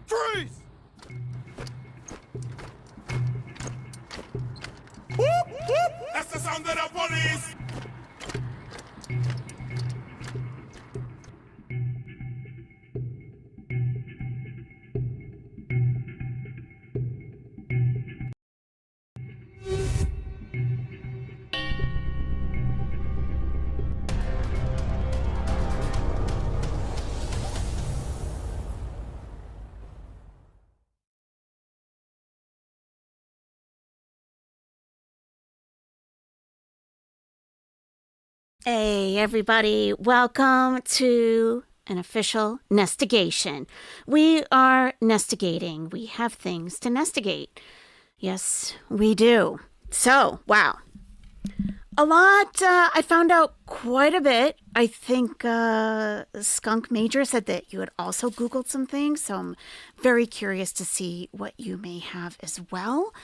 Freeze! Whoop, whoop. That's the sound of the police! Hey everybody, welcome to an official nestigation. We are nestigating. We have things to nestigate. Yes, we do. So, wow. A lot, I found out quite a bit. I think Skunk Major said that you had also Googled some things, so I'm very curious to see what you may have as well.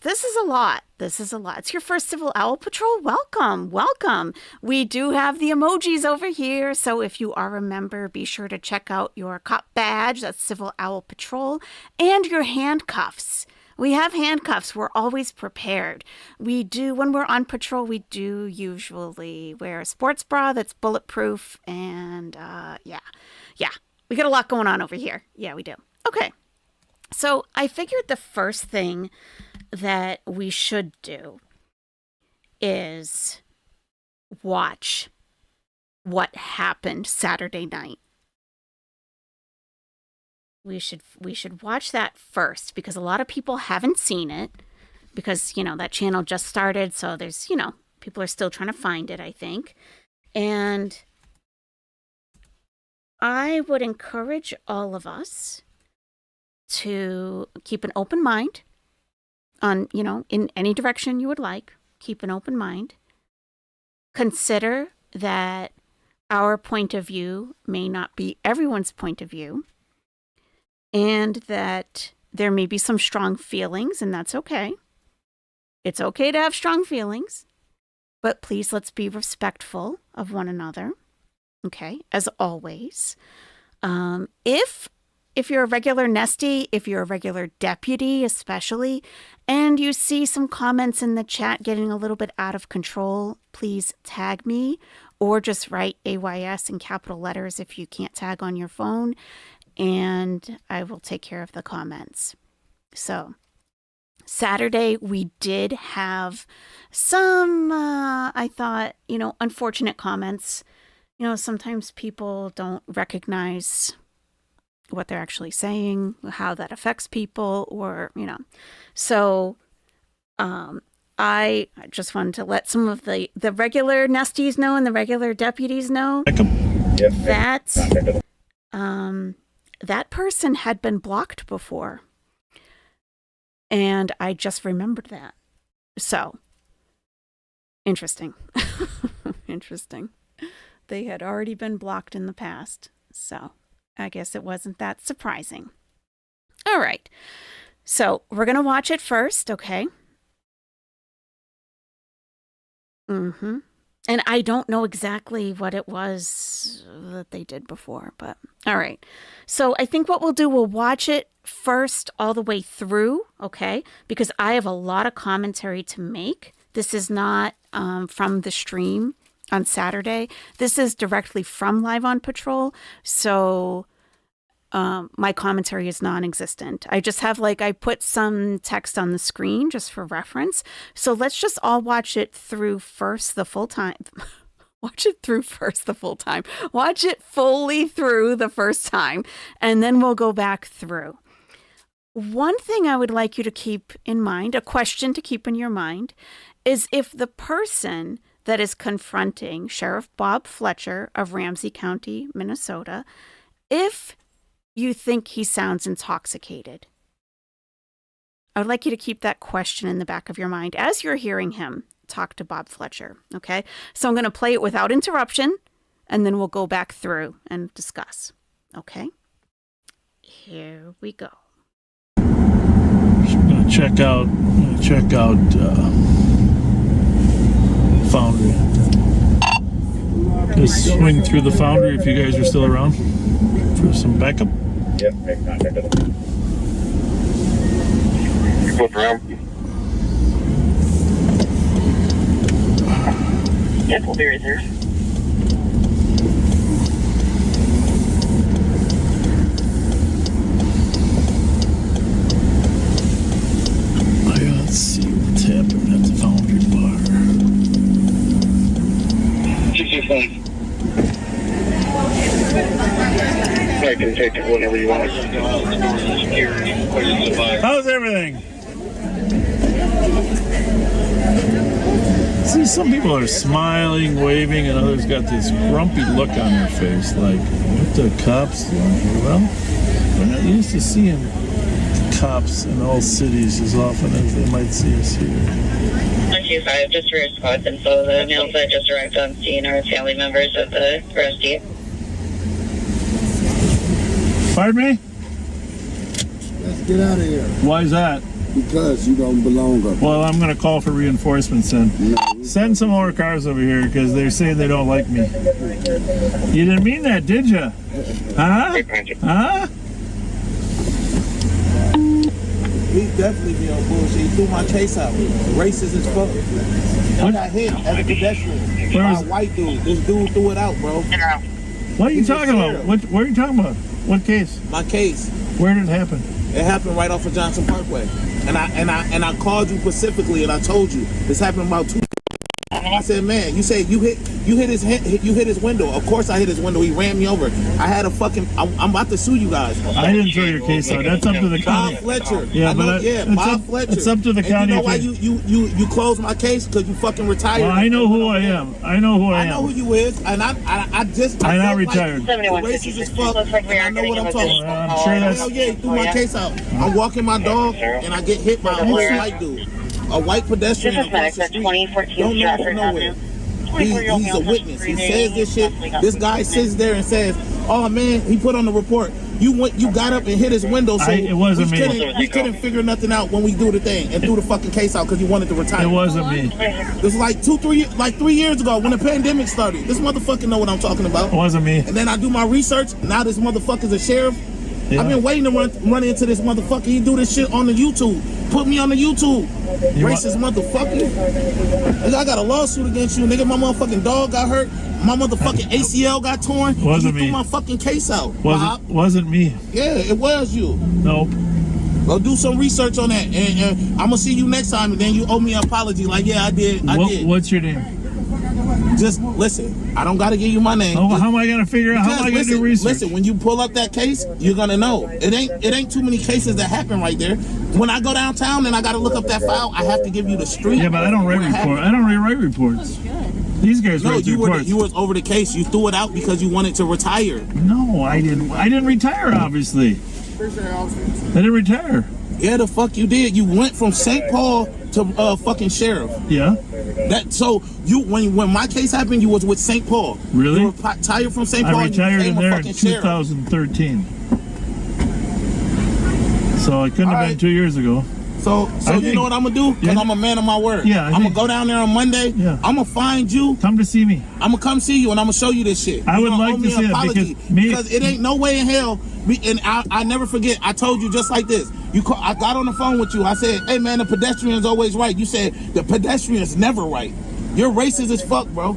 This is a lot. This is a lot. It's your first Civil Owl Patrol. Welcome. Welcome. We do have the emojis over here. So if you are a member, be sure to check out your cop badge. That's Civil Owl Patrol. And your handcuffs. We have handcuffs. We're always prepared. We do, when we're on patrol, we do usually wear a sports bra that's bulletproof. And yeah. We got a lot going on over here. Yeah, we do. Okay. So I figured the first thing that we should do is watch what happened Saturday night. We should watch that first because a lot of people haven't seen it because, that channel just started. So there's, people are still trying to find it, I think. And I would encourage all of us to keep an open mind on, in any direction you would like. Keep an open mind. Consider that our point of view may not be everyone's point of view, and that there may be some strong feelings, and that's okay. It's okay to have strong feelings, but please let's be respectful of one another, okay, as always. If you're a regular Nestie, if you're a regular deputy especially, and you see some comments in the chat getting a little bit out of control, please tag me or just write AYS in capital letters if you can't tag on your phone, and I will take care of the comments. So, Saturday we did have some, I thought, unfortunate comments. Sometimes people don't recognize what they're actually saying, how that affects people, or, So I just wanted to let some of the regular Nesties know and the regular deputies know that that person had been blocked before. And I just remembered that. So, interesting. Interesting. They had already been blocked in the past. So, I guess it wasn't that surprising. All right. So, we're going to watch it first, okay? And I don't know exactly what it was that they did before, but all right. So I think what we'll do, we'll watch it first all the way through, okay? Because I have a lot of commentary to make. This is not from the stream on Saturday. This is directly from Live on Patrol. So my commentary is non-existent. I just have I put some text on the screen just for reference. So let's just all watch it through first the full time. Watch it through first the full time. Watch it fully through the first time. And then we'll go back through. One thing I would like you to keep in mind, a question to keep in your mind, is if the person that is confronting Sheriff Bob Fletcher of Ramsey County, Minnesota, if you think he sounds intoxicated? I would like you to keep that question in the back of your mind as you're hearing him talk to Bob Fletcher, okay? So I'm going to play it without interruption, and then we'll go back through and discuss, okay? Here we go. I'm going to check out Foundry. Just swing through the Foundry if you guys are still around for some backup. Yep, make contact with them. You flip around. Yes, we'll be right there. Let's see what's happening at the Foundry bar. 665. I can take it whenever you want. How's everything? See, some people are smiling, waving, and others got this grumpy look on their face, like, what the cops doing here? Well, we're not used to seeing cops in all cities as often as they might see us here. 125, just for response info, the males that just arrived on scene are family members of the arrestee. Pardon me? Let's get out of here. Why is that? Because you don't belong up here. Well, I'm going to call for reinforcements then. No, Send some more cars over here because they're saying they don't like me. You didn't mean that, did you? Huh? Huh? He definitely be on bullshit. He threw my case out. Racist as fuck. I got hit as a pedestrian by a white dude. This dude threw it out, bro. What are you He's a talking about? sheriff. What are you talking about? What case? My case. Where did it happen? It happened right off of Johnson Parkway. And I called you specifically and I told you this happened about 2. I said, man, you said you hit his window. Of course I hit his window. He ran me over. I had a fucking. I'm about to sue you guys. I didn't throw your case out. That's up to the county. Bob Fletcher. Yeah, I know, but Bob Fletcher. It's up to the and county. You know why you closed my case? Because you fucking retired. Well, I know who I am. I know who I am. I know who you is, and I'm not retired. Like, racist as fuck, and I know what I'm talking about. I'm sure that's. Hell yeah, he threw my case out. I'm walking my dog, and I get hit by a white dude, a white pedestrian. This is Medic, the 2014 Don't know Stratford from nowhere. Avenue. He's a witness. He says this shit. This guy sits there and says, "Oh man," he put on the report. You got up and hit his window, so it wasn't me. We couldn't figure nothing out when we do the thing and threw the fucking case out because you wanted to retire. It wasn't me. This was like 3 years ago when the pandemic started. This motherfucker know what I'm talking about. It wasn't me. And then I do my research. Now this motherfucker's a sheriff. Yeah. I've been waiting to run into this motherfucker. He do this shit on the YouTube. Put me on the YouTube. Racist motherfucker. Nigga, I got a lawsuit against you. Nigga, my motherfucking dog got hurt. My motherfucking ACL got torn. Wasn't you me. threw my fucking case out. Bob. Wasn't me. Yeah, it was you. Nope. Go do some research on that. And I'm gonna see you next time. And then you owe me an apology. Like, yeah, I did. What's your name? Just listen. I don't gotta give you my name. How am I gonna figure out? How am I gonna do research? Listen, when you pull up that case, you're gonna know. It ain't too many cases that happen right there. When I go downtown and I gotta look up that file, I have to give you the street. Yeah, but I don't write reports. I don't write reports. These guys write reports. You was over the case. You threw it out because you wanted to retire. No, I didn't. I didn't retire. Obviously, I didn't retire. Yeah, the fuck you did. You went from St. Paul to fucking sheriff. Yeah. So you when my case happened, you was with St. Paul. Really? You were retired from St. Paul. I retired and you in became there a in fucking sheriff. 2013. So it couldn't have been 2 years ago. So you know what I'm gonna do? Because Yeah. I'm a man of my word. Yeah, I'm gonna go down there on Monday. Yeah. I'm gonna find you. Come to see me. I'm gonna come see you and I'm gonna show you this shit. I You would gonna like owe to me see an it apology, because it ain't no way in hell. And I never forget. I told you just like this. I got on the phone with you. I said, "Hey man, the pedestrian's always right." You said the pedestrian's never right. You're racist as fuck, bro.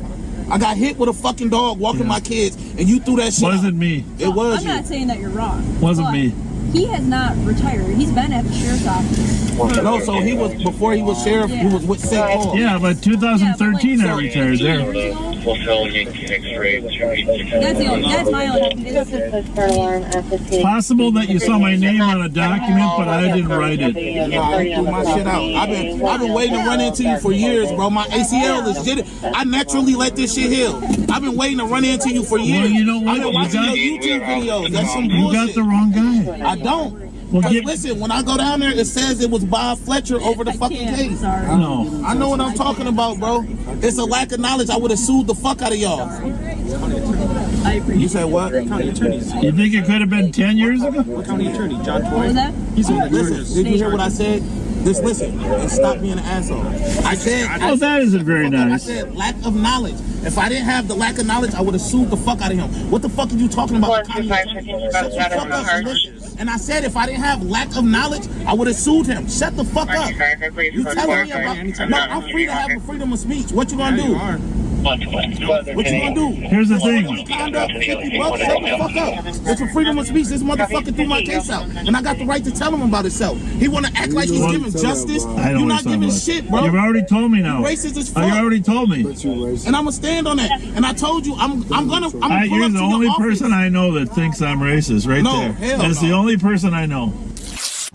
I got hit with a fucking dog walking my kids, and you threw that shit. Wasn't out. me. It was I'm you. not saying that you're wrong. Wasn't but me. He has not retired. He's been at the sheriff's office. No, so he was before he was sheriff. He was with St. Paul. Yeah, but 2013 Yeah, but I like retired 2 there. years ago, Hotel Yankee X-ray. That's my own. It's possible that you saw my name on a document, but I didn't write it. Nah, I threw my shit out. I've been waiting to run into you for years, bro. My ACL is jittery. I naturally let this shit heal. I've been waiting to run into you for years. Well, you know what? I've been watching your YouTube videos. That's some You bullshit. got the wrong guy. I don't. Well, But get- listen, when I go down there, it says it was Bob Fletcher over the fucking case. Sorry. No. I know what I'm talking about, bro. It's a lack of knowledge. I would have sued the fuck out of y'all. I appreciate You said what? You think it could have been 10 years ago? County attorney, John What Toy. was that? He's in the Listen, did you hear what I said? Just listen and stop being an asshole. I said, Oh, that isn't very I nice. said lack of knowledge. If I didn't have the lack of knowledge, I would have sued the fuck out of him. What the fuck are you talking about? Shut the fuck up and listen. And I said if I didn't have lack of knowledge, I would have sued him. Shut the fuck up. You telling me about? No, I'm free to have a freedom of speech. What you gonna do? What you gonna do? Here's the thing. Conduct, $50 bucks, shut the fuck up. It's a freedom of speech. This motherfucker threw my case out, and I got the right to tell him about himself. He wanna act like he's giving justice. I know You're what not you're giving talking shit, about. bro. You've already told me now. Racist as Oh, you fuck. already told me. But you racist. And I'm gonna stand on that. And I told you, I'm gonna pull You're up the to only your office. person I know that thinks I'm racist, right No, there. hell That's no. the only person I know.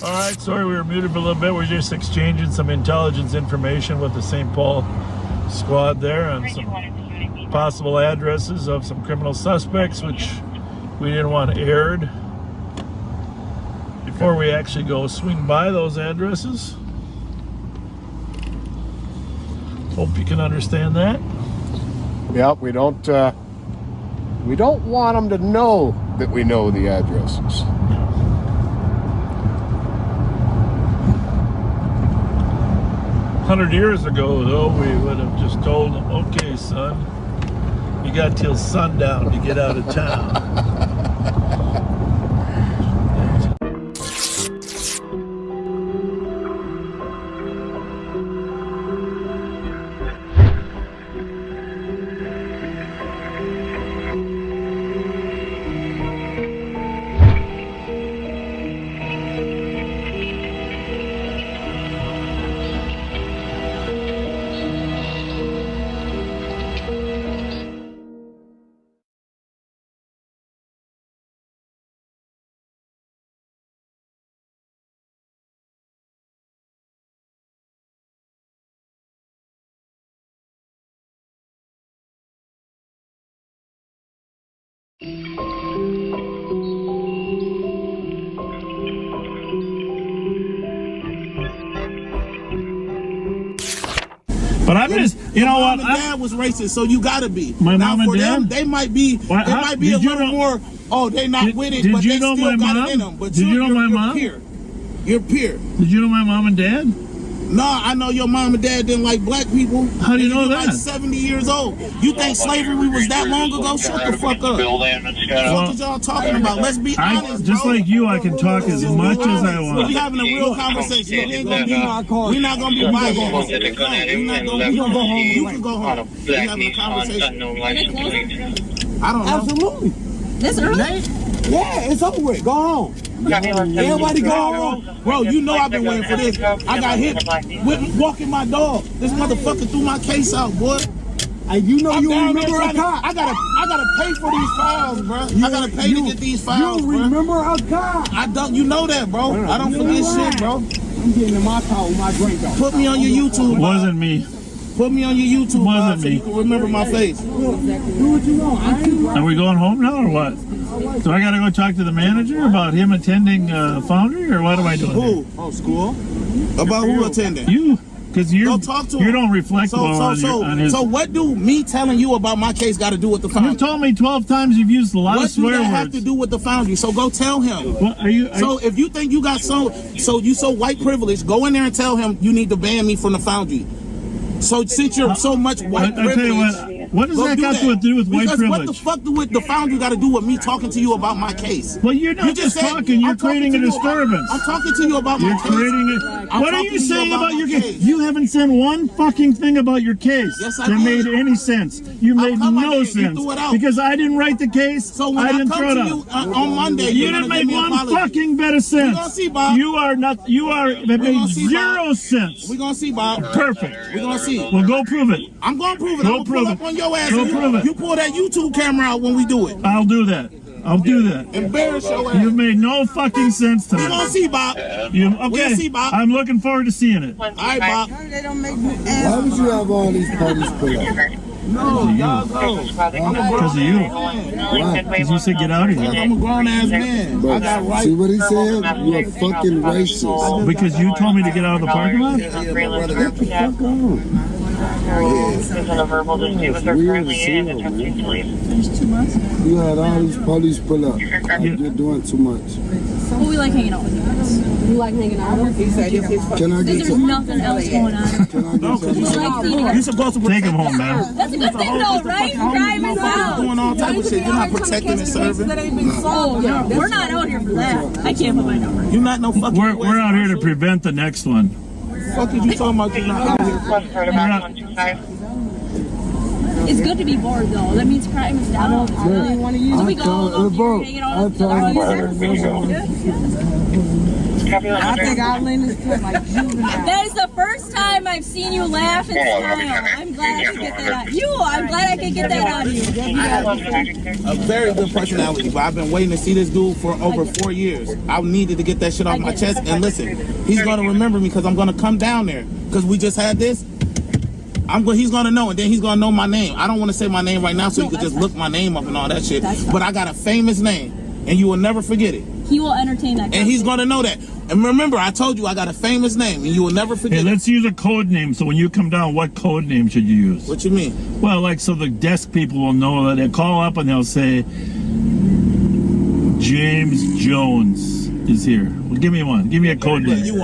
All right, sorry we were muted for a little bit. We're just exchanging some intelligence information with the St. Paul squad there on some possible addresses of some criminal suspects, which we didn't want aired before we actually go swing by those addresses. Hope you can understand that. Yep, we don't want them to know that we know the addresses. 100 years ago, though, we would have just told them, okay, son, you got till sundown to get out of town. But I'm just, you know what? Mom and dad was racist, so you gotta be. My now mom and for them, dad? they might be. What, They how- might be a did you little know- more. Oh, they not with it, did but you they know still my got mom? it in them. But Did you know my mom? Peer. You're peer. Did you know my mom and dad? No, I know your mom and dad didn't like black people. How do you And know you're like that? 70 years old. You think slavery was that long ago? Shut the fuck up. What y'all talking about? Let's be honest, Just bro. like you, I can talk as much as I We want. having a real conversation. We ain't gonna be. We're not gonna be biased. We're not gonna. We gonna go home. You can go home. We having a conversation. I don't know. Absolutely. This early? Yeah, it's over with. Go home. Everybody go home. Bro, you know I've been waiting for this. I got hit with walking my dog. This motherfucker threw my case out, boy. And you know I'm you down there remember a trying to, cop. I gotta pay for these files, bro. I gotta pay to get these files, You bro. remember a cop. I don't. You know that, bro. I don't forget shit, bro. I'm getting in my car with my drink on. Put me on your YouTube. It wasn't me. Put me on your YouTube, Wasn't Bob, so me. you can remember my face. Do what you want. Are we going home now or what? So I gotta go talk to the manager about him attending Foundry, or what am I doing? Who? Oh, school? About who attending? You, because you Go talk to him. you don't reflect well on his. So what do me telling you about my case got to do with the You've Foundry? told me 12 times you've used a lot of What do swear that have words. to do with the Foundry? So go tell him. What are you? So if you think you got so you so white privilege, go in there and tell him you need to ban me from the Foundry. So since you're so much white I tell you privilege, what does go that do got that. to do with white because privilege? what the fuck do with the Foundry got to do with me talking to you about my case? Well, you're not just said- talking. You're I'm talking creating a to you about- disturbance. I'm talking to you about my You're case. creating it. I'm What are talking you to you saying about about your my case? case. You haven't said one fucking thing about your case Yes, I that did. made any sense. You How made come I no did? You sense threw it out. because I didn't write the case. So when I I didn't come throw it to out. you on Monday, You you're didn't gonna make give me one apology. fucking bit of sense. gonna see, Bob. You are not. You are. That made gonna see, zero Bob. sense. We're gonna see, Bob. Perfect. We're gonna see. Well, go prove it. I'm gonna prove it. Go I'm gonna prove pull it. up on your ass. Go prove it. You pull that YouTube camera out when we do it. I'll do that. I'll do that. Embarrass your ass. You've made no fucking sense to me. We gonna see, Bob. Okay, see, Bob. I'm looking forward to seeing it. All right, Bob. Why would you have all these police pull up? No, y'all go. Because of you. Because you said get out of here. I'm a grown ass man. I got rights. See what he said? You're a fucking racist. Because you told me to get out of the parking lot? Get the fuck on. a verbal dispute with her currently and attempting to leave. You had all these police pull up. You're doing too much. Well, we like hanging out with you guys. You like hanging out with him? Can I get There's nothing else going on. Can I get some? You're supposed to Take him home, man. That's a good thing though, right? Crime is out. doing all type of shit. You're not protecting and serving. Oh, no, we're not out here for that. I can't put my number. You're not no fucking. We're out here to prevent the next one. Fuck is you talking about? You're not out here. It's good to be bored though. That means crime is down. So we go out here hanging out with I think Owlette is like juvenile. That is the first time I've seen you laugh and smile. I'm glad I could get that out. I'm glad I could get that out of you. A very good personality, but I've been waiting to see this dude for over 4 years. I needed to get that shit off my chest. And listen, he's gonna remember me because I'm gonna come down there because we just had this. He's gonna know, and then he's gonna know my name. I don't want to say my name right now, so you could just look my name up and all that shit. But I got a famous name, and you will never forget it. He will entertain that. And he's gonna know that. And remember, I told you I got a famous name, and you will never forget. Hey, let's use a code name. So when you come down, what code name should you use? What you mean? Well, like so the desk people will know that they call up and they'll say, James Jones is here. Well, give me one. Give me a code name. Give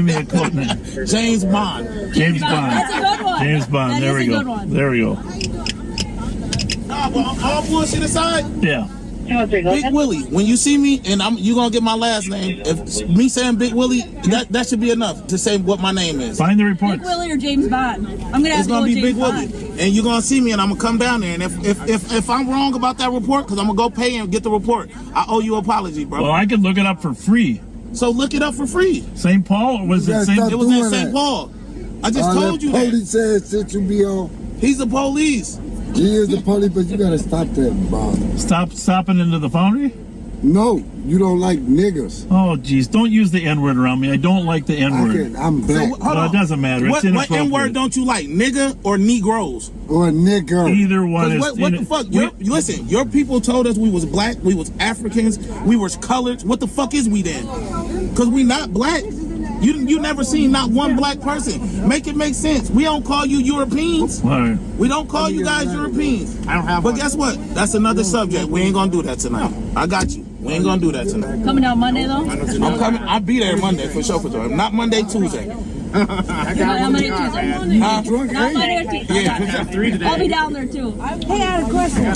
me a code name. James Bond. James Bond. That's a good one. James Bond. That There we is a go. good one. There we go. Nah, but all bullshit aside. Yeah. Big Willie, when you see me, and you gonna get my last name. If me saying Big Willie, that should be enough to say what my name is. Find the report. Big Willie or James Bond? I'm gonna have It's to go gonna with be James Big Bond. Willie, and you're gonna see me, and I'm gonna come down there. And if I'm wrong about that report, because I'm gonna go pay and get the report, I owe you an apology, bro. Well, I could look it up for free. So look it up for free. St. Paul, or was it St. It was at St. Paul. I just told you that. Police says that you be on. He's the police. He is the police, but you gotta stop that, Bob. Stopping into the Foundry? No, you don't like niggas. Oh, geez, don't use the N-word around me. I don't like the N-word. I'm black. So, Well, it doesn't matter. It's What inappropriate. N-word don't you like, nigga or Negroes? Or nigga. Either one is. What the fuck? Listen, your people told us we was black, we was Africans, we was colored. What the fuck is we then? Because we not black. You never seen not one black person. Make it make sense. We don't call you Europeans. Right. We don't call you guys Europeans. I don't have. But guess what? That's another subject. We ain't gonna do that tonight. I got you. We ain't gonna do that tonight. Coming out Monday though? I'm coming. I'll be there Monday for sure. Not Monday, Tuesday. Not Monday or Tuesday. Huh? Not Monday or Tuesday. Yeah. I'll be down there too. Hey, I had a question.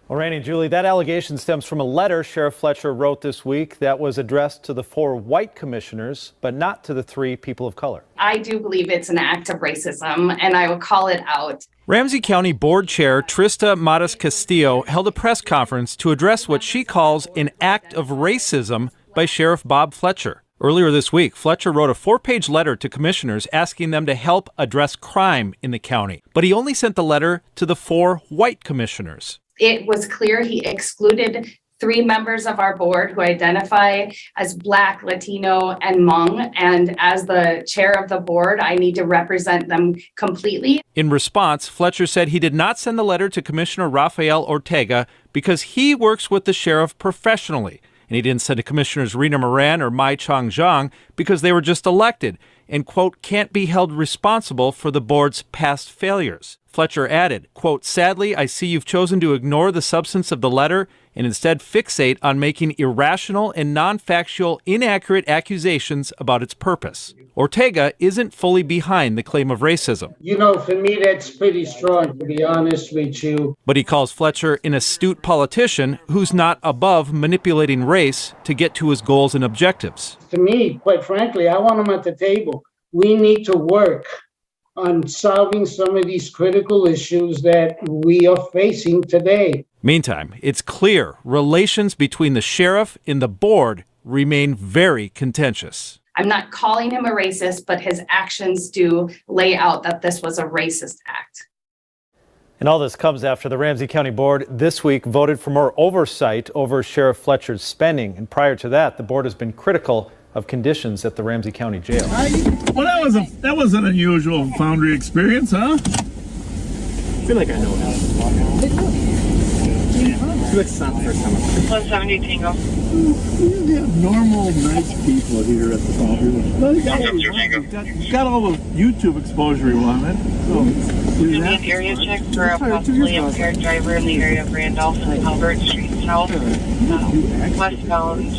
Well, Randy and Julie, that allegation stems from a letter Sheriff Fletcher wrote this week that was addressed to the 4 white commissioners, but not to the 3 people of color. I do believe it's an act of racism, and I will call it out. Ramsey County Board Chair Trista Matas Castillo held a press conference to address what she calls an act of racism by Sheriff Bob Fletcher. Earlier this week, Fletcher wrote a 4-page letter to commissioners asking them to help address crime in the county, but he only sent the letter to the 4 white commissioners. It was clear he excluded 3 members of our board who identify as Black, Latino, and Hmong. And as the chair of the board, I need to represent them completely. In response, Fletcher said he did not send the letter to Commissioner Rafael Ortega because he works with the sheriff professionally. And he didn't send to Commissioners Rena Moran or Mai Chong Zhang because they were just elected and, quote, can't be held responsible for the board's past failures. Fletcher added, quote, sadly, I see you've chosen to ignore the substance of the letter and instead fixate on making irrational and non-factual, inaccurate accusations about its purpose. Ortega isn't fully behind the claim of racism. You know, for me, that's pretty strong, to be honest with you. But he calls Fletcher an astute politician who's not above manipulating race to get to his goals and objectives. To me, quite frankly, I want them at the table. We need to work on solving some of these critical issues that we are facing today. Meantime, it's clear relations between the sheriff and the board remain very contentious. I'm not calling him a racist, but his actions do lay out that this was a racist act. And all this comes after the Ramsey County Board this week voted for more oversight over Sheriff Fletcher's spending. And prior to that, the board has been critical of conditions at the Ramsey County Jail. Well, that was an unusual Foundry experience, huh? I feel like I know that. I feel like it's not the first time I've heard. 170 Tango. We have normal, nice people here at the Foundry. Well, you got all the YouTube exposure you wanted. So, We need an area check for a possibly impaired driver in the area of Randolph and Albert Street South. Westbound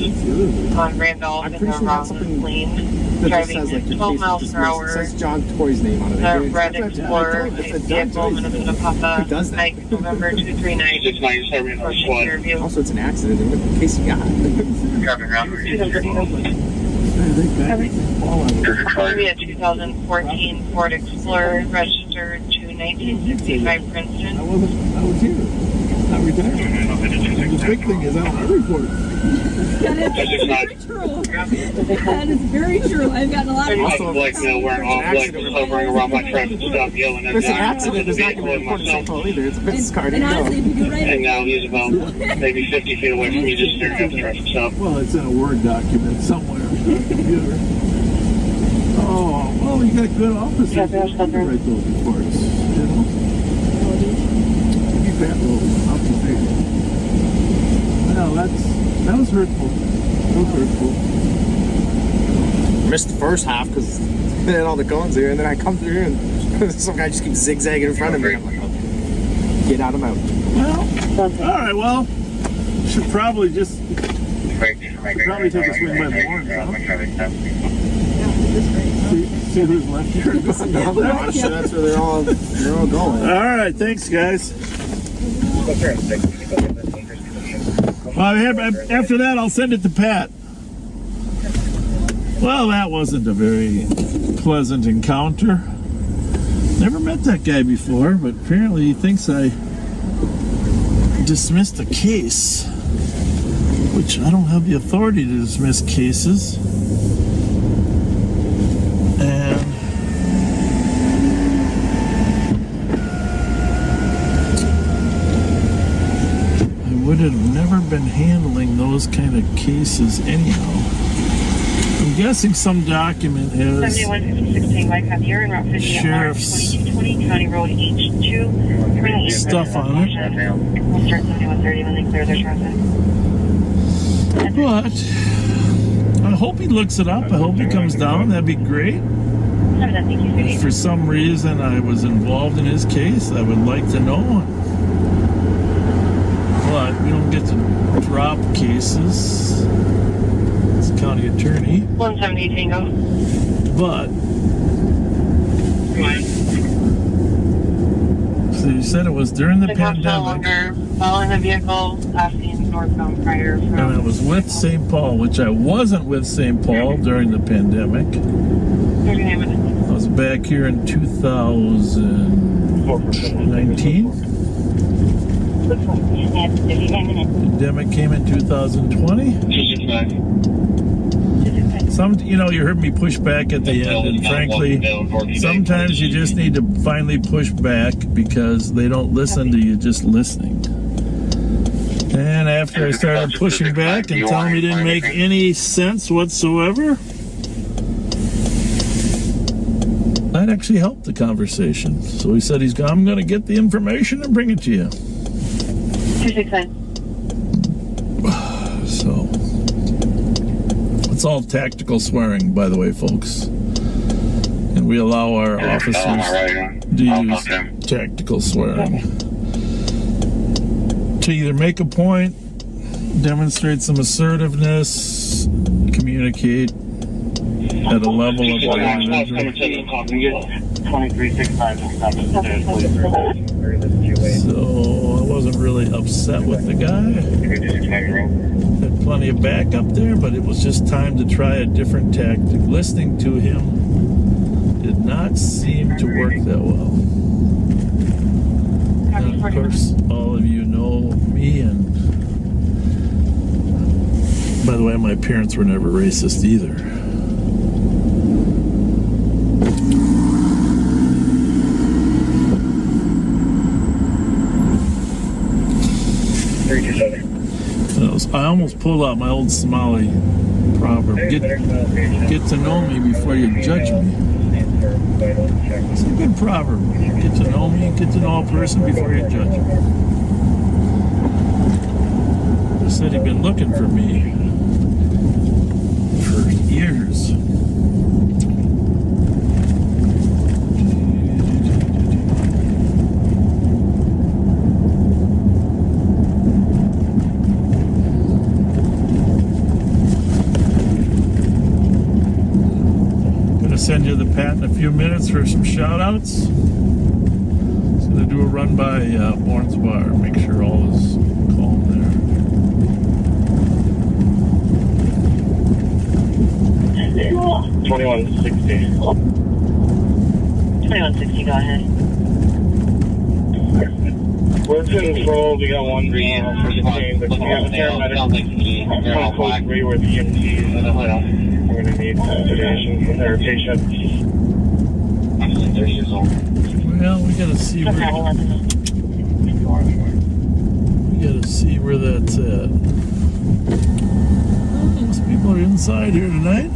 on Randolph in the wrong lane. Driving 12 miles per hour. It says John Toy's name on it. The red Explorer, vehicle, Minnesota Papa, Mike, November 239. For secure review. Also, it's an accident, in case you got it. Maybe a 2014 Ford Explorer registered to 1965 Princeton. I was here. Not retired. The big thing is I don't report. That is very true. That is very true. I've gotten a lot of Also, like, wearing all black, hovering around my traffic stop, yelling at If it's an accident, it's not going to be reported to St. Paul either. It's a business card. And honestly, if you do right, And now he's about maybe 50 feet away from me, just staring at the traffic stop. Well, it's in a Word document somewhere on the computer. Oh, well, you got good officers. You can write those reports, you know? Keep that little up to date. Well, that was hurtful. That was hurtful. Missed the first half because they had all the cones here, and then I come through here and some guy just keeps zigzagging in front of me. I'm like, okay, get out of my way. Well, all right, well, should probably just take a swing by the horns, huh? See who's left here? I'm sure that's where they're all going. All right, thanks, guys. Well, after that, I'll send it to Pat. Well, that wasn't a very pleasant encounter. Never met that guy before, but apparently he thinks I dismissed a case, which I don't have the authority to dismiss cases. And I would have never been handling those kind of cases anyhow. I'm guessing some document has 7116 Mike Javier and Route 50 sheriff's 2220 County Road H2. stuff on it. We'll start 7130 when they clear their traffic. But I hope he looks it up. I hope he comes down. That'd be great. If for some reason I was involved in his case, I would like to know. But we don't get to drop cases. It's a county attorney. 170 Tango. But so you said it was during the pandemic. Following the vehicle, asking northbound prior from. And I was with St. Paul, which I wasn't with St. Paul during the pandemic. 39 minutes. I was back here in 2019. Pandemic came in 2020. You heard me push back at the end, and frankly, sometimes you just need to finally push back because they don't listen to you just listening. And after I started pushing back and telling me it didn't make any sense whatsoever, that actually helped the conversation. So he said I'm going to get the information and bring it to you. 269. So it's all tactical swearing, by the way, folks. And we allow our officers to use tactical swearing to either make a point, demonstrate some assertiveness, communicate at a level of the individual. 2365 So I wasn't really upset with the guy. Had plenty of backup there, but it was just time to try a different tactic. Listening to him did not seem to work that well. And of course, all of you know me, and by the way, my parents were never racist either. I almost pulled out my old Somali proverb. Get to know me before you judge me. It's a good proverb. Get to know me, get to know a person before you judge him. He said he'd been looking for me for years. Send you the pat in a few minutes for some shout outs. Just gonna do a run by Bourne's Bar, make sure all is calm there. 2160. 2160, go ahead. We're control. We got one vehicle for the team, but we have a paramedic. Come close three with EMTs. We're going to need sedation for their patient. I'm 30 years old. Well, we gotta see where that's at. Most people are inside here tonight.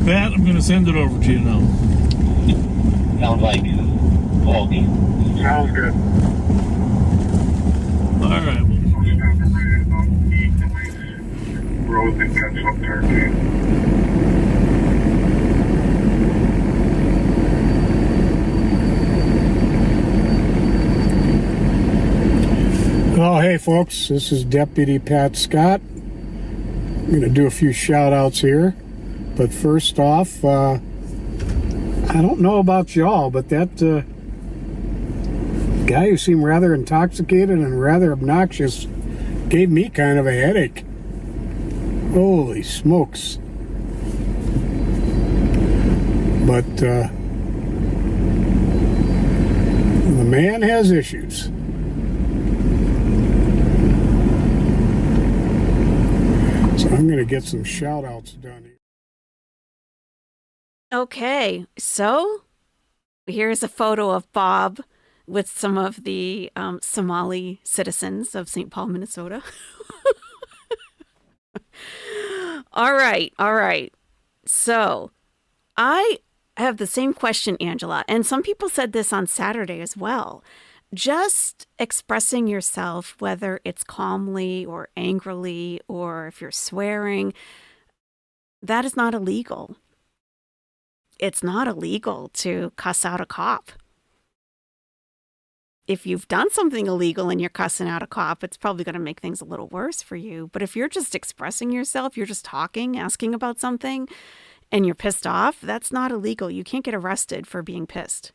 Pat, I'm gonna send it over to you now. Sounds like faulty. Sounds good. All right. Road and catch up Turkey. Well, hey folks, this is Deputy Pat Scott. I'm going to do a few shout outs here. But first off, I don't know about y'all, but that guy who seemed rather intoxicated and rather obnoxious gave me kind of a headache. Holy smokes. But the man has issues. So I'm going to get some shout outs done here. Okay, so here's a photo of Bob with some of the Somali citizens of St. Paul, Minnesota. All right. So I have the same question, Angela, and some people said this on Saturday as well. Just expressing yourself, whether it's calmly or angrily or if you're swearing, that is not illegal. It's not illegal to cuss out a cop. If you've done something illegal and you're cussing out a cop, it's probably going to make things a little worse for you. But if you're just expressing yourself, you're just talking, asking about something, and you're pissed off, that's not illegal. You can't get arrested for being pissed.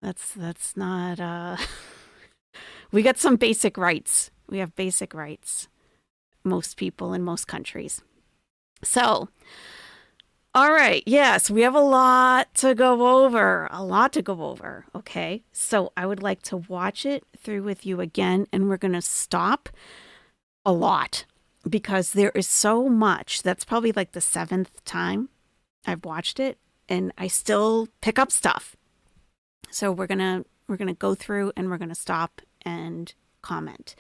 That's not, we got some basic rights. We have basic rights. Most people in most countries. So, all right. Yes, we have a lot to go over. Okay. So I would like to watch it through with you again, and we're going to stop a lot because there is so much. That's probably like the 7th time I've watched it, and I still pick up stuff. So we're going to go through and we're going to stop and comment.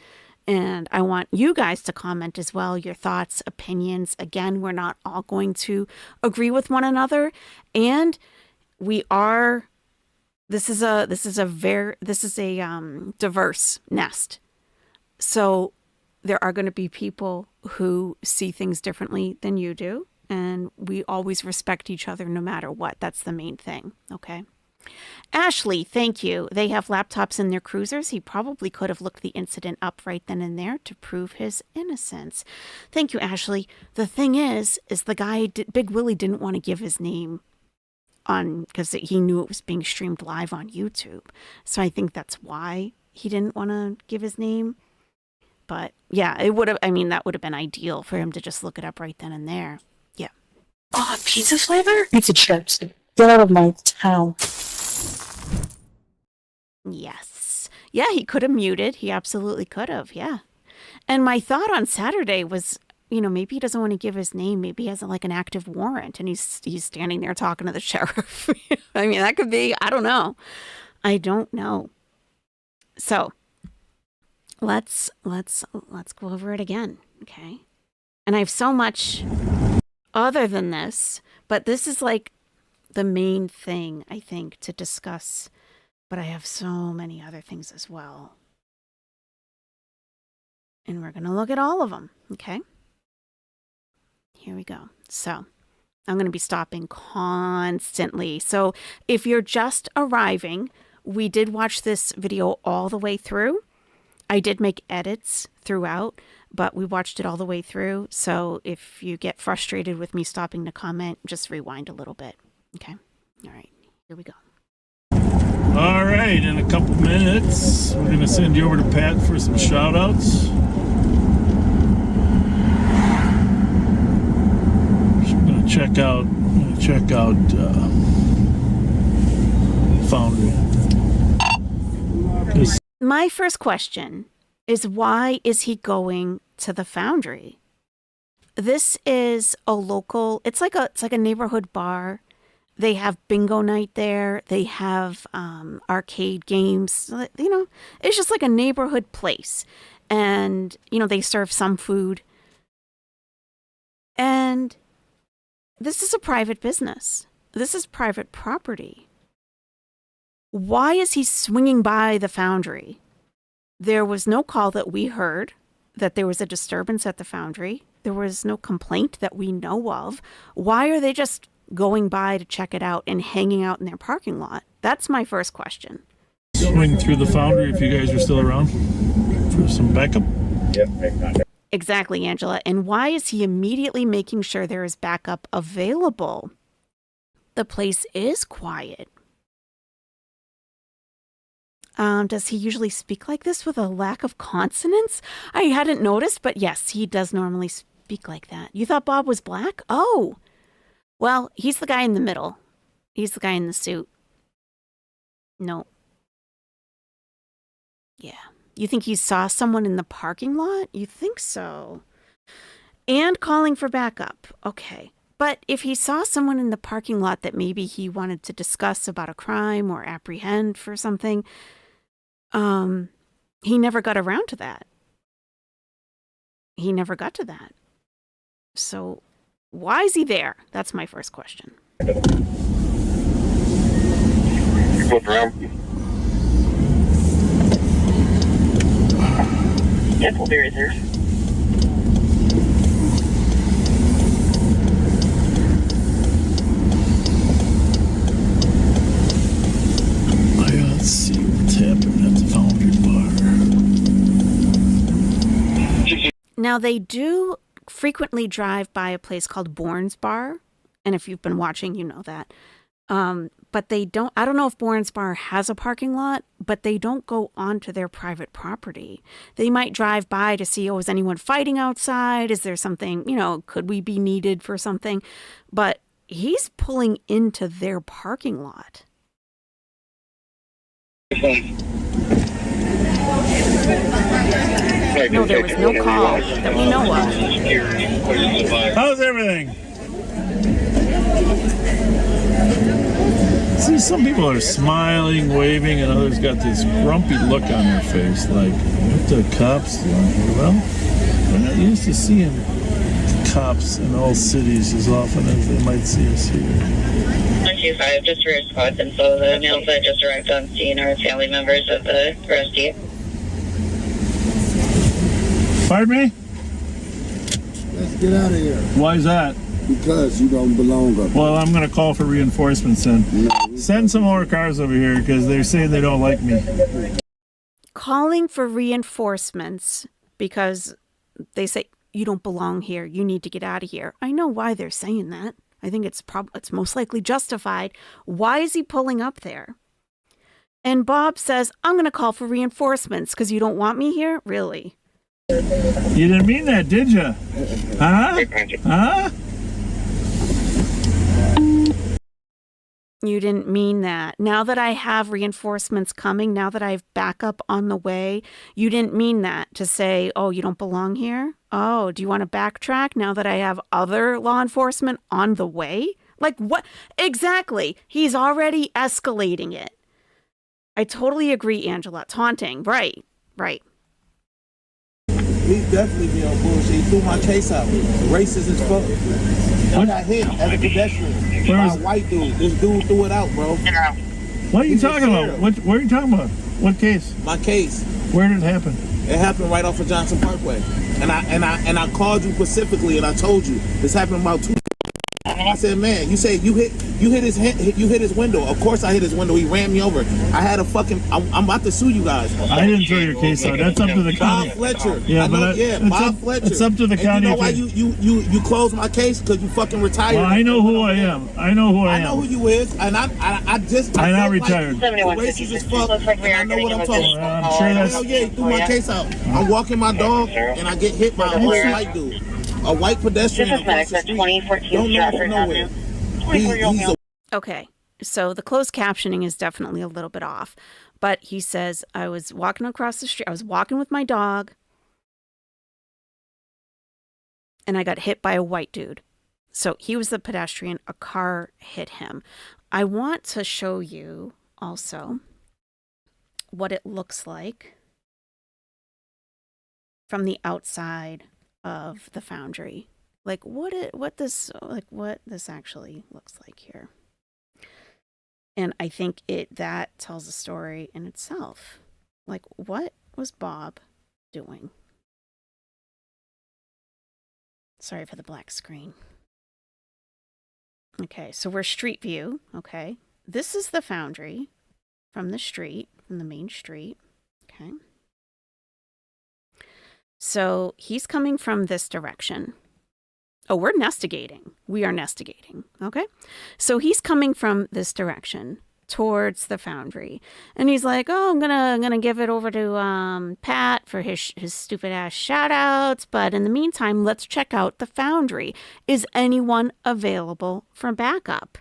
And I want you guys to comment as well, your thoughts, opinions. Again, we're not all going to agree with one another. And this is a diverse nest. So there are going to be people who see things differently than you do. And we always respect each other no matter what. That's the main thing. Okay. Ashley, thank you. They have laptops in their cruisers. He probably could have looked the incident up right then and there to prove his innocence. Thank you, Ashley. The thing is the guy, Big Willie, didn't want to give his name on because he knew it was being streamed live on YouTube. So I think that's why he didn't want to give his name. But yeah, that would have been ideal for him to just look it up right then and there. Yeah. Oh, pizza flavor? Pizza chips. Get out of my town. Yes. Yeah, he could have muted. He absolutely could have. Yeah. And my thought on Saturday was maybe he doesn't want to give his name. Maybe he has like an active warrant and he's standing there talking to the sheriff. I mean, that could be, I don't know. So let's go over it again. Okay. And I have so much other than this, but this is like the main thing I think to discuss, but I have so many other things as well. And we're going to look at all of them. Okay. Here we go. So I'm going to be stopping constantly. So if you're just arriving, we did watch this video all the way through. I did make edits throughout, but we watched it all the way through. So if you get frustrated with me stopping to comment, just rewind a little bit. Okay. All right. Here we go. All right. In a couple minutes, we're going to send you over to Pat for some shout outs. Check out Foundry. My first question is, why is he going to the Foundry? This is a local, it's like a neighborhood bar. They have bingo night there. They have arcade games. It's just like a neighborhood place. And, they serve some food. And this is a private business. This is private property. Why is he swinging by the Foundry? There was no call that we heard that there was a disturbance at the Foundry. There was no complaint that we know of. Why are they just going by to check it out and hanging out in their parking lot? That's my first question. Swing through the Foundry if you guys are still around for some backup. Yep. Exactly, Angela. And why is he immediately making sure there is backup available? The place is quiet. Does he usually speak like this with a lack of consonants? I hadn't noticed, but yes, he does normally speak like that. You thought Bob was black? Oh, well, he's the guy in the middle. He's the guy in the suit. No. Yeah. You think he saw someone in the parking lot? You think so. And calling for backup. Okay. But if he saw someone in the parking lot that maybe he wanted to discuss about a crime or apprehend for something, he never got around to that. He never got to that. So why is he there? That's my first question. Flip around. Yep, we'll be right there. Let's see what's happening at the Foundry Bar. Now, they do frequently drive by a place called Bourne's Bar. And if you've been watching, you know that. But they don't, I don't know if Bourne's Bar has a parking lot, but they don't go onto their private property. They might drive by to see, is anyone fighting outside? Is there something, could we be needed for something? But he's pulling into their parking lot. No, there was no call that we know of. How's everything? See, some people are smiling, waving, and others got this grumpy look on their face, like, what the cops doing here? Well, we're not used to seeing cops in all cities as often as they might see us here. 125, just for response info, the males that just arrived on scene are family members of the arrestee. Pardon me? Let's get out of here. Why is that? Because you don't belong up. Well, I'm going to call for reinforcements then. Send some more cars over here because they're saying they don't like me. Calling for reinforcements because they say, you don't belong here. You need to get out of here. I know why they're saying that. I think it's most likely justified. Why is he pulling up there? And Bob says, I'm going to call for reinforcements because you don't want me here? Really? You didn't mean that, did you? Huh? Huh? You didn't mean that. Now that I have reinforcements coming, now that I have backup on the way, you didn't mean that to say, you don't belong here? Oh, do you want to backtrack now that I have other law enforcement on the way? Like what? Exactly. He's already escalating it. I totally agree, Angela. Taunting. Right. He definitely be on bullshit. He threw my case out. Racist as fuck. I got hit as a pedestrian by a white dude. This dude threw it out, bro. What are you talking about? What are you talking about? What case? My case. Where did it happen? It happened right off of Johnson Parkway. And I called you specifically and I told you this happened about 2. I said, man, you said you hit his window. Of course I hit his window. He ran me over. I had a fucking. I'm about to sue you guys. I didn't throw your case out. That's up to the county. Bob Fletcher. Yeah, Bob Fletcher. It's up to the county. You know why you closed my case? Because you fucking retired. Well, I know who I am. I know who I am. I know who you is, and I'm not retired. Racist as fuck. And I know what I'm talking about. I'm sure that's. Yeah, he threw my case out. I'm walking my dog, and I get hit by a white dude, a white pedestrian across the street. Don't know from nowhere. Okay, so the closed captioning is definitely a little bit off. But he says, I was walking across the street. I was walking with my dog. And I got hit by a white dude. So he was the pedestrian. A car hit him. I want to show you also what it looks like from the outside of the Foundry. Like what this actually looks like here. And I think that tells a story in itself. Like, what was Bob doing? Sorry for the black screen. Okay, so we're street view. Okay, this is the Foundry from the street, from the main street. Okay. So he's coming from this direction. Oh, we're nestigating. We are nestigating. Okay. So he's coming from this direction towards the Foundry. And he's like, oh, I'm gonna give it over to Pat for his stupid ass shout outs. But in the meantime, let's check out the Foundry. Is anyone available for backup?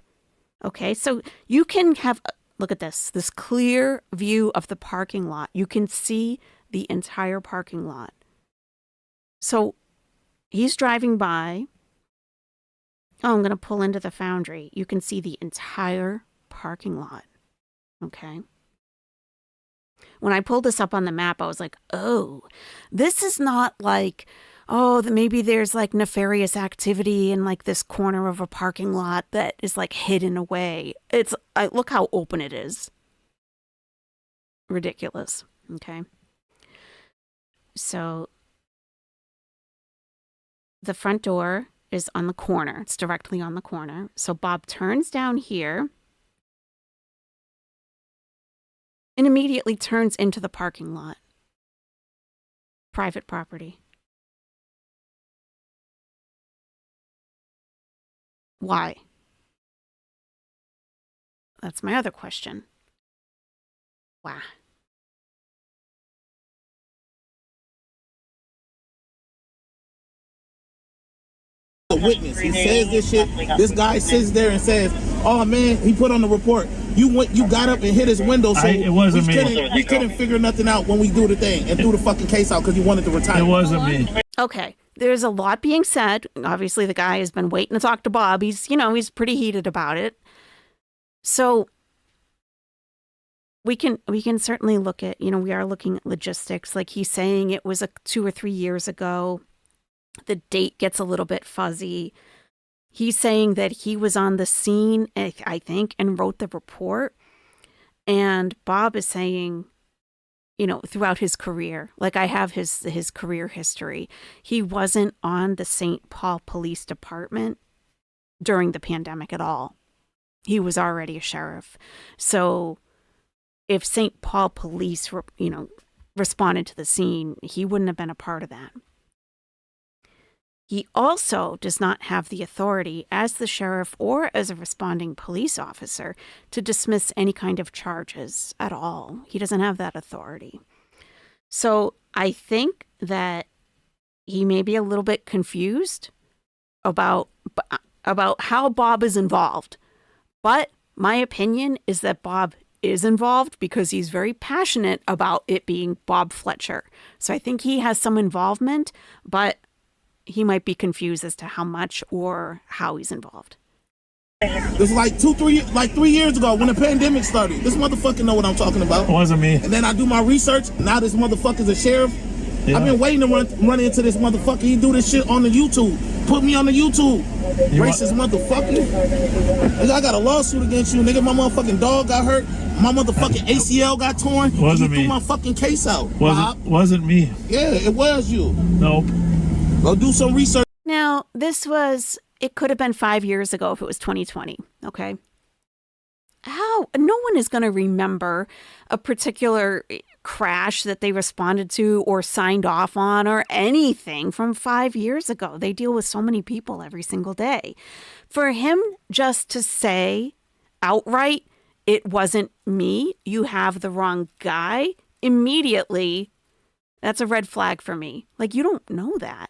Okay, so you can have, look at this clear view of the parking lot. You can see the entire parking lot. So he's driving by. Oh, I'm going to pull into the Foundry. You can see the entire parking lot. Okay. When I pulled this up on the map, I was like, oh, this is not like, oh, maybe there's like nefarious activity in like this corner of a parking lot that is like hidden away. Look how open it is. Ridiculous. Okay. So the front door is on the corner. It's directly on the corner. So Bob turns down here and immediately turns into the parking lot. Private property. Why? That's my other question. Why? A witness. He says this shit. This guy sits there and says, "Oh man, he put on the report. You got up and hit his window, so it wasn't me. We couldn't figure nothing out when we do the thing and threw the fucking case out because he wanted to retire." It wasn't me. Okay, there's a lot being said. Obviously, the guy has been waiting to talk to Bob. He's pretty heated about it. So we can certainly look at, we are looking at logistics. Like he's saying it was 2 or 3 years ago. The date gets a little bit fuzzy. He's saying that he was on the scene, I think, and wrote the report. And Bob is saying, throughout his career, like I have his career history, he wasn't on the St. Paul Police Department during the pandemic at all. He was already a sheriff. So if St. Paul Police, responded to the scene, he wouldn't have been a part of that. He also does not have the authority as the sheriff or as a responding police officer to dismiss any kind of charges at all. He doesn't have that authority. So I think that he may be a little bit confused about how Bob is involved. But my opinion is that Bob is involved because he's very passionate about it being Bob Fletcher. So I think he has some involvement, but he might be confused as to how much or how he's involved. This was like 3 years ago when the pandemic started. This motherfucker know what I'm talking about. It wasn't me. And then I do my research. Now this motherfucker's a sheriff. Yeah. I've been waiting to run into this motherfucker. He do this shit on the YouTube. Put me on the YouTube. Racist motherfucker. I got a lawsuit against you, nigga. My motherfucking dog got hurt. My motherfucking ACL got torn. Wasn't you me. threw my fucking case out. Wasn't me. Yeah, it was you. Nope. Go do some research. Now, it could have been 5 years ago if it was 2020, okay? No one is going to remember a particular crash that they responded to or signed off on or anything from 5 years ago. They deal with so many people every single day. For him just to say outright, it wasn't me, you have the wrong guy, immediately, that's a red flag for me. Like, you don't know that.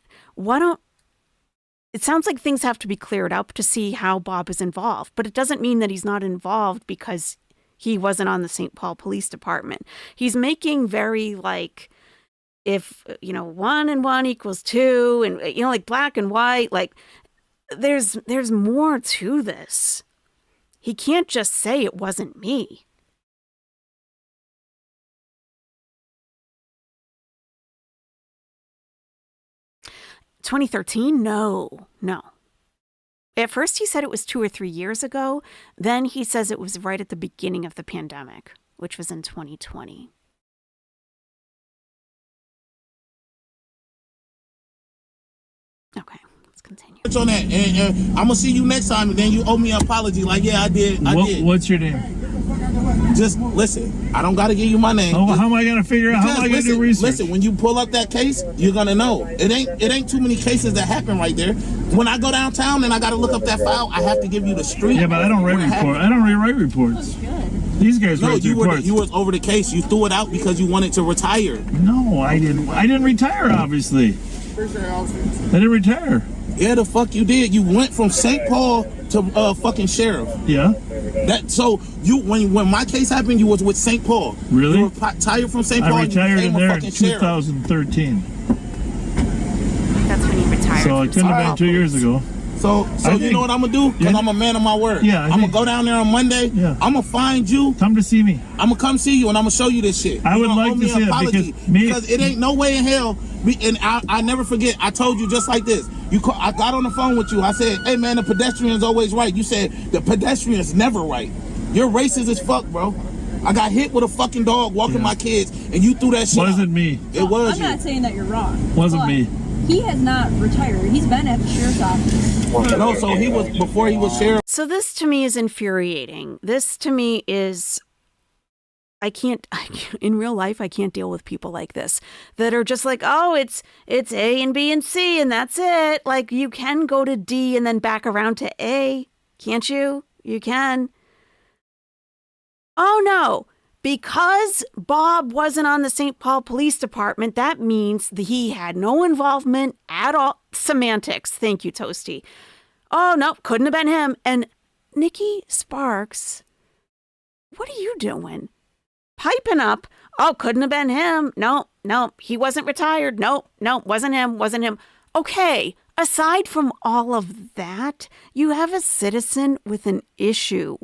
It sounds like things have to be cleared up to see how Bob is involved, but it doesn't mean that he's not involved because he wasn't on the St. Paul Police Department. He's making very if, 1 and 1 equals 2 and, like black and white, like there's more to this. He can't just say it wasn't me. $2013? No. At first he said it was 2 or 3 years ago. Then he says it was right at the beginning of the pandemic, which was in 2020. Okay, let's continue. On that, and I'm gonna see you next time, and then you owe me an apology. Like, yeah, I did. What's your name? Just listen. I don't gotta give you my name. How am I gonna figure out? How am I gonna do research? Listen, when you pull up that case, you're gonna know. It ain't too many cases that happen right there. When I go downtown and I gotta look up that file, I have to give you the street. Yeah, but I don't write reports. I don't write reports. These guys write reports. You was over the case. You threw it out because you wanted to retire. No, I didn't. I didn't retire. Obviously, I didn't retire. Yeah, the fuck you did. You went from St. Paul to fucking sheriff. Yeah. So you when my case happened, you was with St. Paul. Really? You were retired from St. Paul. I retired in there in sheriff. 2013. That's when you retired. So it couldn't have been 2 years ago. So you know what I'm gonna do? Because I'm a man of my word. Yeah. I'm gonna go down there on Monday. Yeah. I'm gonna find you. Come to see me. I'm gonna come see you and I'm gonna show you this shit. I would like to see it because it ain't no way in hell. And I never forget. I told you just like this. I got on the phone with you. I said, "Hey man, the pedestrian's always right." You said the pedestrian's never right. You're racist as fuck, bro. I got hit with a fucking dog walking my kids, and you threw that shit. Wasn't me. It was I'm not saying that you're wrong. Wasn't me. He has not retired. He's been at the sheriff's office. No, so he was before he was sheriff. So this to me is infuriating. This to me is, in real life, I can't deal with people like this that are just like, oh, it's A and B and C and that's it. Like, you can go to D and then back around to A, can't you? You can. Oh no. Because Bob wasn't on the St. Paul Police Department, that means that he had no involvement at all. Semantics. Thank you, Toasty. Oh, no, couldn't have been him. And Nikki Sparks, what are you doing? Piping up. Oh, couldn't have been him. No, he wasn't retired. No, wasn't him. Okay, aside from all of that, you have a citizen with an issue.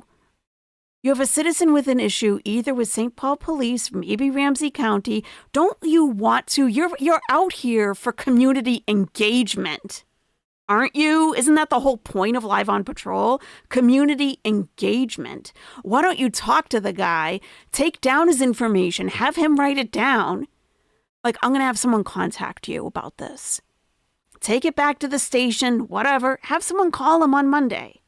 You have a citizen with an issue, either with St. Paul Police, maybe Ramsey County. Don't you want to? You're out here for community engagement, aren't you? Isn't that the whole point of Live on Patrol? Community engagement. Why don't you talk to the guy, take down his information, have him write it down? Like, I'm going to have someone contact you about this. Take it back to the station, whatever. Have someone call him on Monday.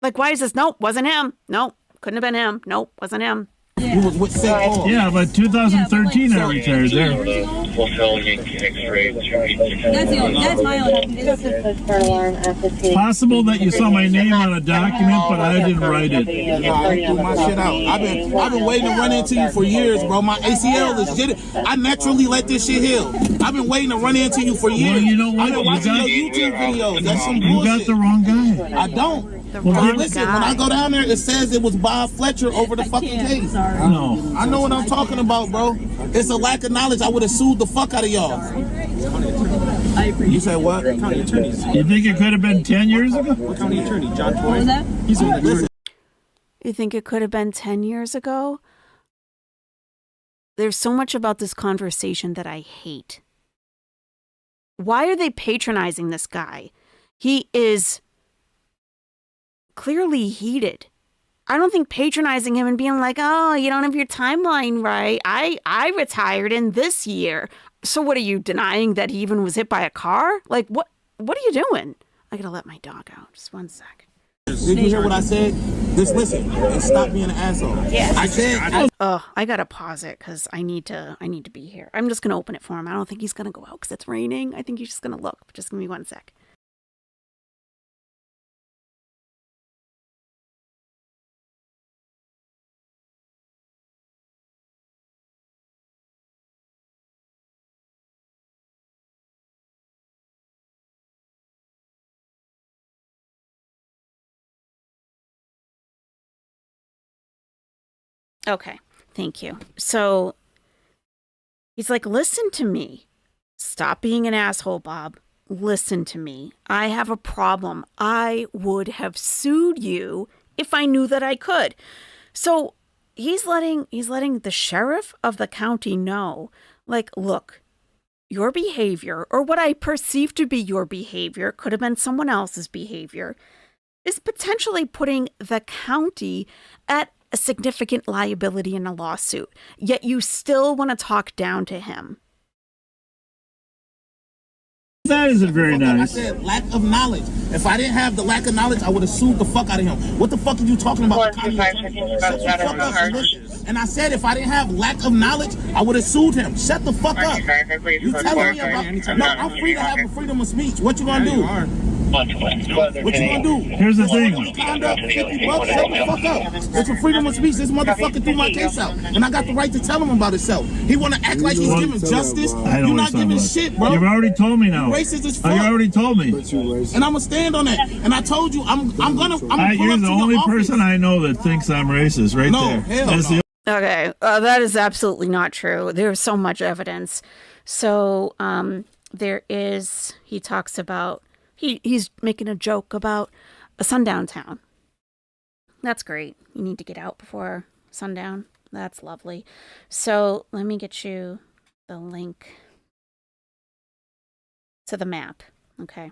Like, why is this? Nope, wasn't him. Nope, couldn't have been him. Nope, wasn't him. He was with St. Paul. Yeah, but 2013 I retired there. That's my only. Possible that you saw my name on a document, but I didn't write it. No, I threw my shit out. I've been waiting to run into you for years, bro. My ACL is jittery. I naturally let this shit heal. I've been waiting to run into you for years. Well, you know what? I've been watching your YouTube videos. That's some bullshit. You got the wrong guy. I don't. Listen, when I go down there, it says it was Bob Fletcher over the fucking case. No. I know what I'm talking about, bro. It's a lack of knowledge. I would have sued the fuck out of y'all. You said what? County attorneys. You think it could have been 10 years ago? What county attorney? John Toy? What was that? He's the one that Listen. You think it could have been 10 years ago? There's so much about this conversation that I hate. Why are they patronizing this guy? He is clearly heated. I don't think patronizing him and being like, oh, you don't have your timeline right. I retired in this year. So what are you denying that he even was hit by a car? Like, what are you doing? I gotta let my dog out. Just one sec. Did you hear what I said? Just listen and stop being an asshole. Yeah. I said. I gotta pause it because I need to be here. I'm just gonna open it for him. I don't think he's gonna go out because it's raining. I think he's just gonna look. Just give me one sec. Okay, thank you. So he's like, listen to me. Stop being an asshole, Bob. Listen to me. I have a problem. I would have sued you if I knew that I could. So he's letting the sheriff of the county know, like, look, your behavior, or what I perceive to be your behavior, could have been someone else's behavior, is potentially putting the county at a significant liability in a lawsuit, yet you still want to talk down to him. That isn't very nice. I said lack of knowledge. If I didn't have the lack of knowledge, I would have sued the fuck out of him. What the fuck are you talking about? Shut the fuck up and listen. And I said if I didn't have lack of knowledge, I would have sued him. Shut the fuck up. You telling me about... No, I'm free to have a freedom of speech. What you gonna do? What you gonna do? Here's the thing. Conduct, $50, shut the fuck up. It's a freedom of speech. This motherfucker threw my case out, and I got the right to tell him about himself. He wanna act like he's giving justice. You're not giving shit, bro. You've already told me now. Racist as fuck. You already told me. And I'm gonna stand on that. And I told you, I'm gonna You're the only person I know that thinks I'm racist, right there. Hell no. Okay, that is absolutely not true. There's so much evidence. So he talks about, he's making a joke about a sundown town. That's great. You need to get out before sundown. That's lovely. So let me get you the link to the map. Okay.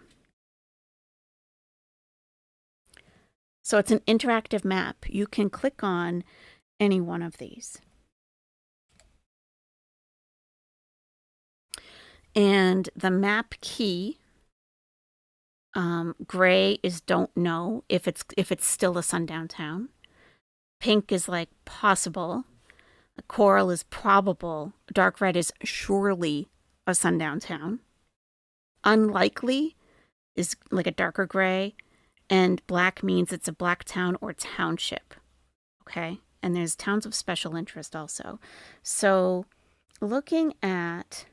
So it's an interactive map. You can click on any one of these. And the map key, gray is don't know if it's still a sundown town. Pink is like possible. Coral is probable. Dark red is surely a sundown town. Unlikely is like a darker gray. And black means it's a black town or township. Okay? And there's towns of special interest also. So looking at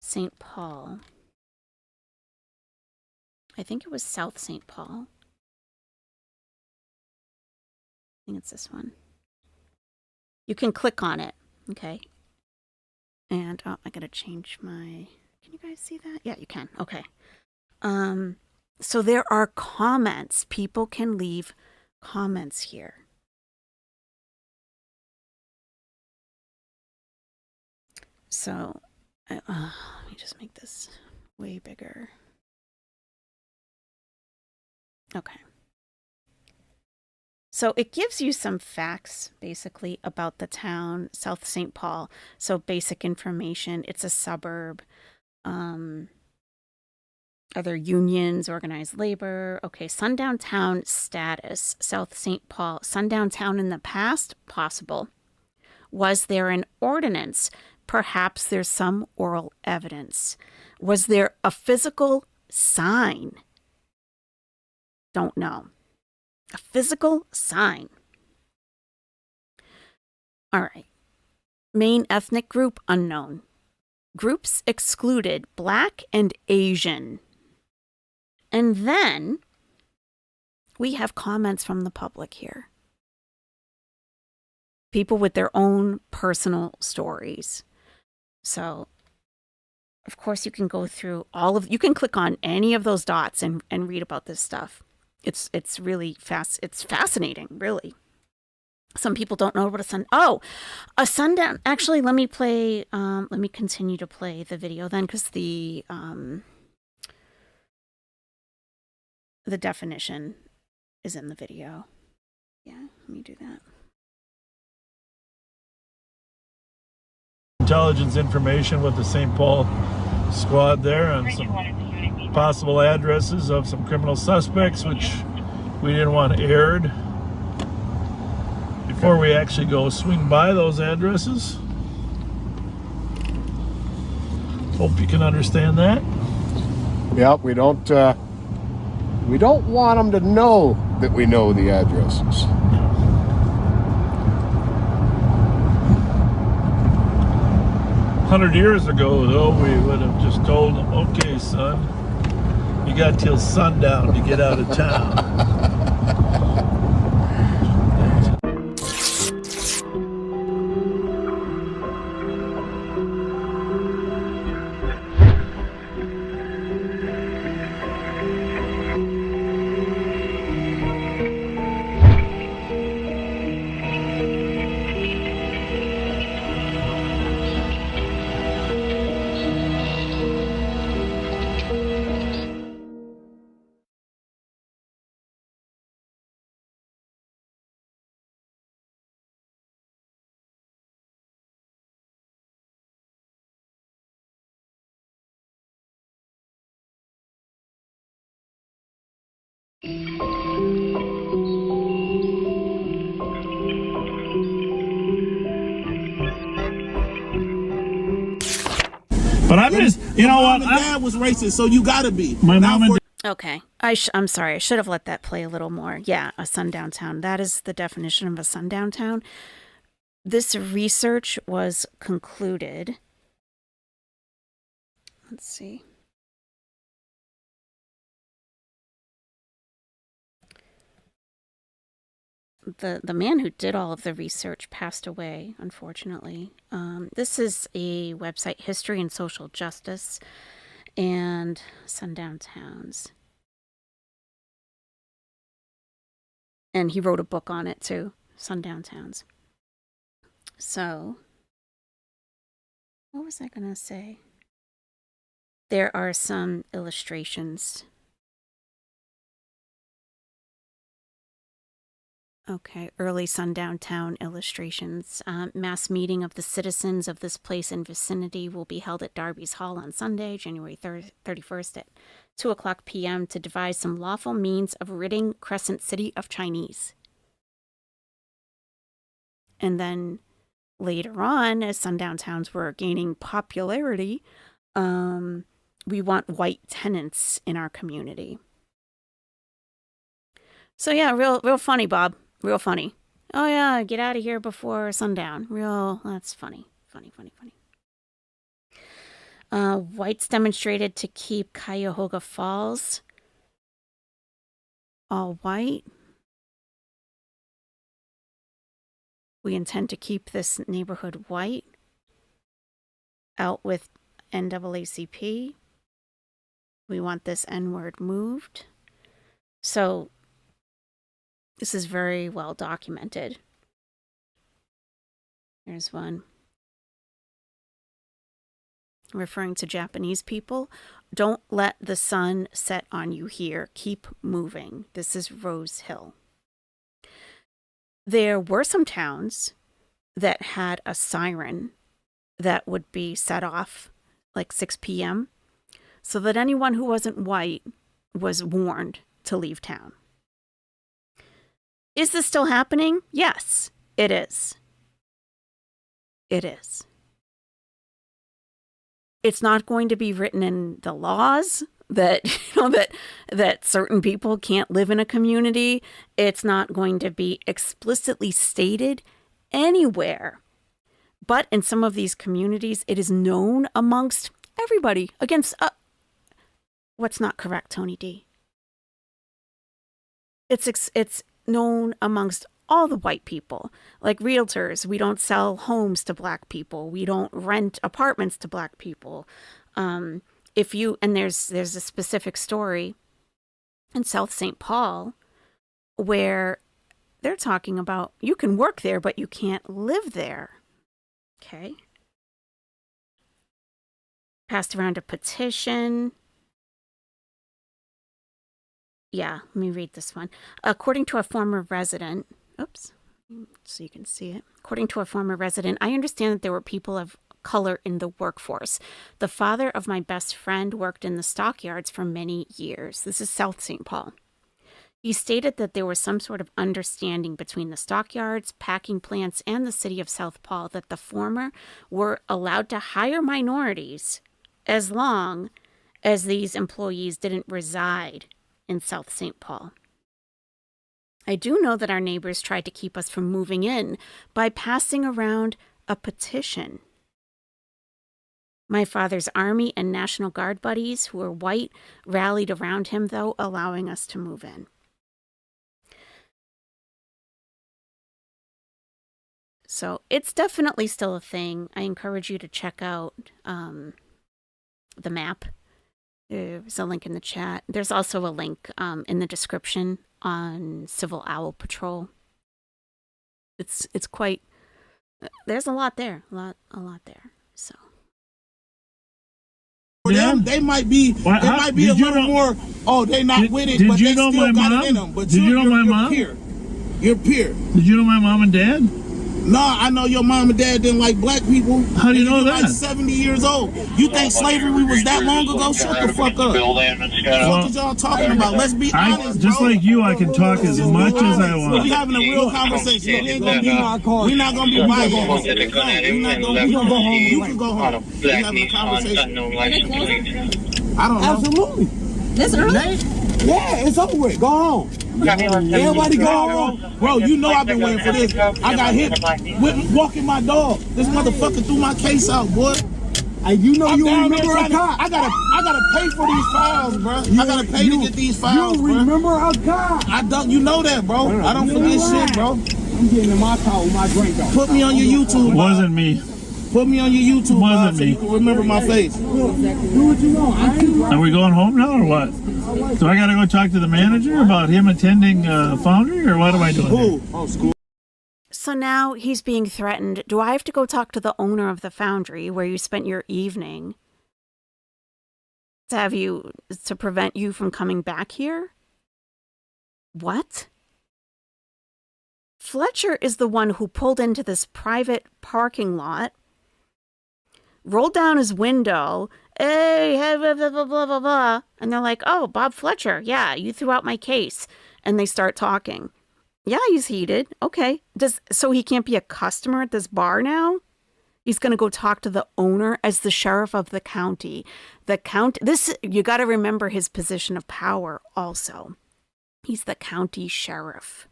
St. Paul, I think it was South St. Paul. I think it's this one. You can click on it, okay? And I gotta change my, can you guys see that? Yeah, you can, okay. So there are comments. People can leave comments here. So, let me just make this way bigger. Okay. So it gives you some facts, basically, about the town, South St. Paul. So basic information. It's a suburb. Other unions, organized labor. Okay, sundown town status, South St. Paul. Sundown town in the past? Possible. Was there an ordinance? Perhaps there's some oral evidence. Was there a physical sign? Don't know. A physical sign. All right. Main ethnic group unknown. Groups excluded Black and Asian. And then we have comments from the public here. People with their own personal stories. So of course, you can go through you can click on any of those dots and read about this stuff. It's really it's fascinating, really. Some people don't know what a sundown. Actually, let me continue to play the video then, because the definition is in the video. Yeah, let me do that. Intelligence information with the St. Paul squad there on some possible addresses of some criminal suspects, which we didn't want aired before we actually go swing by those addresses. Hope you can understand that. Yep, we don't want them to know that we know the addresses. 100 years ago, though, we would have just told them, okay, son, you got till sundown to get out of town. But I'm just, you know what? My dad was racist, so you gotta be. My mom and Okay. I'm sorry. I should have let that play a little more. Yeah, a sundown town. That is the definition of a sundown town. This research was concluded. Let's see. The man who did all of the research passed away, unfortunately. This is a website, History and Social Justice and Sundown Towns. And he wrote a book on it too, Sundown Towns. So, what was I going to say? There are some illustrations. Okay, early sundown town illustrations. Mass meeting of the citizens of this place and vicinity will be held at Darby's Hall on Sunday, January 31st at 2:00 p.m. to devise some lawful means of ridding Crescent City of Chinese. And then later on, as sundown towns were gaining popularity, we want white tenants in our community. So yeah, real funny, Bob. Real funny. Oh yeah, get out of here before sundown. That's funny. Funny. Whites demonstrated to keep Cuyahoga Falls all white. We intend to keep this neighborhood white. Out with NAACP. We want this N-word moved. So this is very well documented. Here's one. Referring to Japanese people. Don't let the sun set on you here. Keep moving. This is Rose Hill. There were some towns that had a siren that would be set off like 6 p.m. so that anyone who wasn't white was warned to leave town. Is this still happening? Yes, it is. It is. It's not going to be written in the laws that, that certain people can't live in a community. It's not going to be explicitly stated anywhere. But in some of these communities, it is known amongst everybody against... what's not correct, Tony D? It's known amongst all the white people. Like realtors, we don't sell homes to black people. We don't rent apartments to black people. If you, and there's a specific story in South St. Paul where they're talking about you can work there, but you can't live there. Okay. Passed around a petition. Yeah, let me read this one. According to a former resident, oops, so you can see it. According to a former resident, I understand that there were people of color in the workforce. The father of my best friend worked in the stockyards for many years. This is South St. Paul. He stated that there was some sort of understanding between the stockyards, packing plants, and the city of South Paul that the former were allowed to hire minorities as long as these employees didn't reside in South St. Paul. I do know that our neighbors tried to keep us from moving in by passing around a petition. My father's Army and National Guard buddies, who were white, rallied around him, though, allowing us to move in. So it's definitely still a thing. I encourage you to check out the map. There's a link in the chat. There's also a link in the description on Civil Owl Patrol. It's quite. There's a lot there. A lot there. So. For them, they might be. It might be a little more. Oh, they not with it, but they still got it in them. But did you know my mom? You're peer. Did you know my mom and dad? No, I know your mom and dad didn't like black people. How do you know that? Like 70 years old. You think slavery was that long ago? Shut the fuck up. What is y'all talking about? Let's be honest, just bro. like you, I can talk as much as I want. We're having a real conversation. We're not gonna be bygones. We're not gonna be. You can go home. We're having a conversation. I don't know. Absolutely. This early? Yeah, it's over with. Go home. Everybody go home. Bro, you know I've been waiting for this. I got hit with walking my dog. This motherfucker threw my case out, boy. And you know you remember a cop. I gotta pay for these files, bro. I gotta pay to get these files, you bro. remember a cop. I don't. You know that, bro. I don't forget shit, bro. I'm getting in my car with my drink on. Put me on your YouTube. Wasn't me. Put me on your YouTube. Wasn't so me. you can remember my face. Do what you want. Are we going home now or what? So I gotta go talk to the manager about him attending Foundry, or what am I doing? Who? Oh, school. So now he's being threatened. Do I have to go talk to the owner of the Foundry where you spent your evening to prevent you from coming back here? What? Fletcher is the one who pulled into this private parking lot, rolled down his window, hey, blah, blah, blah, blah, blah, blah. And they're like, oh, Bob Fletcher, yeah, you threw out my case. And they start talking. Yeah, he's heated. Okay. So he can't be a customer at this bar now? He's going to go talk to the owner as the sheriff of the county. You got to remember his position of power also. He's the county sheriff.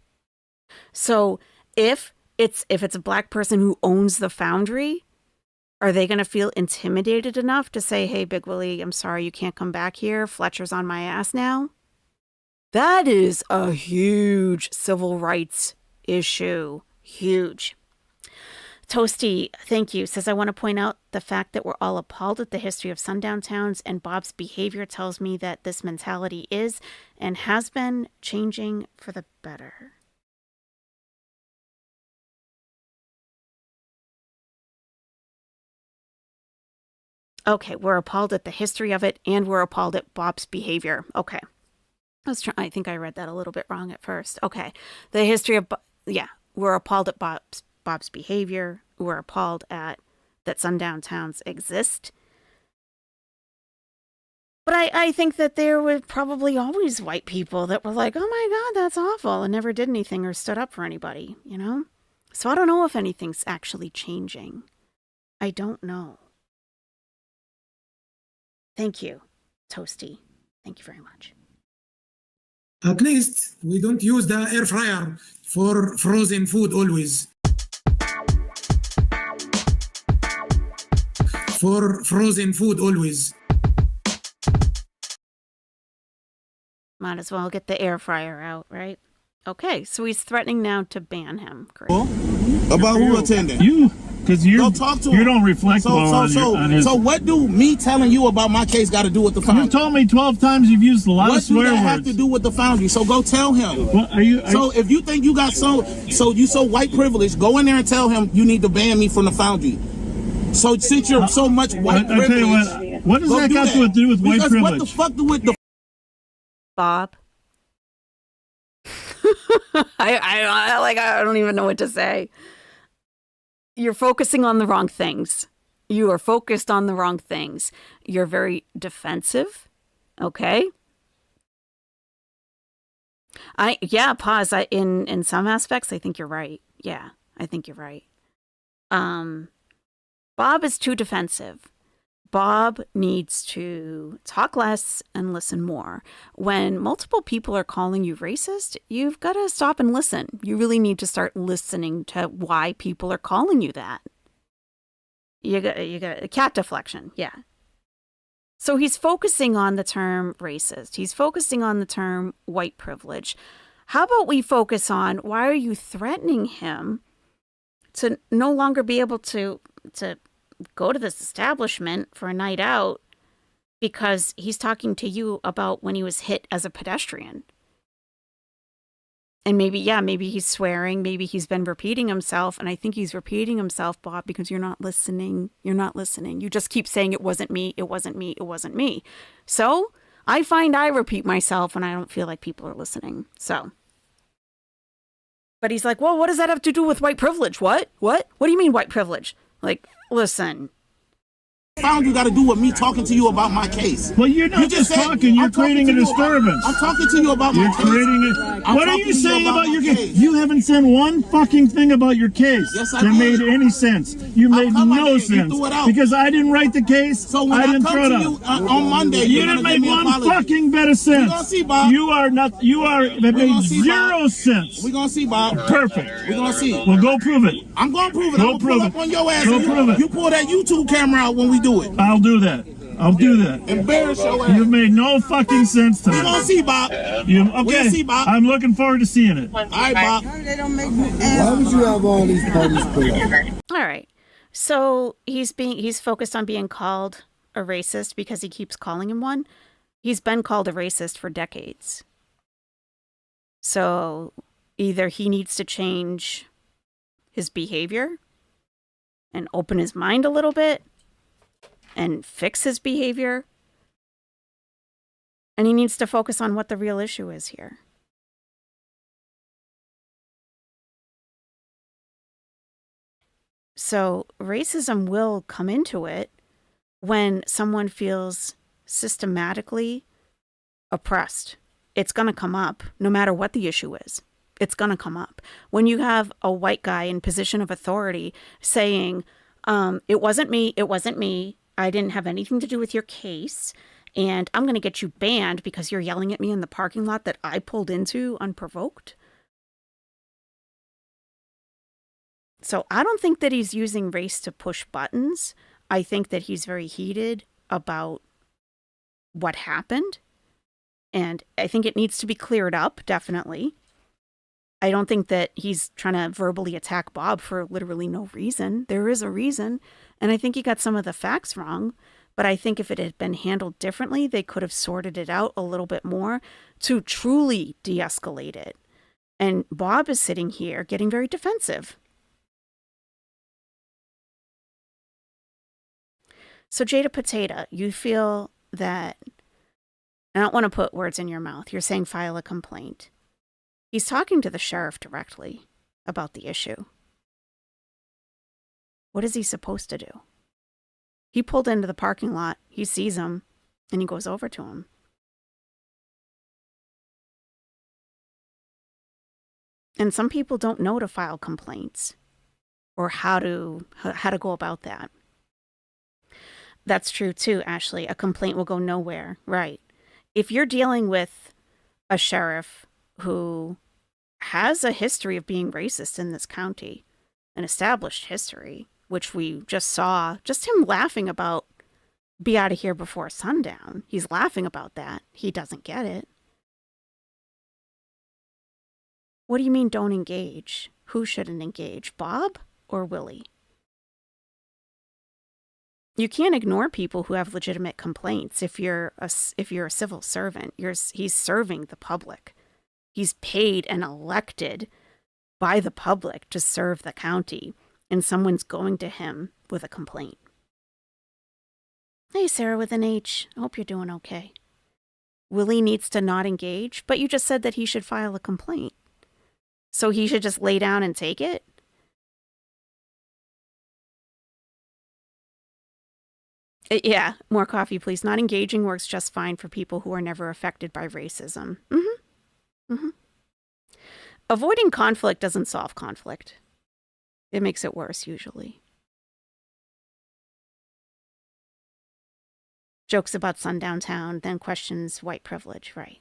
So if it's a black person who owns the Foundry, are they going to feel intimidated enough to say, hey, Big Willie, I'm sorry, you can't come back here. Fletcher's on my ass now? That is a huge civil rights issue. Huge. Toasty, thank you, says, I want to point out the fact that we're all appalled at the history of sundown towns, and Bob's behavior tells me that this mentality is and has been changing for the better. Okay, we're appalled at the history of it, and we're appalled at Bob's behavior. Okay. I think I read that a little bit wrong at first. Okay. The history of, we're appalled at Bob's behavior. We're appalled at that sundown towns exist. But I think that there were probably always white people that were like, oh my God, that's awful, and never did anything or stood up for anybody, you know? So I don't know if anything's actually changing. I don't know. Thank you, Toasty. Thank you very much. At least we don't use the air fryer for frozen food always. For frozen food always. Might as well get the air fryer out, right? Okay, so he's threatening now to ban him. Great. About who attending? You. Because Go talk to him. you don't reflect well on his... So what do me telling you about my case got to do with the Foundry? You told me 12 times you've used a lot of swear words. What do that have to do with the Foundry? So go tell him. If you think you got so white privileged, go in there and tell him you need to ban me from the Foundry. So since you're so much white privilege, tell you what does that got to do with white privilege? What the fuck do with the Bob? I don't even know what to say. You're focusing on the wrong things. You are focused on the wrong things. You're very defensive. Okay. Pause. In some aspects, I think you're right. Yeah, I think you're right. Bob is too defensive. Bob needs to talk less and listen more. When multiple people are calling you racist, you've got to stop and listen. You really need to start listening to why people are calling you that. You got a cat deflection, yeah. So he's focusing on the term racist. He's focusing on the term white privilege. How about we focus on why are you threatening him to no longer be able to go to this establishment for a night out because he's talking to you about when he was hit as a pedestrian. And maybe he's swearing, maybe he's been repeating himself, and I think he's repeating himself, Bob, because you're not listening. You're not listening. You just keep saying it wasn't me, it wasn't me, it wasn't me. So I find I repeat myself and I don't feel like people are listening. So. But he's like, well, what does that have to do with white privilege? What? What do you mean white privilege? Like, listen. Foundry got to do with me talking to you about my case. Well, you're not just talking, you're creating a disturbance. I'm talking to you about my case. What are you saying about your case? You haven't said one fucking thing about your case that made any sense. You made no sense. Because I didn't write the case, so when I didn't throw it out. On Monday, you didn't make one fucking bit of sense. We're gonna see, Bob. That made zero sense. We're gonna see, Bob. Perfect. We're gonna see. Well, go prove it. I'm gonna prove it. I'm gonna pull up on your ass. Go prove it. You pull that YouTube camera out when we do it. I'll do that. Embarrass your ass. You've made no fucking sense to me. We're gonna see, Bob. Okay. See, Bob. I'm looking forward to seeing it. All right, Bob. Why would you have all these parties put up? All right. So he's focused on being called a racist because he keeps calling him one. He's been called a racist for decades. So either he needs to change his behavior and open his mind a little bit and fix his behavior, and he needs to focus on what the real issue is here. So racism will come into it when someone feels systematically oppressed. It's going to come up no matter what the issue is. It's going to come up. When you have a white guy in position of authority saying, it wasn't me, I didn't have anything to do with your case, and I'm going to get you banned because you're yelling at me in the parking lot that I pulled into unprovoked. So I don't think that he's using race to push buttons. I think that he's very heated about what happened, and I think it needs to be cleared up, definitely. I don't think that he's trying to verbally attack Bob for literally no reason. There is a reason, and I think he got some of the facts wrong, but I think if it had been handled differently, they could have sorted it out a little bit more to truly de-escalate it. And Bob is sitting here getting very defensive. So Jada Potato, you feel that, I don't want to put words in your mouth, you're saying file a complaint. He's talking to the sheriff directly about the issue. What is he supposed to do? He pulled into the parking lot, he sees him, and he goes over to him. And some people don't know to file complaints or how to go about that. That's true too, Ashley. A complaint will go nowhere, right? If you're dealing with a sheriff who has a history of being racist in this county, an established history, which we just saw, just him laughing about be out of here before sundown. He's laughing about that. He doesn't get it. What do you mean don't engage? Who shouldn't engage, Bob or Willie? You can't ignore people who have legitimate complaints. If you're a civil servant, he's serving the public. He's paid and elected by the public to serve the county, and someone's going to him with a complaint. Hey, Sarah with an H. I hope you're doing okay. Willie needs to not engage, but you just said that he should file a complaint. So he should just lay down and take it? Yeah, more coffee, please. Not engaging works just fine for people who are never affected by racism. Avoiding conflict doesn't solve conflict. It makes it worse, usually. Jokes about Sundown town, then questions white privilege, right?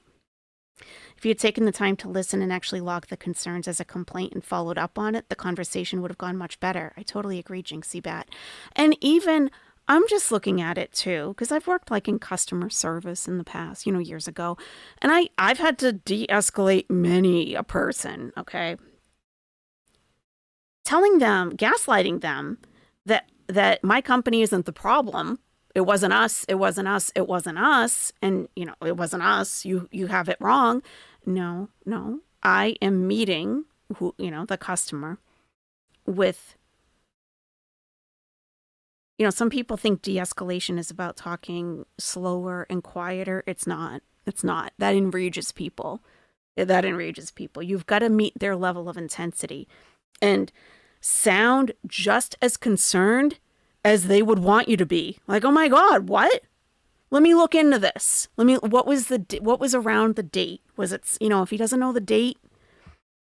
If you had taken the time to listen and actually log the concerns as a complaint and followed up on it, the conversation would have gone much better. I totally agree, Jinxie Bat. And even, I'm just looking at it too, because I've worked like in customer service in the past, years ago. And I've had to de-escalate many a person, okay? Telling them, gaslighting them that my company isn't the problem. It wasn't us, it wasn't us, it wasn't us. And, it wasn't us. You have it wrong. No. I am meeting the customer with, some people think de-escalation is about talking slower and quieter. It's not. That enrages people. You've got to meet their level of intensity and sound just as concerned as they would want you to be. Like, oh my God, what? Let me look into this. What was around the date? Was it, if he doesn't know the date,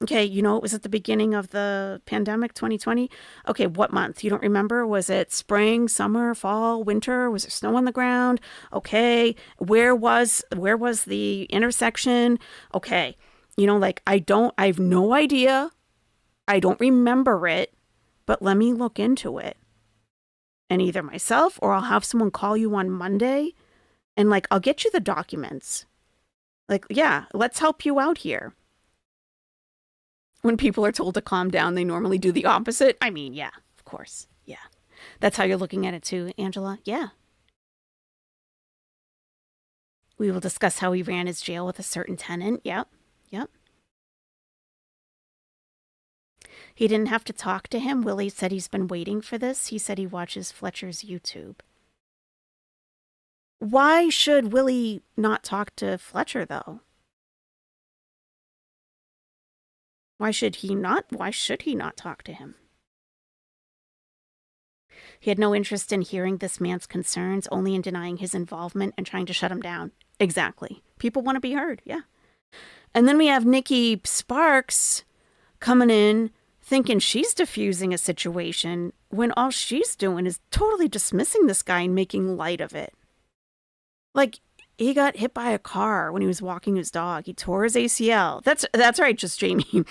okay, it was at the beginning of the pandemic, 2020. Okay, what month? You don't remember? Was it spring, summer, fall, winter? Was there snow on the ground? Okay, where was the intersection? Okay, I have no idea. I don't remember it, but let me look into it. And either myself or I'll have someone call you on Monday and I'll get you the documents. Yeah, let's help you out here. When people are told to calm down, they normally do the opposite. I mean, yeah, of course. Yeah. That's how you're looking at it too, Angela. Yeah. We will discuss how he ran his jail with a certain tenant. Yep. He didn't have to talk to him. Willie said he's been waiting for this. He said he watches Fletcher's YouTube. Why should Willie not talk to Fletcher, though? Why should he not talk to him? He had no interest in hearing this man's concerns, only in denying his involvement and trying to shut him down. Exactly. People want to be heard, yeah. And then we have Nikki Sparks coming in thinking she's diffusing a situation when all she's doing is totally dismissing this guy and making light of it. He got hit by a car when he was walking his dog. He tore his ACL. That's right, just Jamie.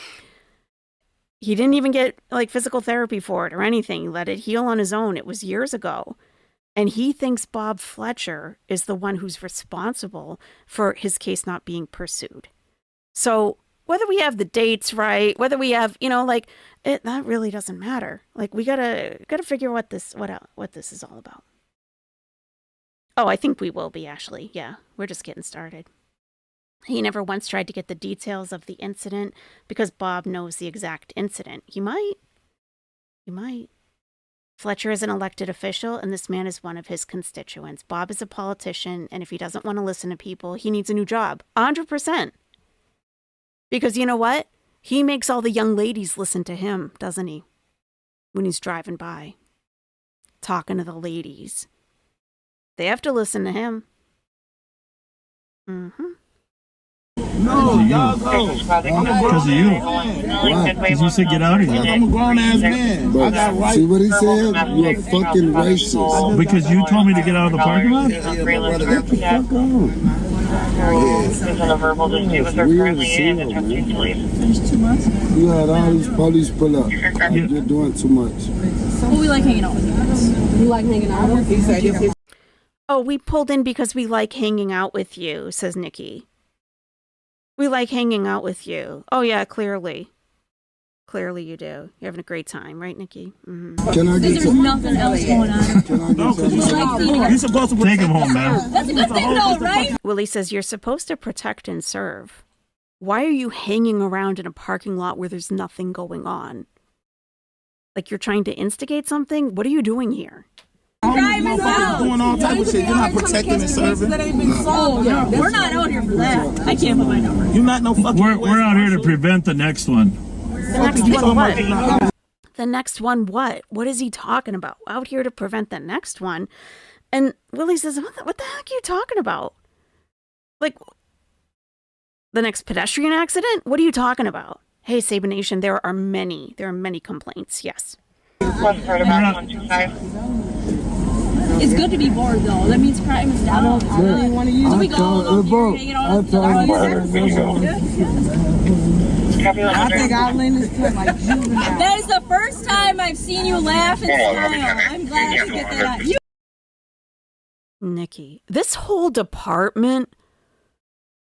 He didn't even get physical therapy for it or anything. He let it heal on his own. It was years ago. And he thinks Bob Fletcher is the one who's responsible for his case not being pursued. So whether we have the dates right, whether we have, that really doesn't matter. We gotta figure what this is all about. Oh, I think we will be, Ashley. Yeah, we're just getting started. He never once tried to get the details of the incident because Bob knows the exact incident. He might. Fletcher is an elected official, and this man is one of his constituents. Bob is a politician, and if he doesn't want to listen to people, he needs a new job. 100%. Because you know what? He makes all the young ladies listen to him, doesn't he? When he's driving by, talking to the ladies. They have to listen to him. No, y'all go. Because of you. Why? Because you said get out of here. I'm a grown ass man. I got rights. See what he said? You're a fucking racist. Because you told me to get out of the parking lot? Get the fuck on. A verbal dispute with her currently and attempting to leave. You had all these police pull up. You're doing too much. Well, we like hanging out with you. You like hanging out with you? Oh, we pulled in because we like hanging out with you, says Nikki. We like hanging out with you. Oh, yeah, clearly. Clearly you do. You're having a great time, right, Nikki? Mm-hmm. Can I get There's nothing else going on. Can I get some? You're supposed to Take him home, man. That's a good thing, though, right? Willie says you're supposed to protect and serve. Why are you hanging around in a parking lot where there's nothing going on? Like you're trying to instigate something? What are you doing here? Crime is out. doing all type of shit. You're not protecting and serving. Oh, no, we're not out here for that. I can't put my number. You're not no fucking. We're out here to prevent the next one. The next one what? The next one what? What is he talking about? Out here to prevent the next one. And Willie says, what the heck are you talking about? Like, the next pedestrian accident? What are you talking about? Hey, Saban Nation, there are many complaints, yes. It's good to be bored, though. That means crime is down. I really want to use it. So we go out here, hanging out. I think Eileen is like juvenile. That is the first time I've seen you laugh and smile. I'm glad I could get that out. Nikki, this whole department.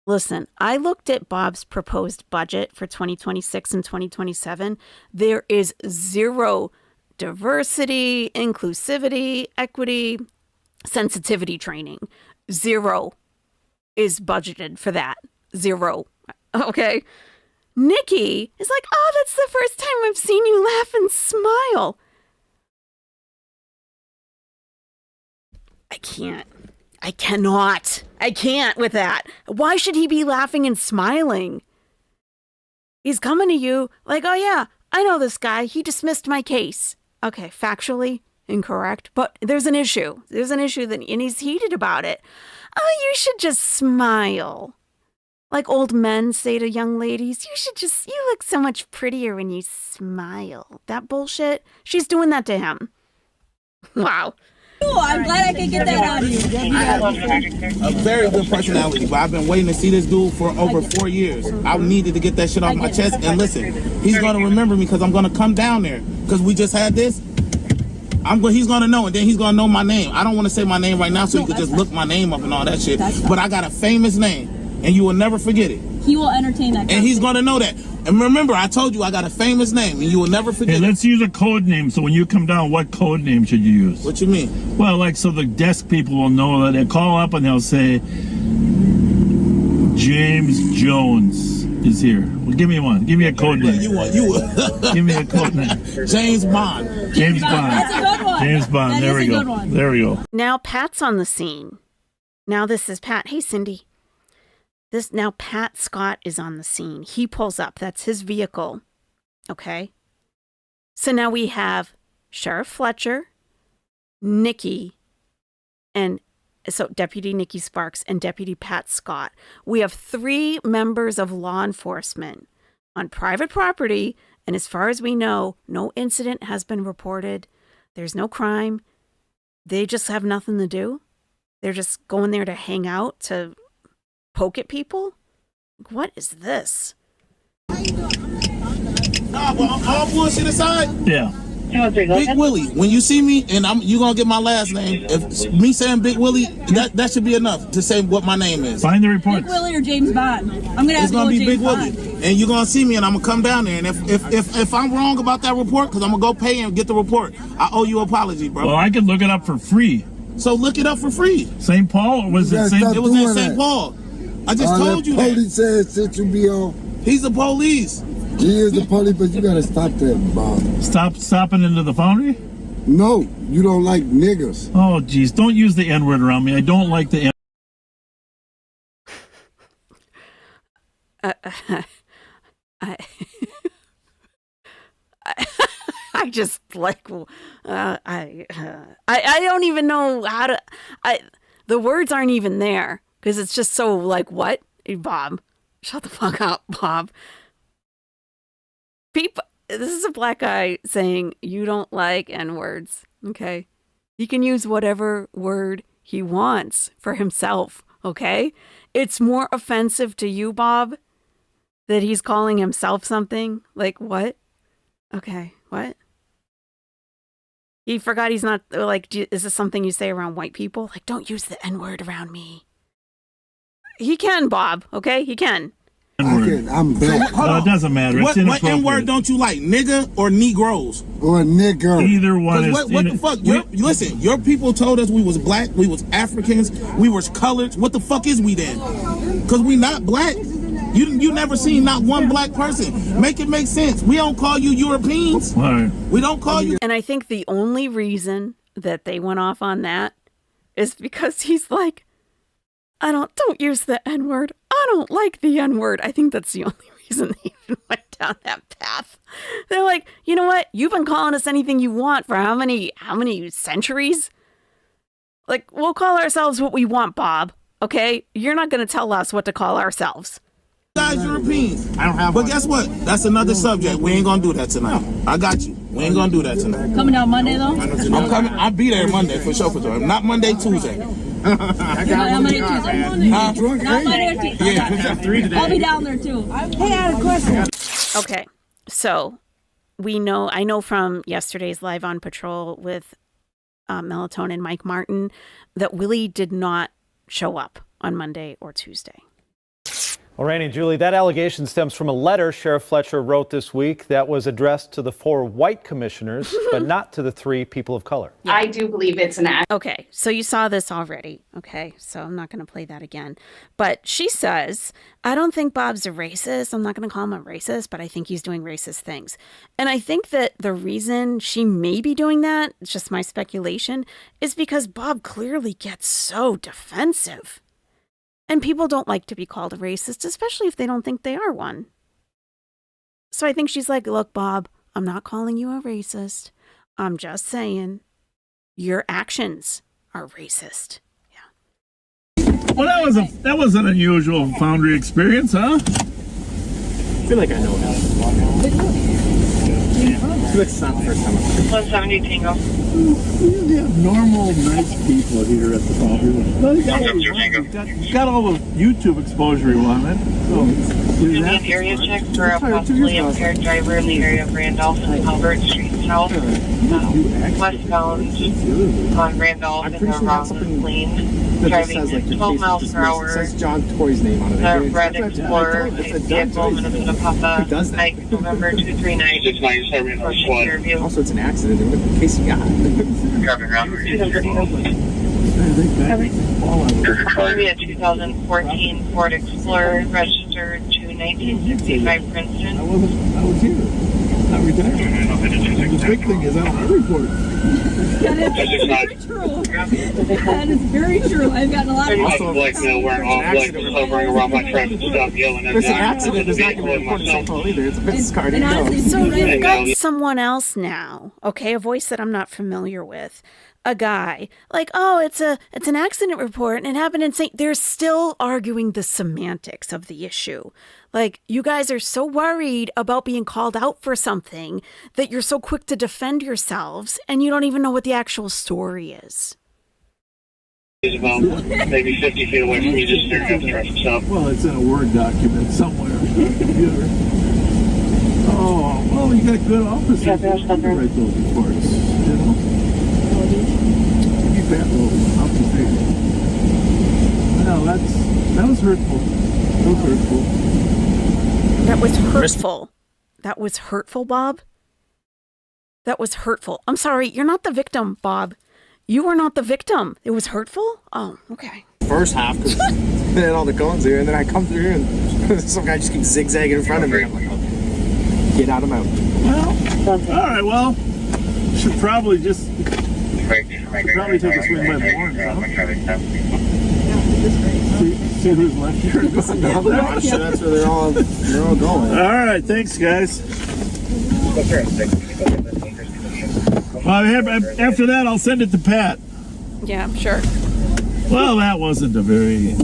Listen, I looked at Bob's proposed budget for 2026 and 2027. There is zero diversity, inclusivity, equity, sensitivity training. Zero is budgeted for that. Zero. Okay. Nikki is like, oh, that's the first time I've seen you laugh and smile. I can't with that. Why should he be laughing and smiling? He's coming to you like, oh yeah, I know this guy. He dismissed my case. Okay, factually incorrect, but there's an issue. There's an issue and he's heated about it. Oh, you should just smile. Like old men say to young ladies, you look so much prettier when you smile. That bullshit. She's doing that to him. Wow. Oh, I'm glad I could get that out of you. I have a very good personality, but I've been waiting to see this dude for over 4 years. I needed to get that shit off my chest. And listen, he's going to remember me because I'm going to come down there because we just had this. He's going to know, and then he's going to know my name. I don't want to say my name right now so you could just look my name up and all that shit. But I got a famous name, and you will never forget it. He will entertain that. And he's going to know that. And remember, I told you I got a famous name, and you will never forget. Hey, let's use a code name. So when you come down, what code name should you use? What you mean? Well, like so the desk people will know that they call up and they'll say, James Jones is here. Well, give me one. Give me a code name. Give me a code name. James Bond. James Bond. That's a good one. James Bond. That there is we a go. good one. There we go. Now Pat's on the scene. Now this is Pat. Hey, Cindy. Now Pat Scott is on the scene. He pulls up. That's his vehicle. Okay. So now we have Sheriff Fletcher, Nikki, and so Deputy Nikki Sparks and Deputy Pat Scott. We have 3 members of law enforcement on private property. And as far as we know, no incident has been reported. There's no crime. They just have nothing to do. They're just going there to hang out, to poke at people? What is this? Nah, but all bullshit aside. Yeah. Big Willie. When you see me, and you gonna get my last name. If me saying Big Willie, that should be enough to say what my name is. Find the report. Big Willie or James Bond? I'm gonna have It's to go gonna with be James Big Bond. Willie, and you're gonna see me, and I'm gonna come down there. And if I'm wrong about that report, because I'm gonna go pay and get the report, I owe you an apology, bro. Well, I could look it up for free. So look it up for free. St. Paul, or was it St. It was in St. Paul. I just told you that. Police said since you be on. He's the police. He is the police, but you gotta stop that, Bob. Stopping into the Foundry? No, you don't like niggas. Oh, geez, don't use the N-word around me. I don't like the I just like I don't even know how to. The words aren't even there because it's just so like what? Hey, Bob, shut the fuck up, Bob. People, this is a black guy saying you don't like N-words. Okay, he can use whatever word he wants for himself. Okay, it's more offensive to you, Bob, that he's calling himself something like what? Okay, what? He forgot he's not, like, is this something you say around white people? Like, don't use the N-word around me. He can, Bob, okay? He can. I'm black. No, it doesn't matter. What N-word don't you like? Nigga or Negroes? Or nigger. Either one is. What the fuck? Listen, your people told us we was black, we was Africans, we was colored. What the fuck is we then? Because we not black. You never seen not one black person. Make it make sense. We don't call you Europeans. Right. We don't call you. And I think the only reason that they went off on that is because he's like, don't use the N-word. I don't like the N-word. I think that's the only reason they even went down that path. They're like, you know what? You've been calling us anything you want for how many centuries? Like, we'll call ourselves what we want, Bob. Okay? You're not going to tell us what to call ourselves. Guys, Europeans. I don't have But one. guess what? That's another subject. We ain't gonna do that tonight. I got you. We ain't gonna do that tonight. Coming out Monday though? I'm coming. I'll be there Monday for sure. Not Monday, Tuesday. I got Not Monday, Tuesday. Huh? Not Monday or Tuesday. Yeah, we got 3 today. I'll be down there too. Hey, I had a question. Okay. So I know from yesterday's Live on Patrol with Melatonin and Mike Martin that Willie did not show up on Monday or Tuesday. Well, Randy and Julie, that allegation stems from a letter Sheriff Fletcher wrote this week that was addressed to the 4 white commissioners, but not to the 3 people of color. I do believe it's an act. Okay, so you saw this already. Okay, so I'm not going to play that again. But she says, I don't think Bob's a racist. I'm not going to call him a racist, but I think he's doing racist things. And I think that the reason she may be doing that, it's just my speculation, is because Bob clearly gets so defensive. And people don't like to be called a racist, especially if they don't think they are one. So I think she's like, look, Bob, I'm not calling you a racist. I'm just saying your actions are racist. Well, that was an unusual Foundry experience, huh? I feel like I know that. I feel like it's not the first time. 170 Tango. We have normal, nice people here at the Foundry. Well, you got all the YouTube exposure you wanted. So, Doing an area check for a possibly impaired driver in the area of Randolph and Albert Street South. Westbound on Randolph in the Roslyn Lane. Driving at 12 miles per hour. It says John Toy's name on it. The Red Explorer, vehicle, Minnesota Papa, Mike, November 239. Also, it's an accident. In case you got Driving around. Maybe a 2014 Ford Explorer registered to 1965 Princeton. I was here. Not retired. The big thing is I don't report. That is very true. That is very true. I've gotten a lot of Also, like, wearing all black and hovering around my truck and stuff, yelling at There's an accident. It's not going to be reported so either. It's a business card. So we've got someone else now, okay, a voice that I'm not familiar with. A guy like, oh, it's an accident report and it happened in St. They're still arguing the semantics of the issue. Like, you guys are so worried about being called out for something that you're so quick to defend yourselves and you don't even know what the actual story is. He's about maybe 50 feet away from me, just staring at the truck and stuff. Well, it's in a Word document somewhere on the computer. Oh, well, you got good officers to write those reports, you know? Keep that low. I'll be big. Well, that was hurtful. That was hurtful. That was hurtful. That was hurtful, Bob. That was hurtful. I'm sorry, you're not the victim, Bob. You were not the victim. It was hurtful? Oh, okay. First half, because then all the cones here, and then I come through and some guy just keeps zigzagging in front of me. I'm like, okay, get out of my way. Well, all right, well, should probably just take a swing by the horns, huh? See who's left here. I'm sure that's where they're all going. All right, thanks, guys. Well, after that, I'll send it to Pat. Yeah, sure. Well, that wasn't a very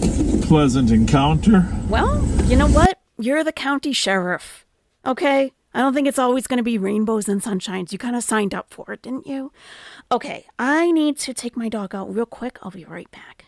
pleasant encounter. Well, you know what? You're the county sheriff, okay? I don't think it's always going to be rainbows and sunshines. You kind of signed up for it, didn't you? Okay, I need to take my dog out real quick. I'll be right back.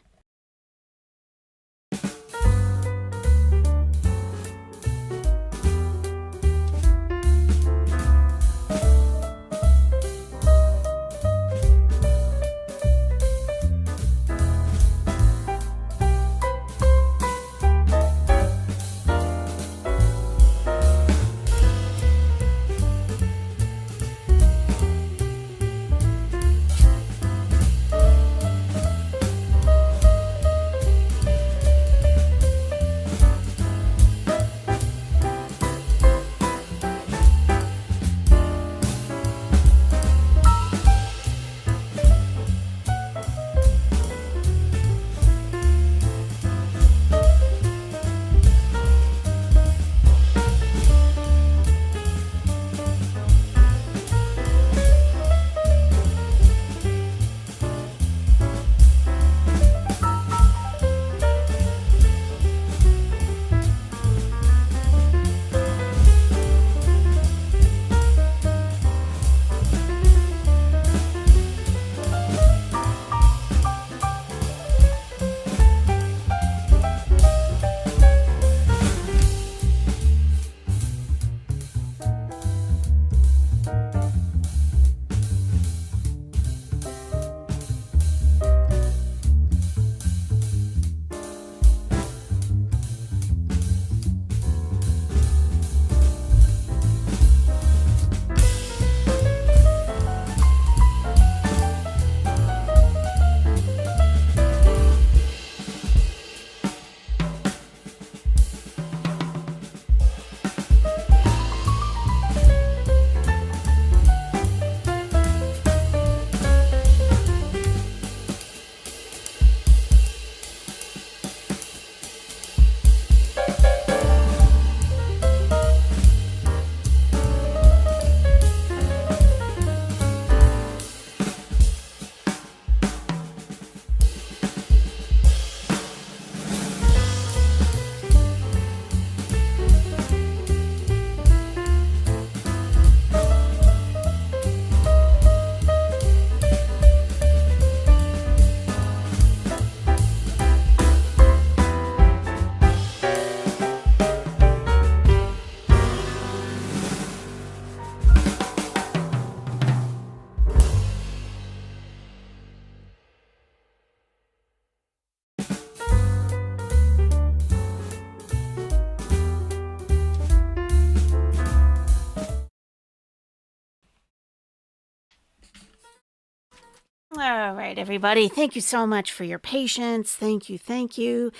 All right, everybody. Thank you so much for your patience. Thank you. Thank you.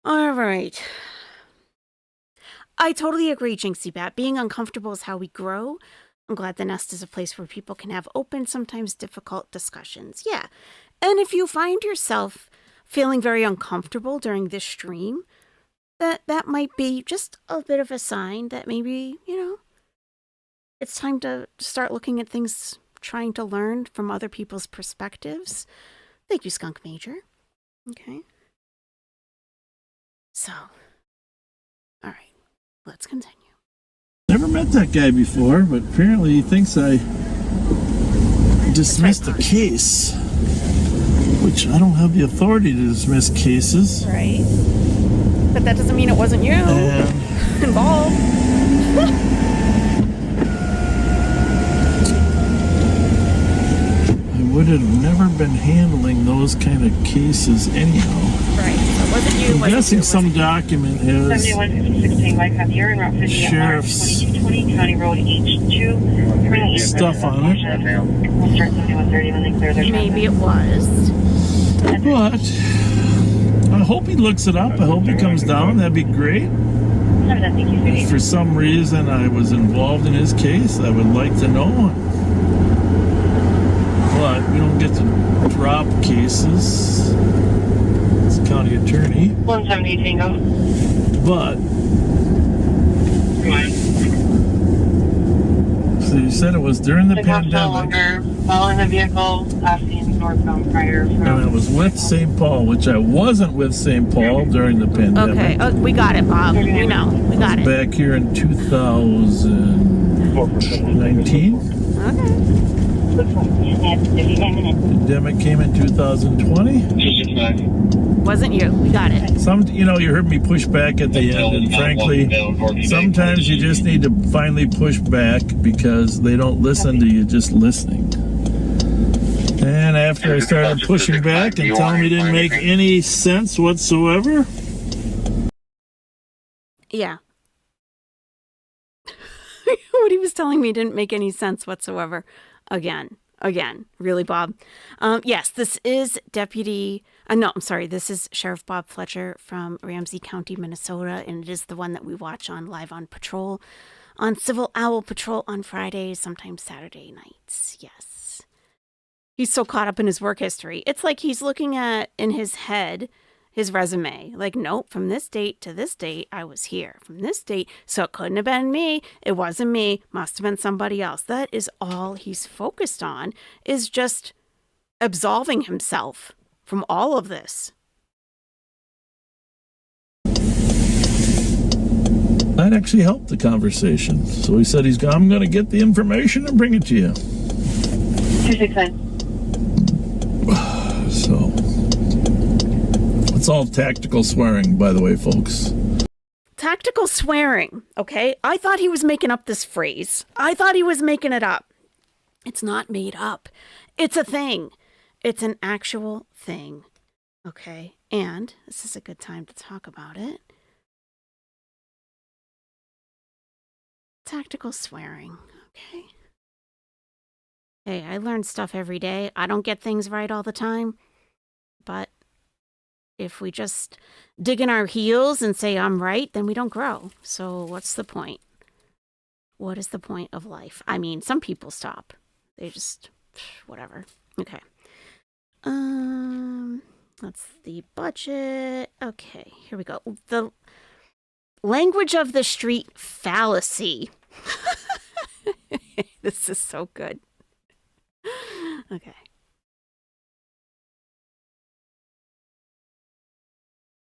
All right. I totally agree, Jinxie Bat. Being uncomfortable is how we grow. I'm glad the Nest is a place where people can have open, sometimes difficult discussions. Yeah. And if you find yourself feeling very uncomfortable during this stream, that might be just a bit of a sign that maybe, it's time to start looking at things, trying to learn from other people's perspectives. Thank you, Skunk Major. Okay. So, all right, let's continue. Never met that guy before, but apparently he thinks I dismissed a case, which I don't have the authority to dismiss cases. Right. But that doesn't mean it wasn't you involved. I would have never been handling those kind of cases anyhow. Right. So it wasn't you. I'm guessing some document has 7116 Mike Javier and Route 50 sheriff's 2220 County Road H2. stuff on it. We'll start 7130 when they clear their Maybe it was. But I hope he looks it up. I hope he comes down. That'd be great. If for some reason I was involved in his case, I would like to know. But we don't get to drop cases. It's county attorney. 170 Tango. But so you said it was during the pandemic. Following the vehicle, last seen northbound prior from. And I was with St. Paul, which I wasn't with St. Paul during the pandemic. Okay, we got it, Bob. We know. We got it. Back here in 2019. Okay. Pandemic came in 2020. Wasn't you. We got it. You heard me push back at the end, and frankly, sometimes you just need to finally push back because they don't listen to you just listening. And after I started pushing back and telling me it didn't make any sense whatsoever. Yeah. What he was telling me didn't make any sense whatsoever. Again. Really, Bob? Yes, this is this is Sheriff Bob Fletcher from Ramsey County, Minnesota, and it is the one that we watch on Live on Patrol, on Civil Owl Patrol on Fridays, sometimes Saturday nights. Yes. He's so caught up in his work history. It's like he's looking at, in his head, his resume. Like, nope, from this date to this date, I was here. From this date, so it couldn't have been me. It wasn't me. Must have been somebody else. That is all he's focused on, is just absolving himself from all of this. That actually helped the conversation. So he said I'm going to get the information and bring it to you. 269. So... it's all tactical swearing, by the way, folks. Tactical swearing, okay? I thought he was making up this phrase. I thought he was making it up. It's not made up. It's a thing. It's an actual thing, okay? And this is a good time to talk about it. Tactical swearing, okay? Hey, I learn stuff every day. I don't get things right all the time, but if we just dig in our heels and say I'm right, then we don't grow. So what's the point? What is the point of life? I mean, some people stop. They just, whatever. Okay. That's the budget. Okay, here we go. The language of the street fallacy. This is so good. Okay.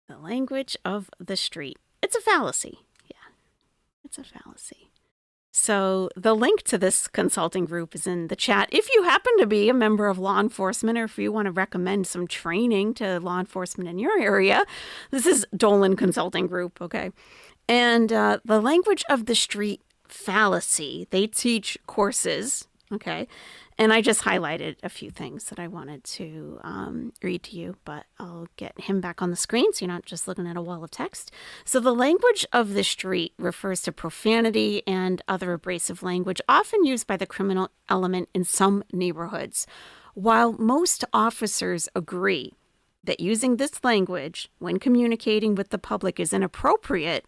The language of the street. It's a fallacy. Yeah, it's a fallacy. So the link to this consulting group is in the chat. If you happen to be a member of law enforcement, or if you want to recommend some training to law enforcement in your area, this is Dolan Consulting Group, okay? And the language of the street fallacy, they teach courses, okay? And I just highlighted a few things that I wanted to read to you, but I'll get him back on the screen so you're not just looking at a wall of text. So the language of the street refers to profanity and other abrasive language often used by the criminal element in some neighborhoods. While most officers agree that using this language when communicating with the public is inappropriate,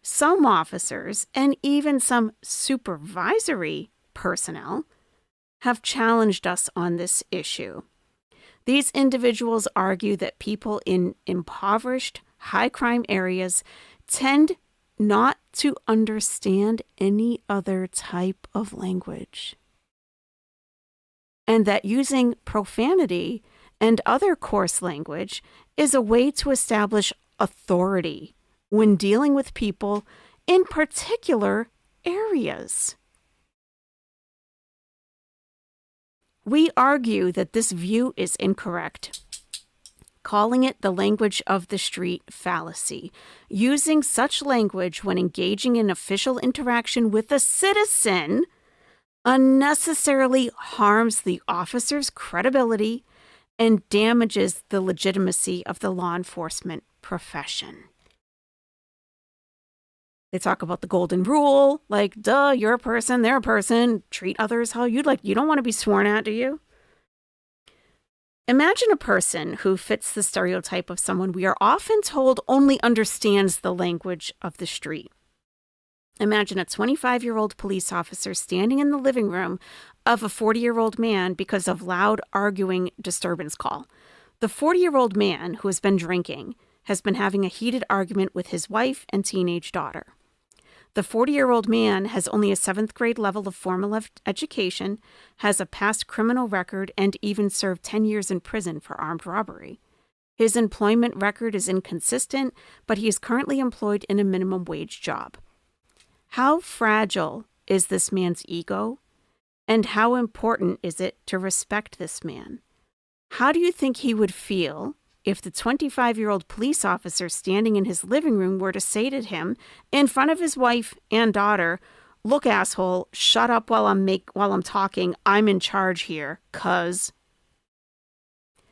some officers and even some supervisory personnel have challenged us on this issue. These individuals argue that people in impoverished, high-crime areas tend not to understand any other type of language, and that using profanity and other coarse language is a way to establish authority when dealing with people in particular areas. We argue that this view is incorrect, calling it the language of the street fallacy. Using such language when engaging in official interaction with a citizen unnecessarily harms the officer's credibility and damages the legitimacy of the law enforcement profession. They talk about the golden rule, like, duh, you're a person, they're a person, treat others how you'd like. You don't want to be sworn at, do you? Imagine a person who fits the stereotype of someone we are often told only understands the language of the street. Imagine a 25-year-old police officer standing in the living room of a 40-year-old man because of loud arguing disturbance call. The 40-year-old man who has been drinking has been having a heated argument with his wife and teenage daughter. The 40-year-old man has only a 7th grade level of formal education, has a past criminal record, and even served 10 years in prison for armed robbery. His employment record is inconsistent, but he is currently employed in a minimum wage job. How fragile is this man's ego? And how important is it to respect this man? How do you think he would feel if the 25-year-old police officer standing in his living room were to say to him in front of his wife and daughter, "Look, asshole, shut up while I'm talking. I'm in charge here, cuz."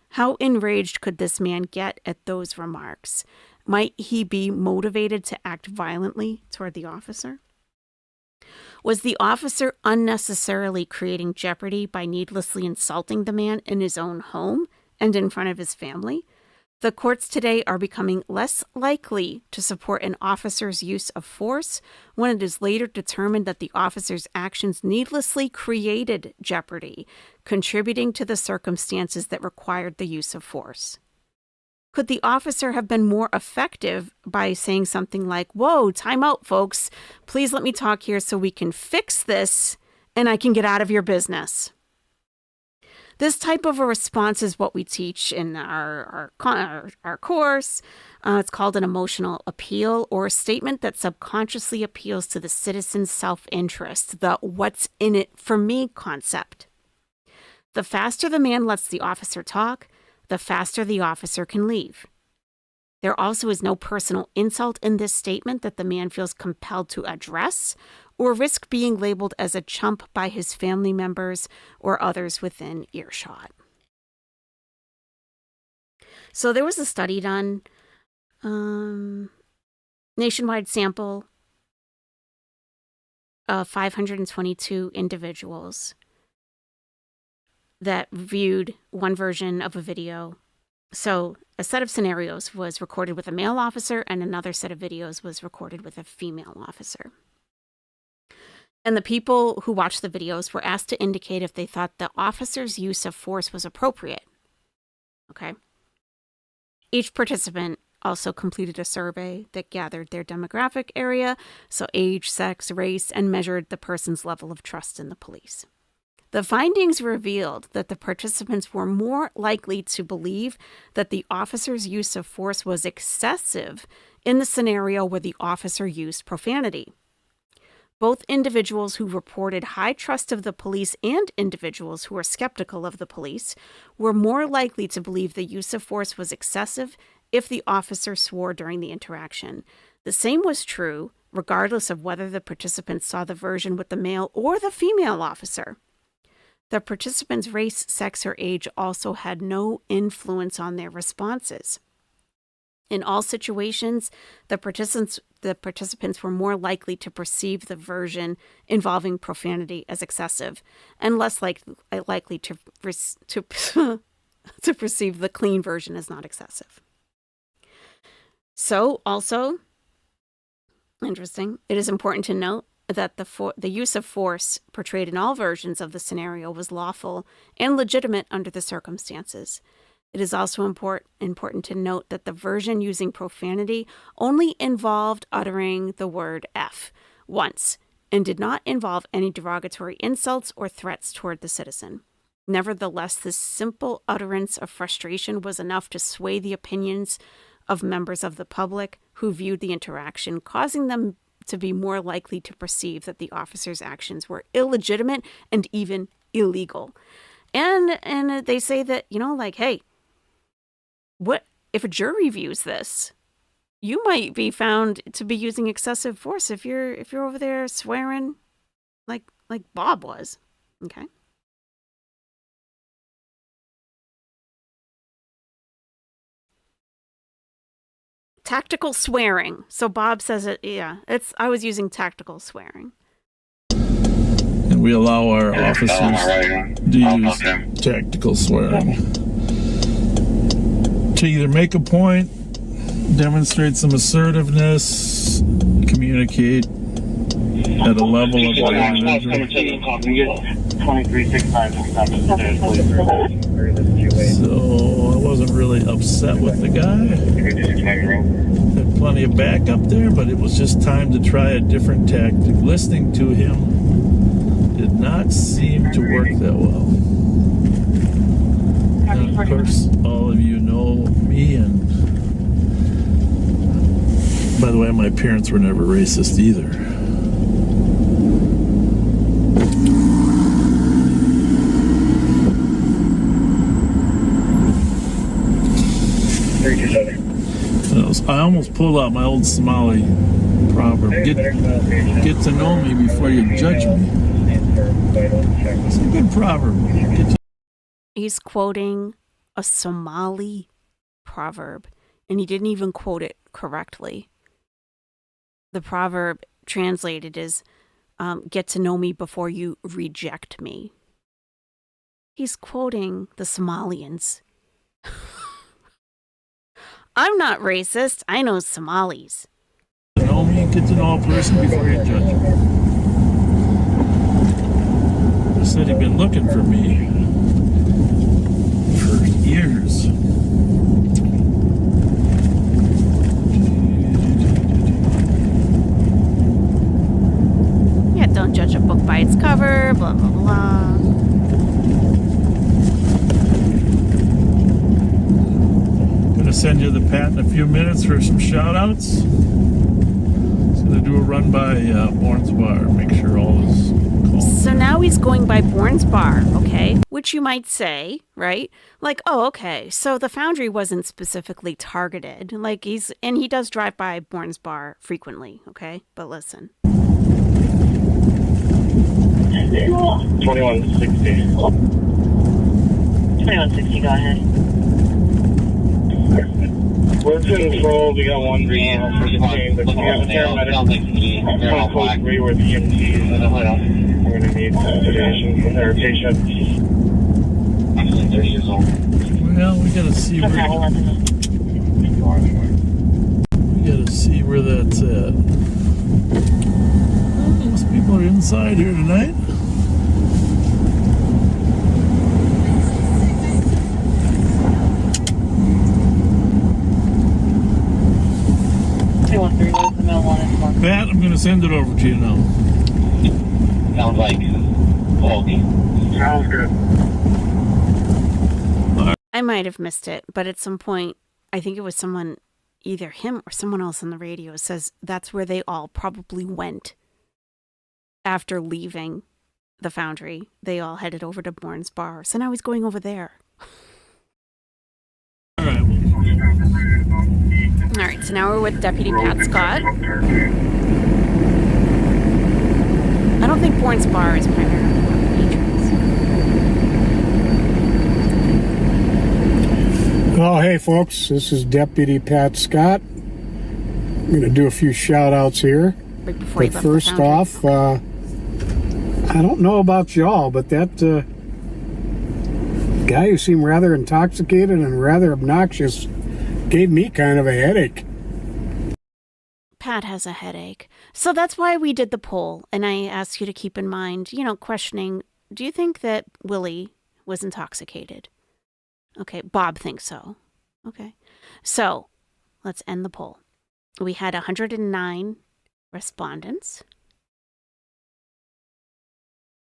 How enraged could this man get at those remarks? Might he be motivated to act violently toward the officer? Was the officer unnecessarily creating jeopardy by needlessly insulting the man in his own home and in front of his family? The courts today are becoming less likely to support an officer's use of force when it is later determined that the officer's actions needlessly created jeopardy, contributing to the circumstances that required the use of force. Could the officer have been more effective by saying something like, "Whoa, time out, folks. Please let me talk here so we can fix this and I can get out of your business"? This type of a response is what we teach in our course. It's called an emotional appeal, or a statement that subconsciously appeals to the citizen's self-interest, the "what's in it for me" concept. The faster the man lets the officer talk, the faster the officer can leave. There also is no personal insult in this statement that the man feels compelled to address or risk being labeled as a chump by his family members or others within earshot. So there was a study done, nationwide sample of 522 individuals that viewed one version of a video. So a set of scenarios was recorded with a male officer and another set of videos was recorded with a female officer. And the people who watched the videos were asked to indicate if they thought the officer's use of force was appropriate. Okay. Each participant also completed a survey that gathered their demographic area, so age, sex, race, and measured the person's level of trust in the police. The findings revealed that the participants were more likely to believe that the officer's use of force was excessive in the scenario where the officer used profanity. Both individuals who reported high trust of the police and individuals who were skeptical of the police were more likely to believe the use of force was excessive if the officer swore during the interaction. The same was true regardless of whether the participants saw the version with the male or the female officer. The participants' race, sex, or age also had no influence on their responses. In all situations, the participants were more likely to perceive the version involving profanity as excessive, and less likely to perceive the clean version as not excessive. So, also, interesting, it is important to note that the use of force portrayed in all versions of the scenario was lawful and legitimate under the circumstances. It is also important to note that the version using profanity only involved uttering the word F once and did not involve any derogatory insults or threats toward the citizen. Nevertheless, this simple utterance of frustration was enough to sway the opinions of members of the public who viewed the interaction, causing them to be more likely to perceive that the officer's actions were illegitimate and even illegal. And they say that, hey, what if a jury views this? You might be found to be using excessive force if you're over there swearing like Bob was. Okay. Tactical swearing. So Bob says it, I was using tactical swearing. And we allow our officers to use tactical swearing to either make a point, demonstrate some assertiveness, communicate at a level of the individual. So I wasn't really upset with the guy. Had plenty of backup there, but it was just time to try a different tactic. Listening to him did not seem to work that well. And of course, all of you know me, and by the way, my parents were never racist either. I almost pulled out my old Somali proverb. Get to know me before you judge me. It's a good proverb. He's quoting a Somali proverb, and he didn't even quote it correctly. The proverb translated is, get to know me before you reject me. He's quoting the Somalians. I'm not racist. I know Somalis. Get to know me and get to know a person before you judge him. He said he'd been looking for me for years. Yeah, don't judge a book by its cover, blah, blah, blah. Send you the pat in a few minutes for some shout outs. So they do a run by Bourne's Bar, make sure all is calm. So now he's going by Bourne's Bar, okay? Which you might say, right? Like, oh, okay, so the Foundry wasn't specifically targeted. Like he does drive by Bourne's Bar frequently, okay? But listen. 2160. 2160, go ahead. We're control. We got one vehicle for the team, but we have a paramedic. Close three with EMTs. We're going to need sedation for their patient. Well, we got to see where that's at. Well, most people are inside here tonight. Pat, I'm going to send it over to you now. Sounds like faulty. Sounds good. I might have missed it, but at some point, I think it was someone, either him or someone else on the radio, says that's where they all probably went after leaving the Foundry. They all headed over to Bourne's Bar. So now he's going over there. All right, so now we're with Deputy Pat Scott. I don't think Bourne's Bar is primarily patrons. Oh, hey, folks, this is Deputy Pat Scott. I'm going to do a few shout-outs here. Right before But first off, I don't know about y'all, but that guy who seemed rather intoxicated and rather obnoxious gave me kind of a headache. Pat has a headache. So that's why we did the poll. And I asked you to keep in mind, questioning, do you think that Willie was intoxicated? Okay, Bob thinks so. Okay. So let's end the poll. We had 109 respondents.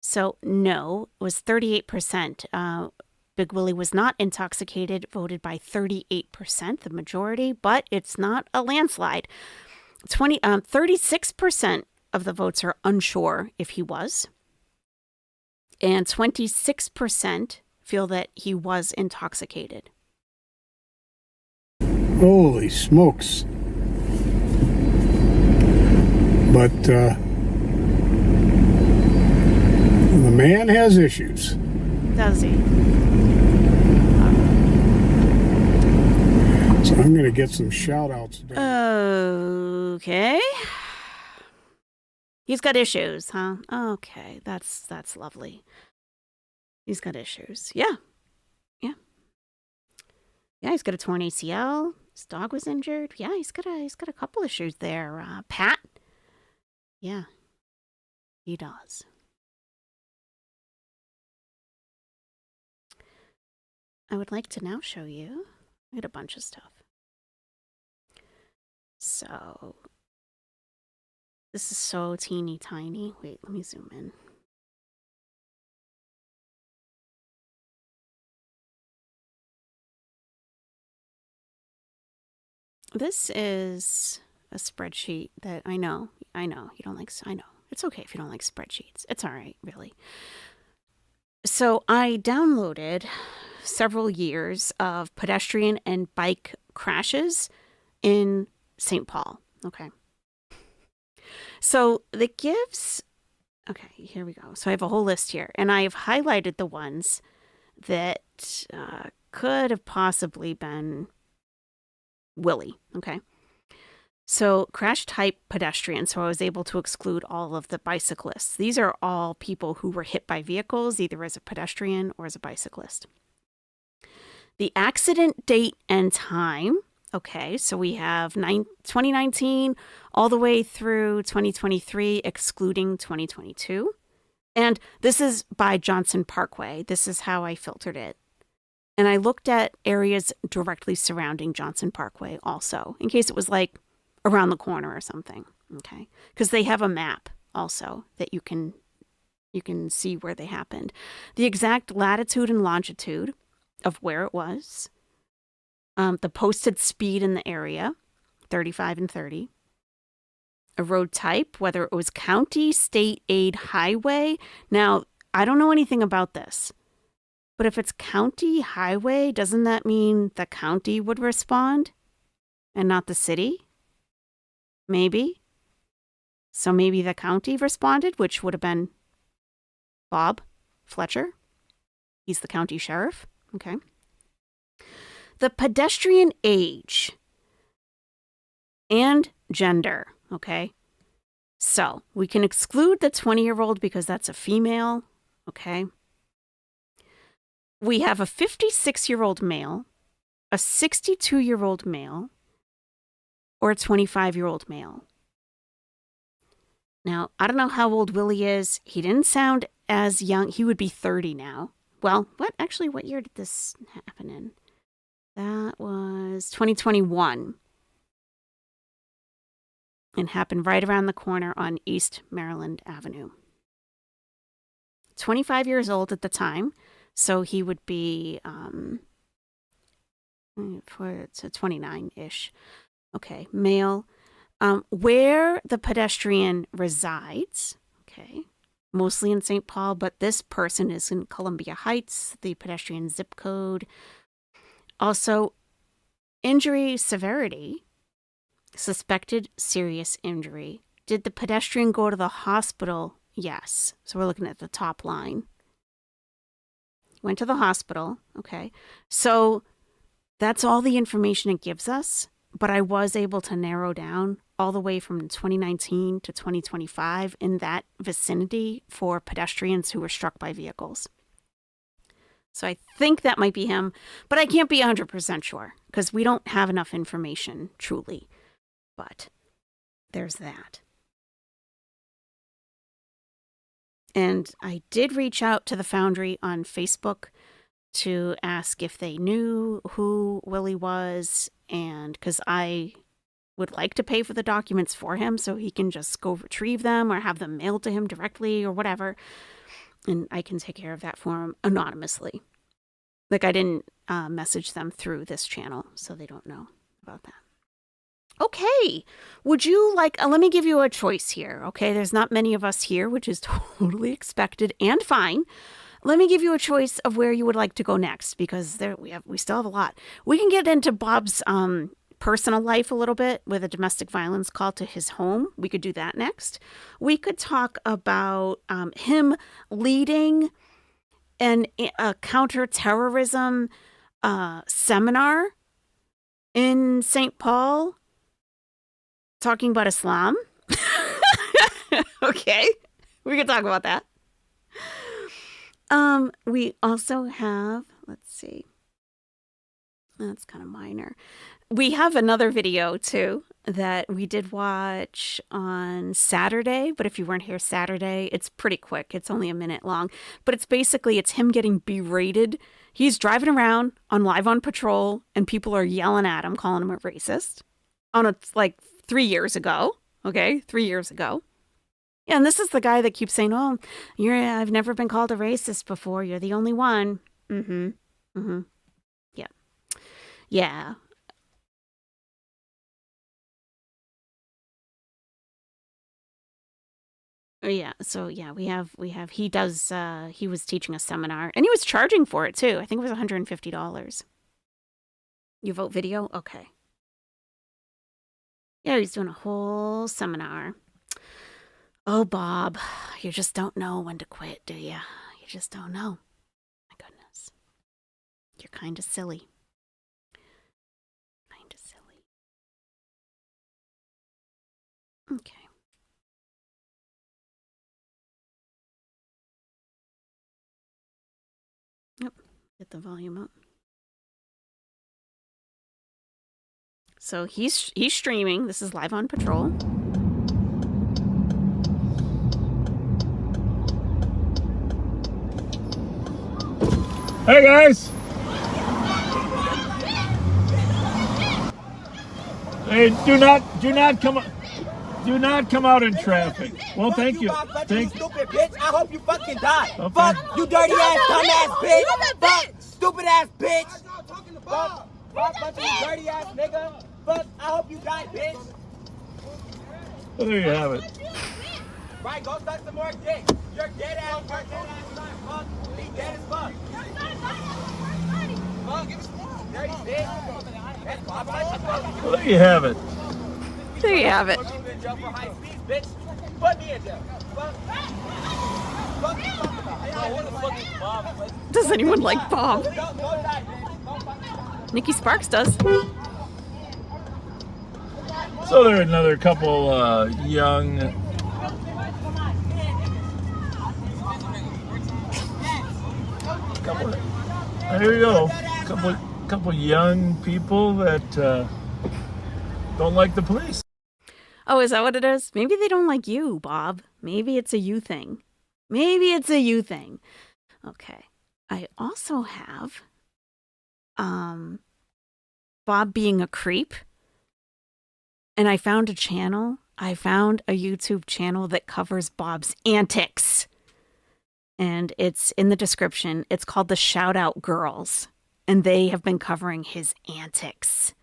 So no was 38%. Big Willie was not intoxicated, voted by 38%, the majority, but it's not a landslide. 36% of the votes are unsure if he was, and 26% feel that he was intoxicated. Holy smokes. But the man has issues. Does he? So I'm going to get some shout-outs. Okay. He's got issues, huh? Okay, that's lovely. He's got issues. Yeah. Yeah, he's got a torn ACL. His dog was injured. Yeah, he's got a couple issues there. Pat? Yeah. He does. I would like to now show you. I got a bunch of stuff. So, this is so teeny tiny. Wait, let me zoom in. This is a spreadsheet that I know you don't like. I know it's okay if you don't like spreadsheets. It's all right, really. So I downloaded several years of pedestrian and bike crashes in St. Paul. Okay. So that gives, okay, here we go. So I have a whole list here, and I have highlighted the ones that could have possibly been Willie. Okay. So crash type pedestrian. So I was able to exclude all of the bicyclists. These are all people who were hit by vehicles, either as a pedestrian or as a bicyclist. The accident date and time. Okay, so we have 2019 all the way through 2023, excluding 2022. And this is by Johnson Parkway. This is how I filtered it. And I looked at areas directly surrounding Johnson Parkway also, in case it was like around the corner or something. Okay, because they have a map also that you can see where they happened. The exact latitude and longitude of where it was. The posted speed in the area, 35 and 30. A road type, whether it was county, state aid, highway. Now, I don't know anything about this, but if it's county highway, doesn't that mean the county would respond and not the city? Maybe. So maybe the county responded, which would have been Bob Fletcher. He's the county sheriff. Okay. The pedestrian age and gender, okay? So we can exclude the 20-year-old because that's a female, okay? We have a 56-year-old male, a 62-year-old male, or a 25-year-old male. Now, I don't know how old Willie is. He didn't sound as young. He would be 30 now. Well, what year did this happen in? That was 2021 and happened right around the corner on East Maryland Avenue. 25 years old at the time, so he would be 29-ish. Okay, male. Where the pedestrian resides, okay, mostly in St. Paul, but this person is in Columbia Heights, the pedestrian zip code. Also, injury severity, suspected serious injury. Did the pedestrian go to the hospital? Yes. So we're looking at the top line. Went to the hospital. Okay. So That's all the information it gives us, but I was able to narrow down all the way from 2019 to 2025 in that vicinity for pedestrians who were struck by vehicles. So I think that might be him, but I can't be 100% sure because we don't have enough information truly. But there's that. And I did reach out to the Foundry on Facebook to ask if they knew who Willie was, and because I would like to pay for the documents for him so he can just go retrieve them or have them mailed to him directly or whatever. And I can take care of that for him anonymously. Like, I didn't message them through this channel, so they don't know about that. Okay, would you like, let me give you a choice here, okay? There's not many of us here, which is totally expected and fine. Let me give you a choice of where you would like to go next, because we still have a lot. We can get into Bob's personal life a little bit with a domestic violence call to his home. We could do that next. We could talk about him leading a counterterrorism seminar in St. Paul, talking about Islam. Okay, we can talk about that. We also have, let's see, that's kind of minor. We have another video too that we did watch on Saturday, but if you weren't here Saturday, it's pretty quick. It's only a minute long, but it's him getting berated. He's driving around live on patrol and people are yelling at him, calling him a racist like 3 years ago. Okay. 3 years ago. Yeah. And this is the guy that keeps saying, oh, I've never been called a racist before. You're the only one. Yeah. Yeah. Yeah, so yeah, he was teaching a seminar and he was charging for it too. I think it was $150. You vote video? Okay. Yeah, he's doing a whole seminar. Oh, Bob, you just don't know when to quit, do you? You just don't know. My goodness. You're kind of silly. Kind of silly. Okay. Yep, get the volume up. So he's streaming. This is live on patrol. Hey guys! Hey, do not come out in traffic. Well, thank you. Thank you. Stupid bitch. I hope you fucking die. Okay. Fuck you, dirty ass, dumbass bitch. Fuck, stupid ass bitch. Fuck, bunch of dirty ass nigga. Fuck, I hope you die, bitch. Well, there you have it. Right, go suck some more dick. You're dead ass, son. Fuck, be dead as fuck. Fuck, dirty bitch. Well, there you have it. There you have it. Does anyone like Bob? Nikki Sparks does. So there are another couple young there you go. Couple young people that don't like the police. Oh, is that what it is? Maybe they don't like you, Bob. Maybe it's a you thing. Okay. I also have Bob being a creep. And I found a YouTube channel that covers Bob's antics. And it's in the description. It's called the Shout Out Girls. And they have been covering his antics.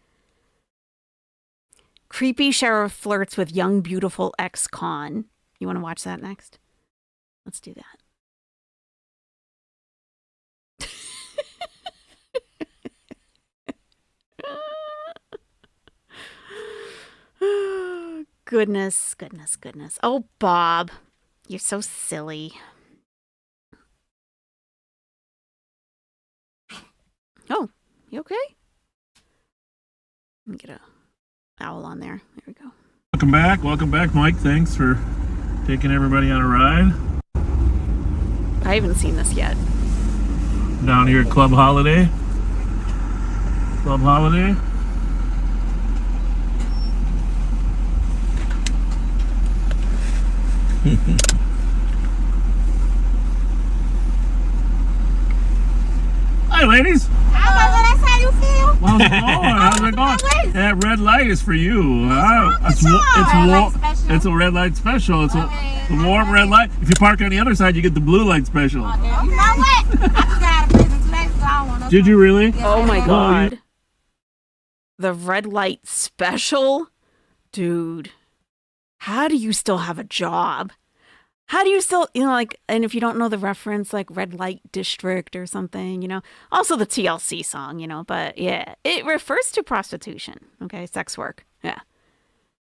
Creepy sheriff flirts with young, beautiful ex-con. You want to watch that next? Let's do that. Goodness. Oh, Bob, you're so silly. Oh, you okay? Let me get a owl on there. There we go. Welcome back, Mike. Thanks for taking everybody on a ride. I haven't seen this yet. Down here at Club Holiday. Hi, ladies. That's how you feel? How's it going? That red light is for you. It's a red light special. It's a warm red light. If you park on the other side, you get the blue light special. You know what? I just got a prison today, so I don't want to. Did you really? Oh my God. The red light special? Dude, how do you still have a job? How do you still, and if you don't know the reference, like Red Light District or something, also the TLC song, but yeah, it refers to prostitution, okay, sex work, yeah.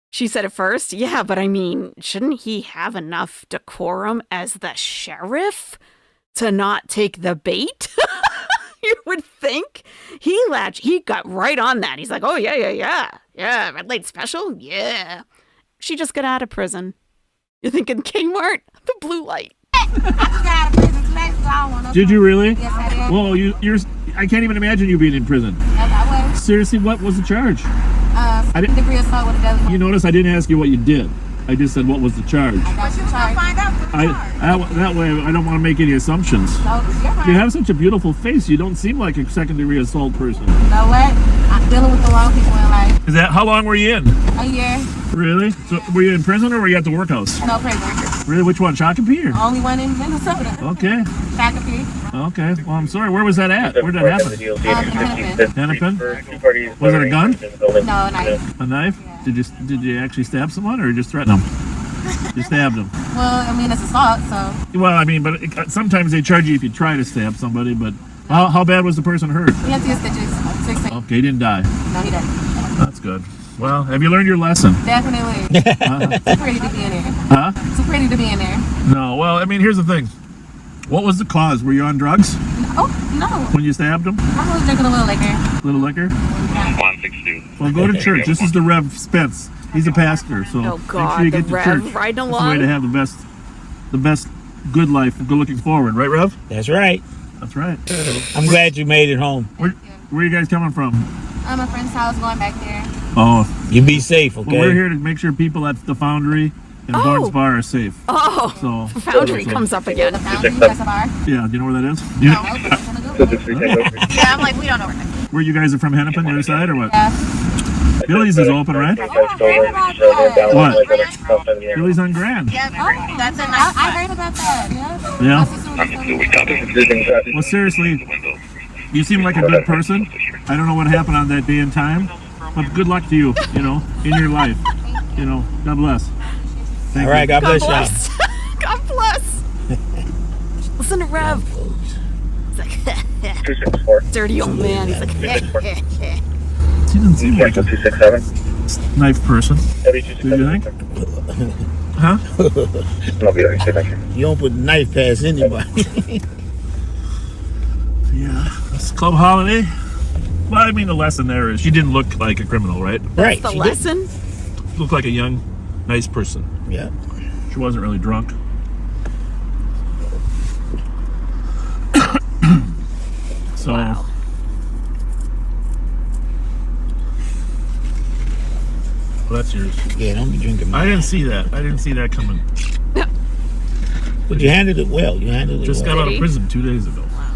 She said it first, yeah, but I mean, shouldn't he have enough decorum as the sheriff to not take the bait? You would think. He got right on that. He's like, oh, yeah, Red Light Special, yeah. She just got out of prison. You're thinking Kmart? The blue light. Did you really? Yes, I did. Well, I can't even imagine you being in prison. Seriously, what was the charge? Second degree assault with a deadly. You notice I didn't ask you what you did. I just said, what was the charge? But you was gonna find out. That way, I don't want to make any assumptions. No, you're right. You have such a beautiful face. You don't seem like a second-degree assault person. You know what? I'm dealing with the wrong people in life. How long were you in? A year. Really? So were you in prison or were you at the workhouse? No prison. Really? Which one? Shakopee or? Only one in Minnesota. Okay. Shakopee. Okay. Well, I'm sorry. Where was that at? Where did that happen? Hennepin? Was it a gun? No, a knife. A knife? Yeah. Did you actually stab someone or just threaten them? You stabbed them. Well, I mean, it's assault, so. Well, I mean, but sometimes they charge you if you try to stab somebody, but how bad was the person hurt? He had 2 stitches. 16. Okay, he didn't die. No, he didn't. That's good. Well, have you learned your lesson? Definitely. Too pretty to be in there. Huh? Too pretty to be in there. No, well, I mean, here's the thing. What was the cause? Were you on drugs? Oh, no. When you stabbed him? I was drinking a little liquor. Little liquor? Yeah. 162. Well, go to church. This is the Rev Spence. He's a pastor, so oh God, make sure you get to Rev church. riding That's along. the way to have the best good life, good looking forward, right, Rev? That's right. That's right. I'm glad you made it home. Where are you guys coming from? I'm a friend's house going back there. Oh. You be safe, okay? Well, we're here to make sure people at the Foundry and Barnes Bar are safe. Oh, so Foundry comes up again. The Foundry, that's a bar? Yeah, do you know where that is? Yeah, I'm like, we don't know where that is. Where you guys are from, Hennepin, the other side, or what? Yeah. Billy's is open, right? Oh, I heard about that. What? Billy's on Grand. Yeah, that's a nice I heard about that, Yeah. Well, seriously, you seem like a good person. I don't know what happened on that day and time, but good luck to you, in your life. God bless. All right, God bless y'all. God bless. Listen to Rev. He's like, dirty old man. He's like, He doesn't seem like a knife person. Do you think? Huh? You don't put knife past anybody. Yeah. It's Club Holiday. Well, I mean, the lesson there is she didn't look like a criminal, right? That's the lesson? She looked like a young, nice person. Yeah. She wasn't really drunk. So. Wow. Well, that's yours. Yeah, don't be drinking. I didn't see that. I didn't see that coming. But you handled it well. You handled it Just well. got out of prison 2 days ago. Wow.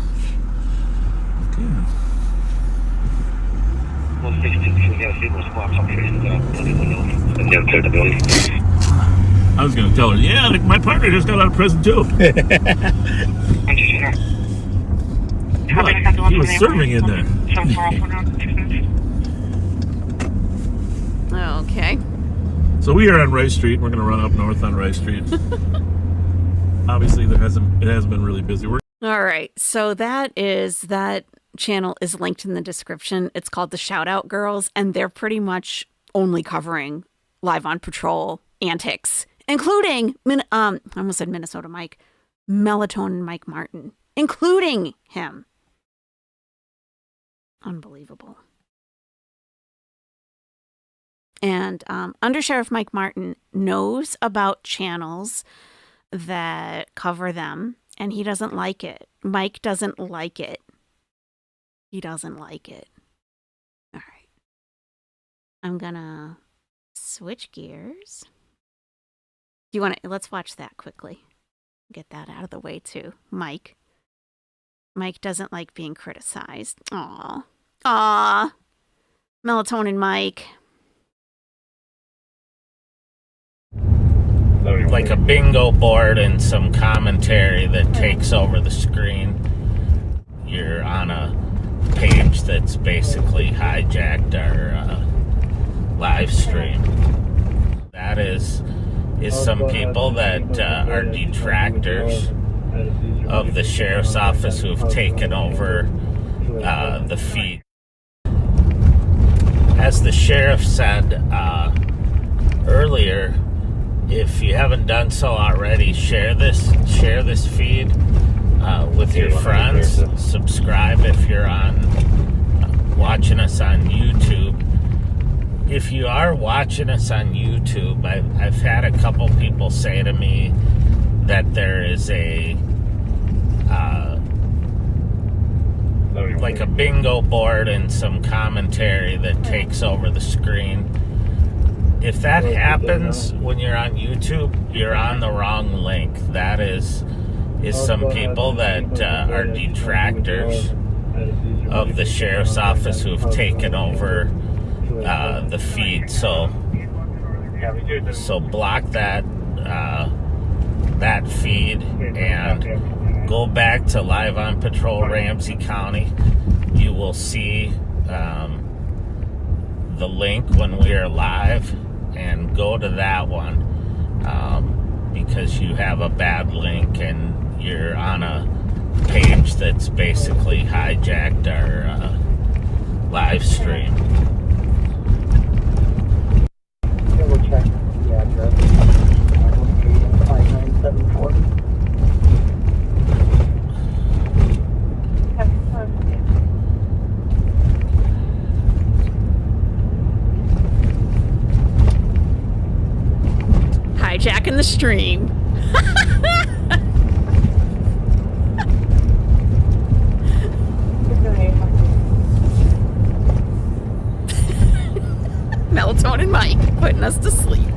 Okay. I was going to tell her, yeah, my partner just got out of prison too. What? He was serving in there. Okay. So we are on Rice Street. We're going to run up north on Rice Street. Obviously, it hasn't been really busy. All right. So that channel is linked in the description. It's called the Shout Out Girls, and they're pretty much only covering live on patrol antics, including I almost said Minnesota Mike, Melatonin Mike Martin, including him. Unbelievable. And Under Sheriff Mike Martin knows about channels that cover them, and he doesn't like it. Mike doesn't like it. He doesn't like it. All right. I'm going to switch gears. Do you want to, let's watch that quickly. Get that out of the way too. Mike. Mike doesn't like being criticized. Aw. Aw. Melatonin Mike. Like a bingo board and some commentary that takes over the screen. You're on a page that's basically hijacked our live stream. That is some people that are detractors of the sheriff's office who have taken over the feed. As the sheriff said earlier, if you haven't done so already, share this feed with your friends. Subscribe if you're watching us on YouTube. If you are watching us on YouTube, I've had a couple people say to me that there is like a bingo board and some commentary that takes over the screen. If that happens when you're on YouTube, you're on the wrong link. That is some people that are detractors of the sheriff's office who have taken over the feed. So block that feed and go back to Live on Patrol Ramsey County. You will see the link when we are live, and go to that one because you have a bad link and you're on a page that's basically hijacked our live stream. We'll check the address. 5974. Hijacking the stream. Melatonin Mike putting us to sleep.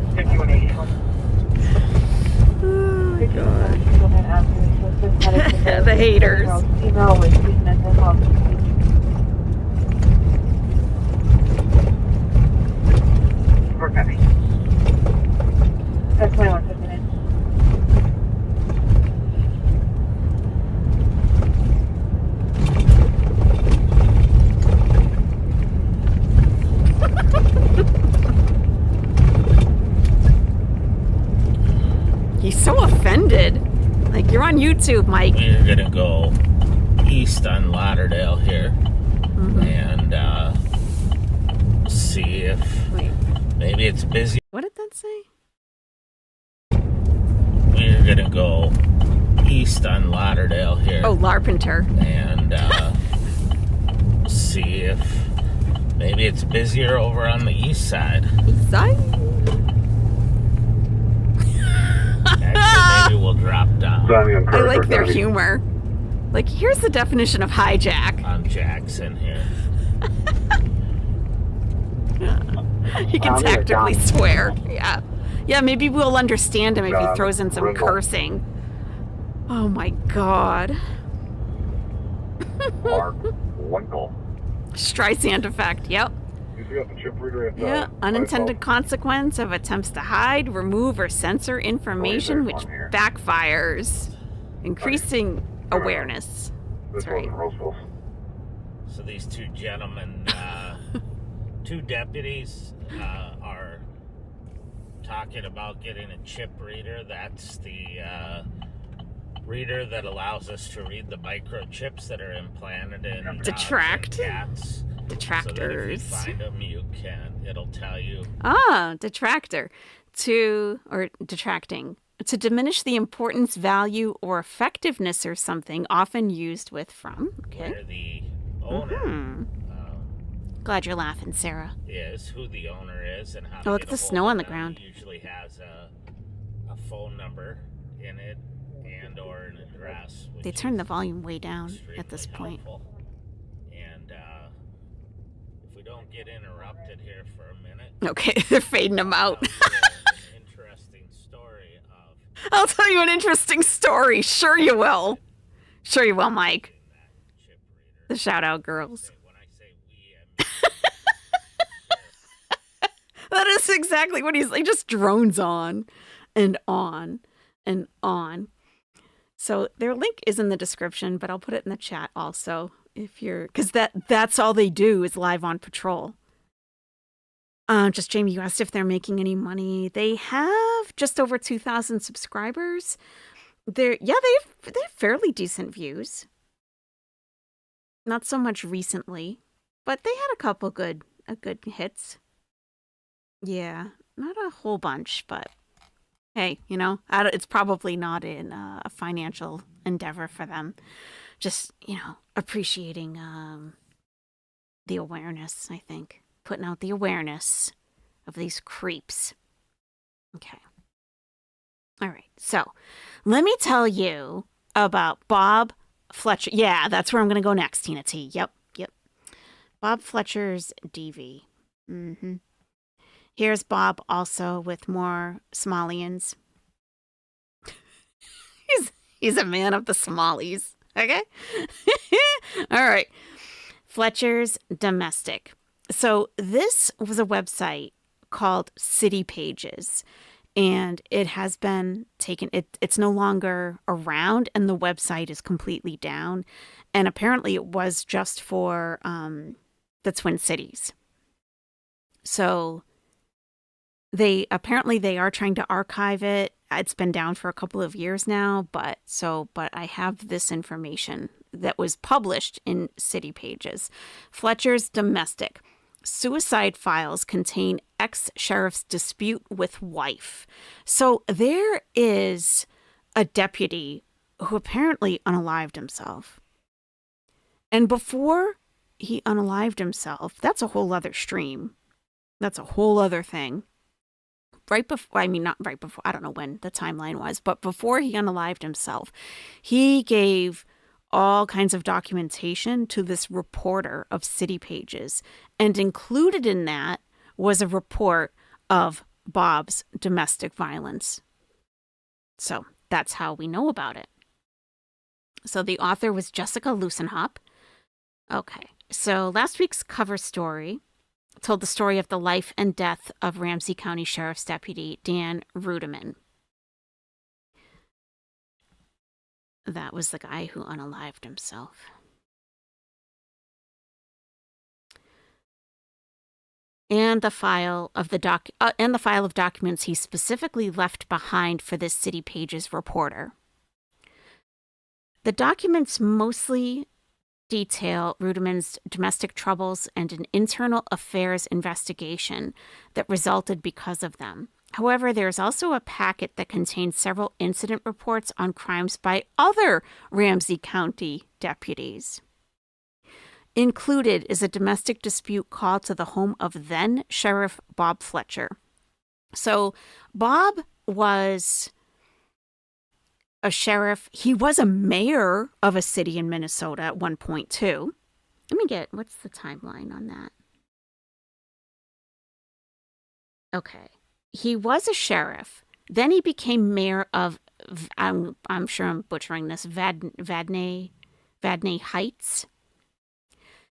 Oh my God. The haters. That's my one. He's so offended. Like, you're on YouTube, Mike. We're gonna go east on Lauderdale here and see if maybe it's busy. What did that say? We're gonna go east on Lauderdale here. Oh, Larpenter. And see if maybe it's busier over on the east side. East side? Actually, maybe we'll drop down. I like their humor. Like, here's the definition of hijack. On Jackson here. He can tactically swear. Yeah. Yeah, maybe we'll understand him if he throws in some cursing. Oh my God. Streisand effect, yep. Yeah, unintended consequence of attempts to hide, remove, or censor information which backfires. Increasing awareness. That's right. So these two gentlemen, two deputies, are talking about getting a chip reader. That's the reader that allows us to read the microchips that are implanted in cats. Detractors. So that if you find them, it'll tell you. Ah, detractor. Detracting. To diminish the importance, value, or effectiveness or something, often used with from. Okay. Where the owner Glad you're laughing, Sarah. Is, who the owner is, and how to Look get at the a hold snow of on the them. ground. It usually has a phone number in it and or an address. They turned the volume way down at this point. Helpful. And if we don't get interrupted here for a minute. Okay, they're fading them out. An interesting story of... I'll tell you an interesting story. Sure you will. Sure you will, Mike. The shout out girls. That is exactly what he just drones on and on and on. So their link is in the description, but I'll put it in the chat also if you're, because that's all they do is live on patrol. Just Jamie, you asked if they're making any money. They have just over 2,000 subscribers. They have fairly decent views. Not so much recently, but they had a couple good hits. Yeah, not a whole bunch, but hey, it's probably not in a financial endeavor for them. Just, appreciating the awareness, I think. Putting out the awareness of these creeps. Okay. All right, so let me tell you about Bob Fletcher. Yeah, that's where I'm going to go next, Tina T. Yep. Bob Fletcher's DV. Mm-hmm. Here's Bob also with more Somalians. He's a man of the Somalis. Okay? All right. Fletcher's Domestic. So this was a website called City Pages, and it has been taken. It's no longer around, and the website is completely down. And apparently it was just for the Twin Cities. So they are trying to archive it. It's been down for a couple of years now, but I have this information that was published in City Pages. Fletcher's Domestic. Suicide files contain ex-sheriff's dispute with wife. So there is a deputy who apparently unalived himself. And before he unalived himself, that's a whole other stream. That's a whole other thing. Not right before, I don't know when the timeline was, but before he unalived himself, he gave all kinds of documentation to this reporter of City Pages. And included in that was a report of Bob's domestic violence. So that's how we know about it. So the author was Jessica Lusenhop. Okay, so last week's cover story told the story of the life and death of Ramsey County Sheriff's Deputy Dan Ruderman. That was the guy who unalived himself. And the file of documents he specifically left behind for this City Pages reporter. The documents mostly detail Ruderman's domestic troubles and an internal affairs investigation that resulted because of them. However, there's also a packet that contains several incident reports on crimes by other Ramsey County deputies. Included is a domestic dispute call to the home of then Sheriff Bob Fletcher. So Bob was a sheriff. He was a mayor of a city in Minnesota at one point too. Let me get, what's the timeline on that? Okay. He was a sheriff. Then he became mayor of, I'm sure I'm butchering this, Vadnais Heights.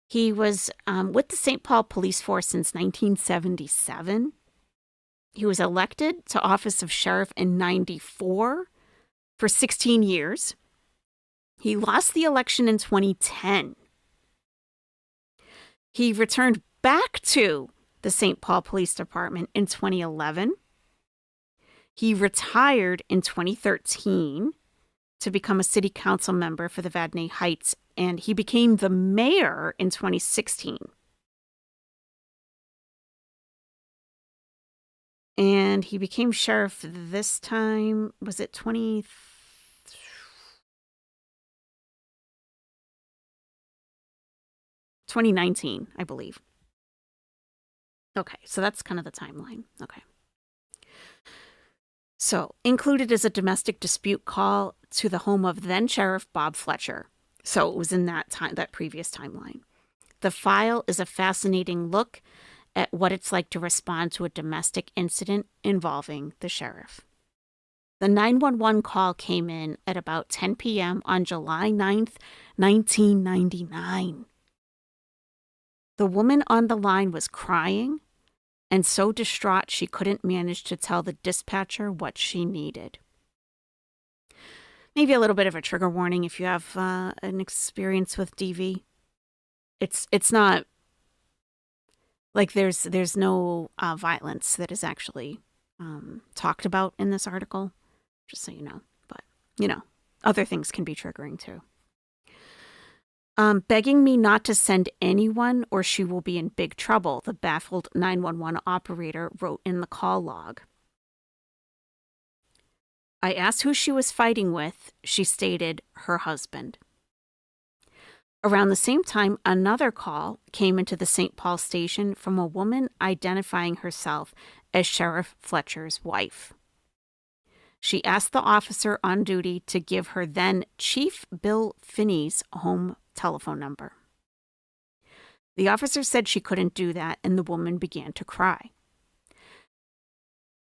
He was with the St. Paul Police Force since 1977. He was elected to office of sheriff in 1994 for 16 years. He lost the election in 2010. He returned back to the St. Paul Police Department in 2011. He retired in 2013 to become a city council member for the Vadnais Heights, and he became the mayor in 2016. And he became sheriff this time, was it 2019, I believe. Okay, so that's kind of the timeline. Okay. So, included is a domestic dispute call to the home of then Sheriff Bob Fletcher. So, it was in that previous timeline. The file is a fascinating look at what it's like to respond to a domestic incident involving the sheriff. The 911 call came in at about 10 p.m. on July 9th, 1999. The woman on the line was crying and so distraught she couldn't manage to tell the dispatcher what she needed. Maybe a little bit of a trigger warning if you have an experience with DV. It's not like there's no violence that is actually talked about in this article, just so you know. But, other things can be triggering too. Begging me not to send anyone or she will be in big trouble, the baffled 911 operator wrote in the call log. I asked who she was fighting with. She stated her husband. Around the same time, another call came into the St. Paul station from a woman identifying herself as Sheriff Fletcher's wife. She asked the officer on duty to give her then Chief Bill Finney's home telephone number. The officer said she couldn't do that, and the woman began to cry.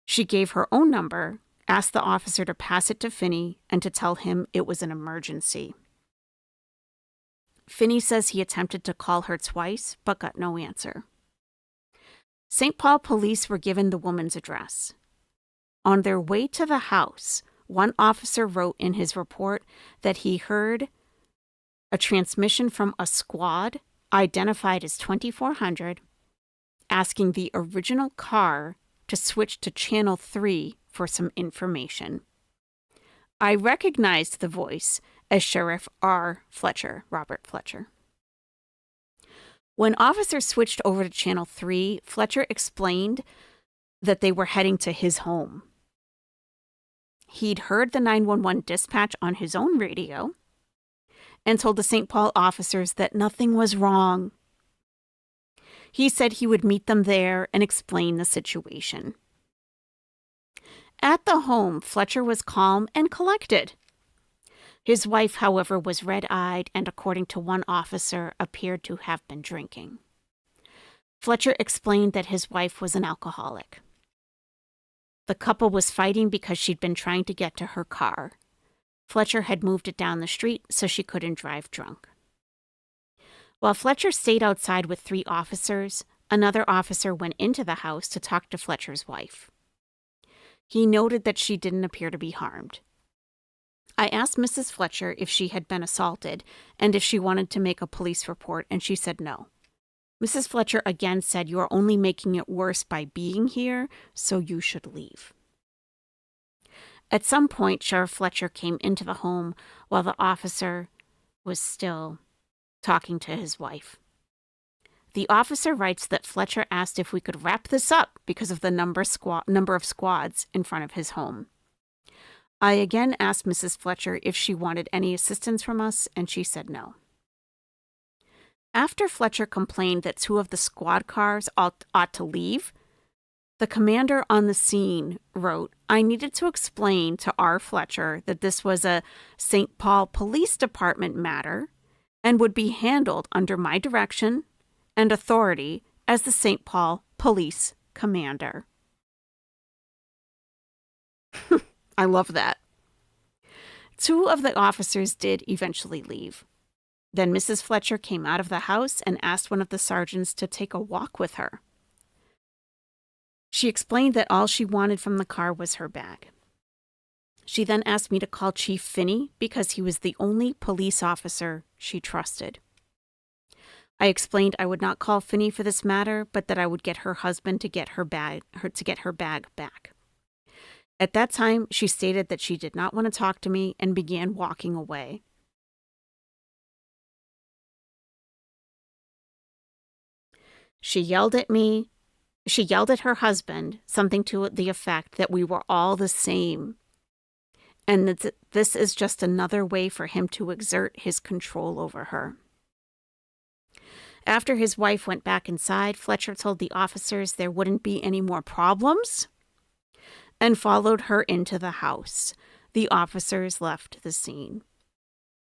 She gave her own number, asked the officer to pass it to Finney, and to tell him it was an emergency. Finney says he attempted to call her twice, but got no answer. St. Paul police were given the woman's address. On their way to the house, one officer wrote in his report that he heard a transmission from a squad identified as 2400 asking the original car to switch to channel 3 for some information. I recognized the voice as Sheriff R. Fletcher, Robert Fletcher. When officers switched over to channel 3, Fletcher explained that they were heading to his home. He'd heard the 911 dispatch on his own radio and told the St. Paul officers that nothing was wrong. He said he would meet them there and explain the situation. At the home, Fletcher was calm and collected. His wife, however, was red-eyed and, according to one officer, appeared to have been drinking. Fletcher explained that his wife was an alcoholic. The couple was fighting because she'd been trying to get to her car. Fletcher had moved it down the street so she couldn't drive drunk. While Fletcher stayed outside with 3 officers, another officer went into the house to talk to Fletcher's wife. He noted that she didn't appear to be harmed. I asked Mrs. Fletcher if she had been assaulted and if she wanted to make a police report, and she said no. Mrs. Fletcher again said, "You are only making it worse by being here, so you should leave." At some point, Sheriff Fletcher came into the home while the officer was still talking to his wife. The officer writes that Fletcher asked if we could wrap this up because of the number of squads in front of his home. I again asked Mrs. Fletcher if she wanted any assistance from us, and she said no. After Fletcher complained that 2 of the squad cars ought to leave, the commander on the scene wrote, I needed to explain to R. Fletcher that this was a St. Paul Police Department matter and would be handled under my direction and authority as the St. Paul Police Commander. I love that. 2 of the officers did eventually leave. Then Mrs. Fletcher came out of the house and asked one of the sergeants to take a walk with her. She explained that all she wanted from the car was her bag. She then asked me to call Chief Finney because he was the only police officer she trusted. I explained I would not call Finney for this matter, but that I would get her husband to get her bag back. At that time, she stated that she did not want to talk to me and began walking away. She yelled at me. She yelled at her husband, something to the effect that we were all the same, and that this is just another way for him to exert his control over her. After his wife went back inside, Fletcher told the officers there wouldn't be any more problems and followed her into the house. The officers left the scene.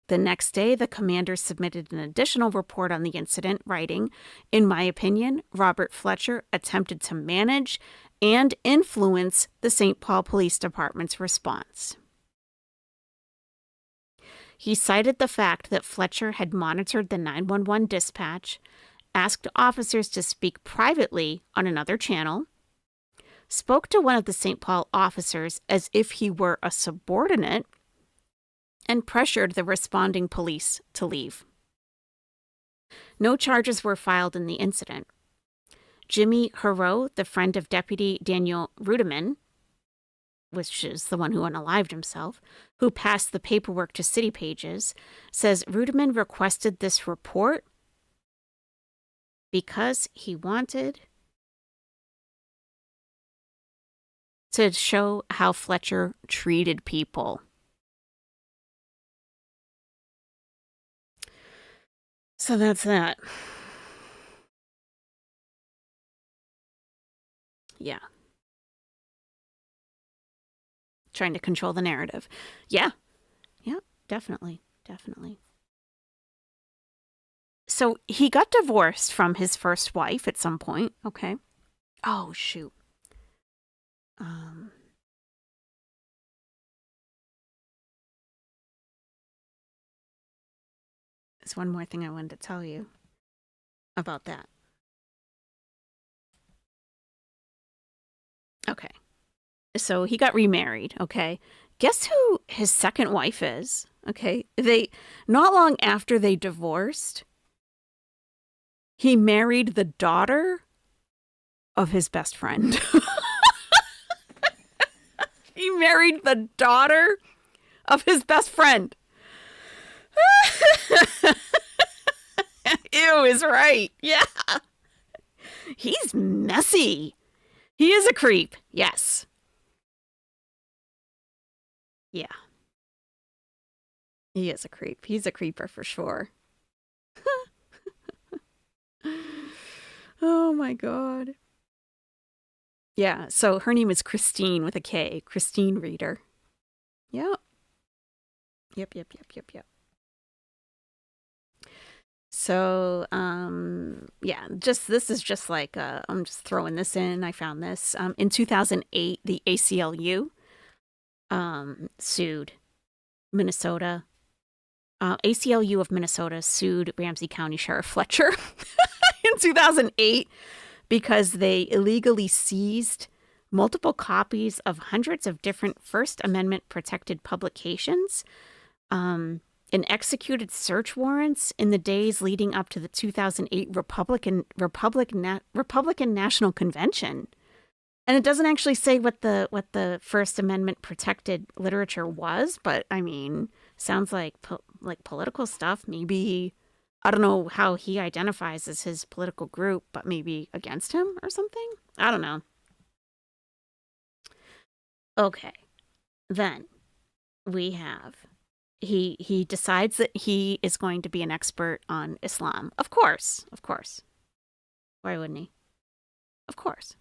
The next day, the commander submitted an additional report on the incident, writing, "In my opinion, Robert Fletcher attempted to manage and influence the St. Paul Police Department's response." He cited the fact that Fletcher had monitored the 911 dispatch, asked officers to speak privately on another channel, spoke to one of the St. Paul officers as if he were a subordinate, and pressured the responding police to leave. No charges were filed in the incident. Jimmy Hero, the friend of Deputy Daniel Ruderman, which is the one who unalived himself, who passed the paperwork to City Pages, says Ruderman requested this report because he wanted to show how Fletcher treated people. So that's that. Yeah. Trying to control the narrative. Yeah. Yeah, definitely. Definitely. So he got divorced from his first wife at some point. Okay. Oh, shoot. There's one more thing I wanted to tell you about that. Okay. So he got remarried, okay? Guess who his second wife is? Okay. Not long after they divorced, he married the daughter of his best friend. He married the daughter of his best friend. Ew is right. Yeah. He's messy. He is a creep. Yes. Yeah. He is a creep. He's a creeper for sure. Oh my God. Yeah, so her name is Christine with a K. Christine Reader. Yep. Yep. So, yeah, this is just like, I'm just throwing this in. I found this. In 2008, the ACLU sued Minnesota. ACLU of Minnesota sued Ramsey County Sheriff Fletcher in 2008 because they illegally seized multiple copies of hundreds of different First Amendment protected publications and executed search warrants in the days leading up to the 2008 Republican National Convention. And it doesn't actually say what the First Amendment protected literature was, but I mean, sounds like political stuff. Maybe, I don't know how he identifies as his political group, but maybe against him or something. I don't know. Okay, then we have he decides that he is going to be an expert on Islam. Of course. Why wouldn't he? Of course.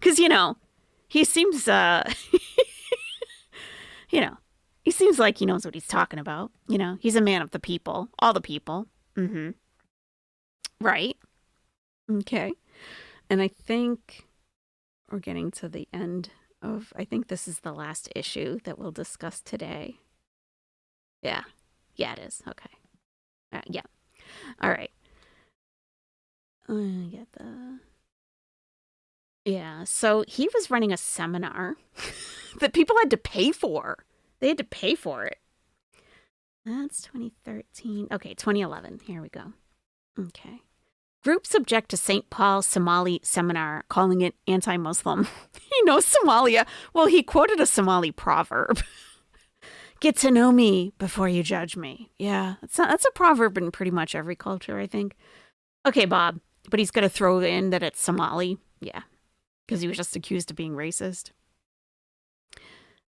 Because, he seems, he seems like he knows what he's talking about. He's a man of the people, all the people. Mm-hmm. Right. Okay. And I think we're getting to the end of, I think this is the last issue that we'll discuss today. Yeah. Yeah, it is. Okay. Yeah. All right. Get the... Yeah, so he was running a seminar that people had to pay for. They had to pay for it. That's 2013. Okay, 2011. Here we go. Okay. Group subject to St. Paul Somali seminar, calling it anti-Muslim. He knows Somalia. Well, he quoted a Somali proverb. Get to know me before you judge me. Yeah, that's a proverb in pretty much every culture, I think. Okay, Bob, but he's going to throw in that it's Somali. Yeah. Because he was just accused of being racist.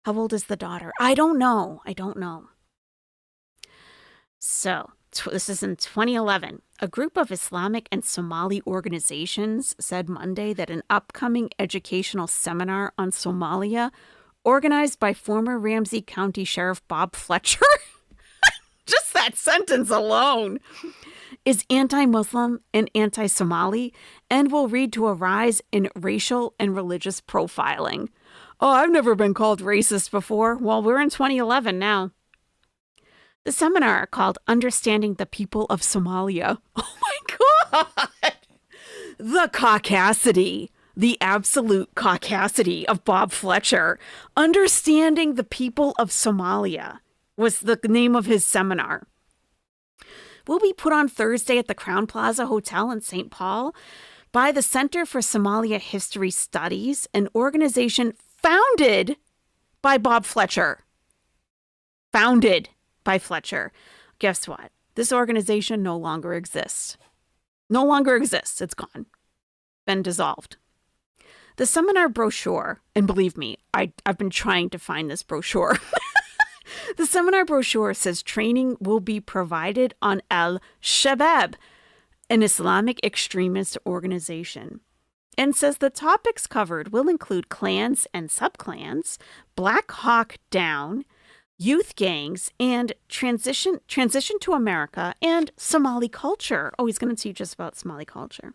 How old is the daughter? I don't know. So, this is in 2011. A group of Islamic and Somali organizations said Monday that an upcoming educational seminar on Somalia, organized by former Ramsey County Sheriff Bob Fletcher, just that sentence alone, is anti-Muslim and anti-Somali and will lead to a rise in racial and religious profiling. Oh, I've never been called racist before. Well, we're in 2011 now. The seminar, called Understanding the People of Somalia. Oh my God! The caucasity, the absolute caucasity of Bob Fletcher. Understanding the People of Somalia was the name of his seminar. Will be put on Thursday at the Crown Plaza Hotel in St. Paul by the Center for Somalia History Studies, an organization founded by Bob Fletcher. Founded by Fletcher. Guess what? This organization no longer exists. No longer exists. It's gone. Been dissolved. The seminar brochure, and believe me, I've been trying to find this brochure. The seminar brochure says training will be provided on Al-Shabaab, an Islamic extremist organization, and says the topics covered will include clans and subclans, Black Hawk Down, youth gangs, and transition to America and Somali culture. Oh, he's going to teach us about Somali culture.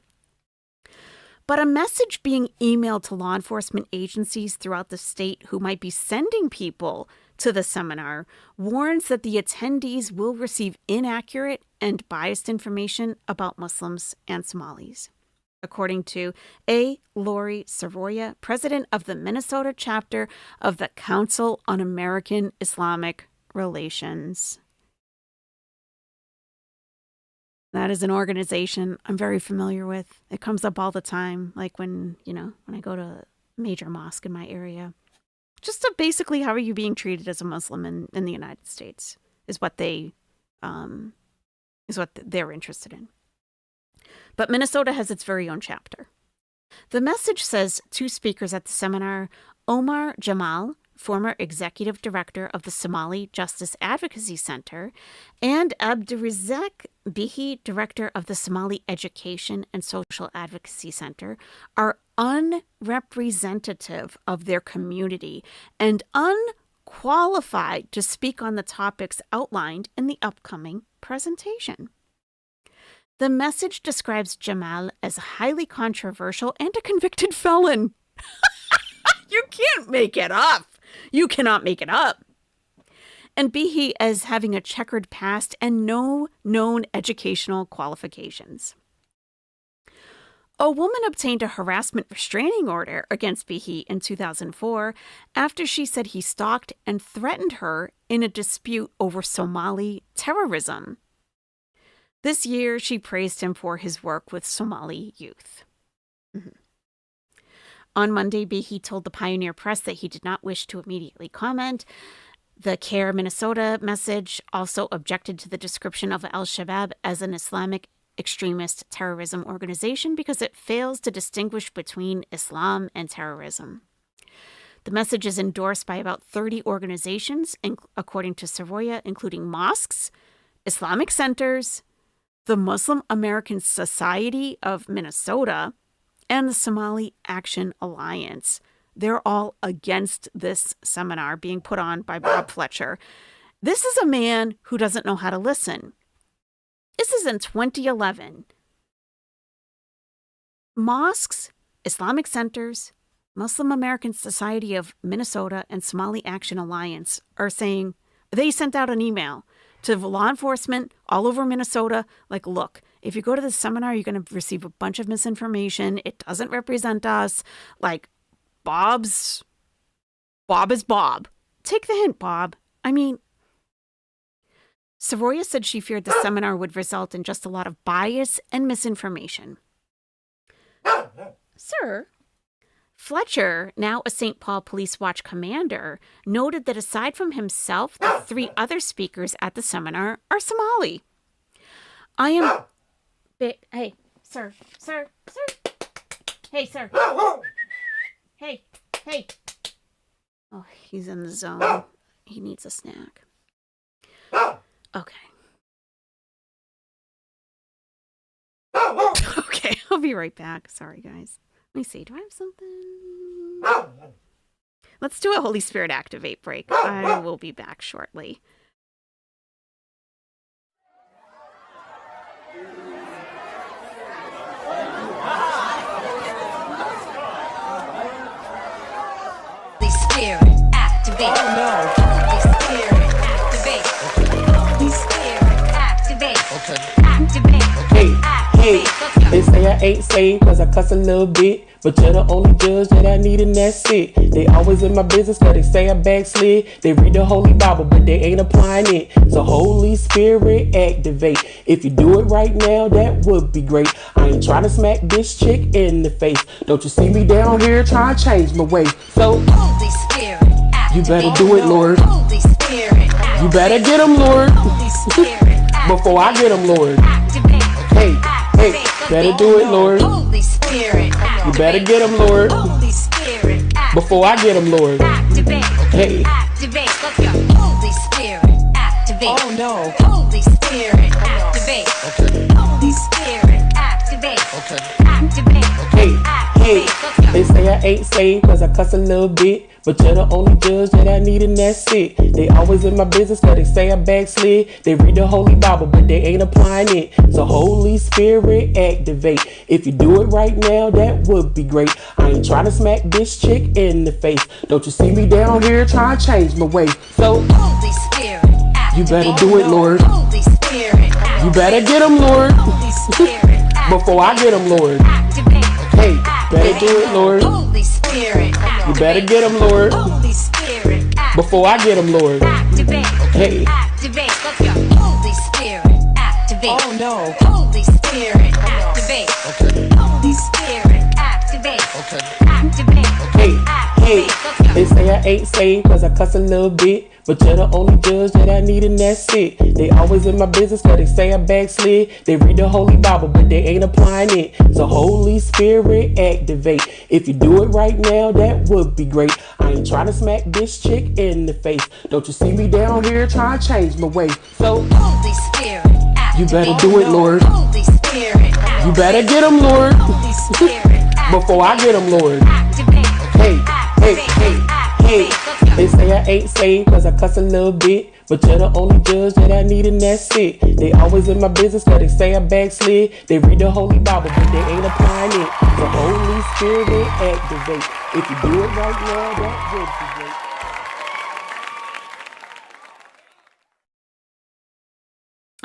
But a message being emailed to law enforcement agencies throughout the state who might be sending people to the seminar warns that the attendees will receive inaccurate and biased information about Muslims and Somalis. According to A. Lori Savoya, president of the Minnesota chapter of the Council on American Islamic Relations. That is an organization I'm very familiar with. It comes up all the time, like when I go to a major mosque in my area. Just basically, how are you being treated as a Muslim in the United States is what they're interested in. But Minnesota has its very own chapter. The message says two speakers at the seminar, Omar Jamal, former executive director of the Somali Justice Advocacy Center, and Abdurazak Bihi, director of the Somali Education and Social Advocacy Center, are unrepresentative of their community and unqualified to speak on the topics outlined in the upcoming presentation. The message describes Jamal as highly controversial and a convicted felon. You can't make it up. You cannot make it up. And Bihi as having a checkered past and no known educational qualifications. A woman obtained a harassment restraining order against Bihi in 2004 after she said he stalked and threatened her in a dispute over Somali terrorism. This year, she praised him for his work with Somali youth. Mm-hmm. On Monday, Bihi told the Pioneer Press that he did not wish to immediately comment. The CARE Minnesota message also objected to the description of Al-Shabaab as an Islamic extremist terrorism organization because it fails to distinguish between Islam and terrorism. The message is endorsed by about 30 organizations, according to Savoya, including mosques, Islamic centers, the Muslim American Society of Minnesota, and the Somali Action Alliance. They're all against this seminar being put on by Bob Fletcher. This is a man who doesn't know how to listen. This is in 2011. Mosques, Islamic centers, Muslim American Society of Minnesota, and Somali Action Alliance are saying, they sent out an email to law enforcement all over Minnesota, like, look, if you go to this seminar, you're going to receive a bunch of misinformation. It doesn't represent us. Like, Bob is Bob. Take the hint, Bob. I mean, Savoya said she feared the seminar would result in just a lot of bias and misinformation. Sir, Fletcher, now a St. Paul Police Watch commander, noted that aside from himself, the three other speakers at the seminar are Somali. I am... Hey, sir. Hey, sir. Hey. Oh, he's in the zone. He needs a snack. Okay. be right back. Sorry, guys. Let me see. Do I have something? Let's do a Holy Spirit Activate break. I will be back shortly. Holy Spirit Activate. Oh no. Holy Spirit Activate. Holy Spirit Activate. Okay. Activate. Hey, they say I ain't saved cause I cuss a little bit. But you're the only judge that I need, and that's it. They always in my business cause they say I backslid. They read the Holy Bible but they ain't applying it. So Holy Spirit activate. If you do it right now, that would be great. I ain't trying to smack this chick in the face. Don't you see me down here trying to change my way? So Holy Spirit activate. You better do it, Lord. Holy Spirit activate. You better get him, Lord. Holy Spirit Before I get him, Lord. activate. Hey, better do it, Lord. Holy Spirit activate. You better get him, Lord. Holy Spirit activate. Before I get him, Lord. Activate. Hey. Activate. Let's go. Holy Spirit activate. Oh no. Holy Spirit activate. Okay. Holy Spirit activate. Okay. Activate. Hey, Activate. Let's go. they say I ain't saved cause I cuss a little bit. But you're the only judge that I need, and that's it. They always in my business cause they say I backslid. They read the Holy Bible but they ain't applying it. So Holy Spirit activate. If you do it right now, that would be great. I ain't trying to smack this chick in the face. Don't you see me down here trying to change my way? So Holy Spirit activate. You better do it, Lord. Holy Spirit activate. You better get him, Lord. Holy Spirit Before I get him, Lord. activate. Hey, better do it, Lord. Holy Spirit activate. You better get him, Lord. Holy Spirit activate. Before I get him, Lord. Activate. Hey. Activate. Let's go. Holy Spirit activate. Oh no. Holy Spirit activate. Okay. Holy Spirit activate. Okay. Activate. Hey, Activate. Let's go. they say I ain't saved cause I cuss a little bit. But you're the only judge that I need, and that's it. They always in my business cause they say I backslid. They read the Holy Bible but they ain't applying it. So Holy Spirit activate. If you do it right now, that would be great. I ain't trying to smack this chick in the face. Don't you see me down here trying to change my way? So Holy Spirit activate. You better do it, Lord. Holy Spirit activate. You better get him, Lord. Holy Spirit Before I get him, Lord. activate. Hey. They say I ain't saved cause I cuss a little bit. But you're the only judge that I need, and that's it. They always in my business cause they say I backslid. They read the Holy Bible but they ain't applying it. The Holy Spirit activate. If you do it right now, that would be great.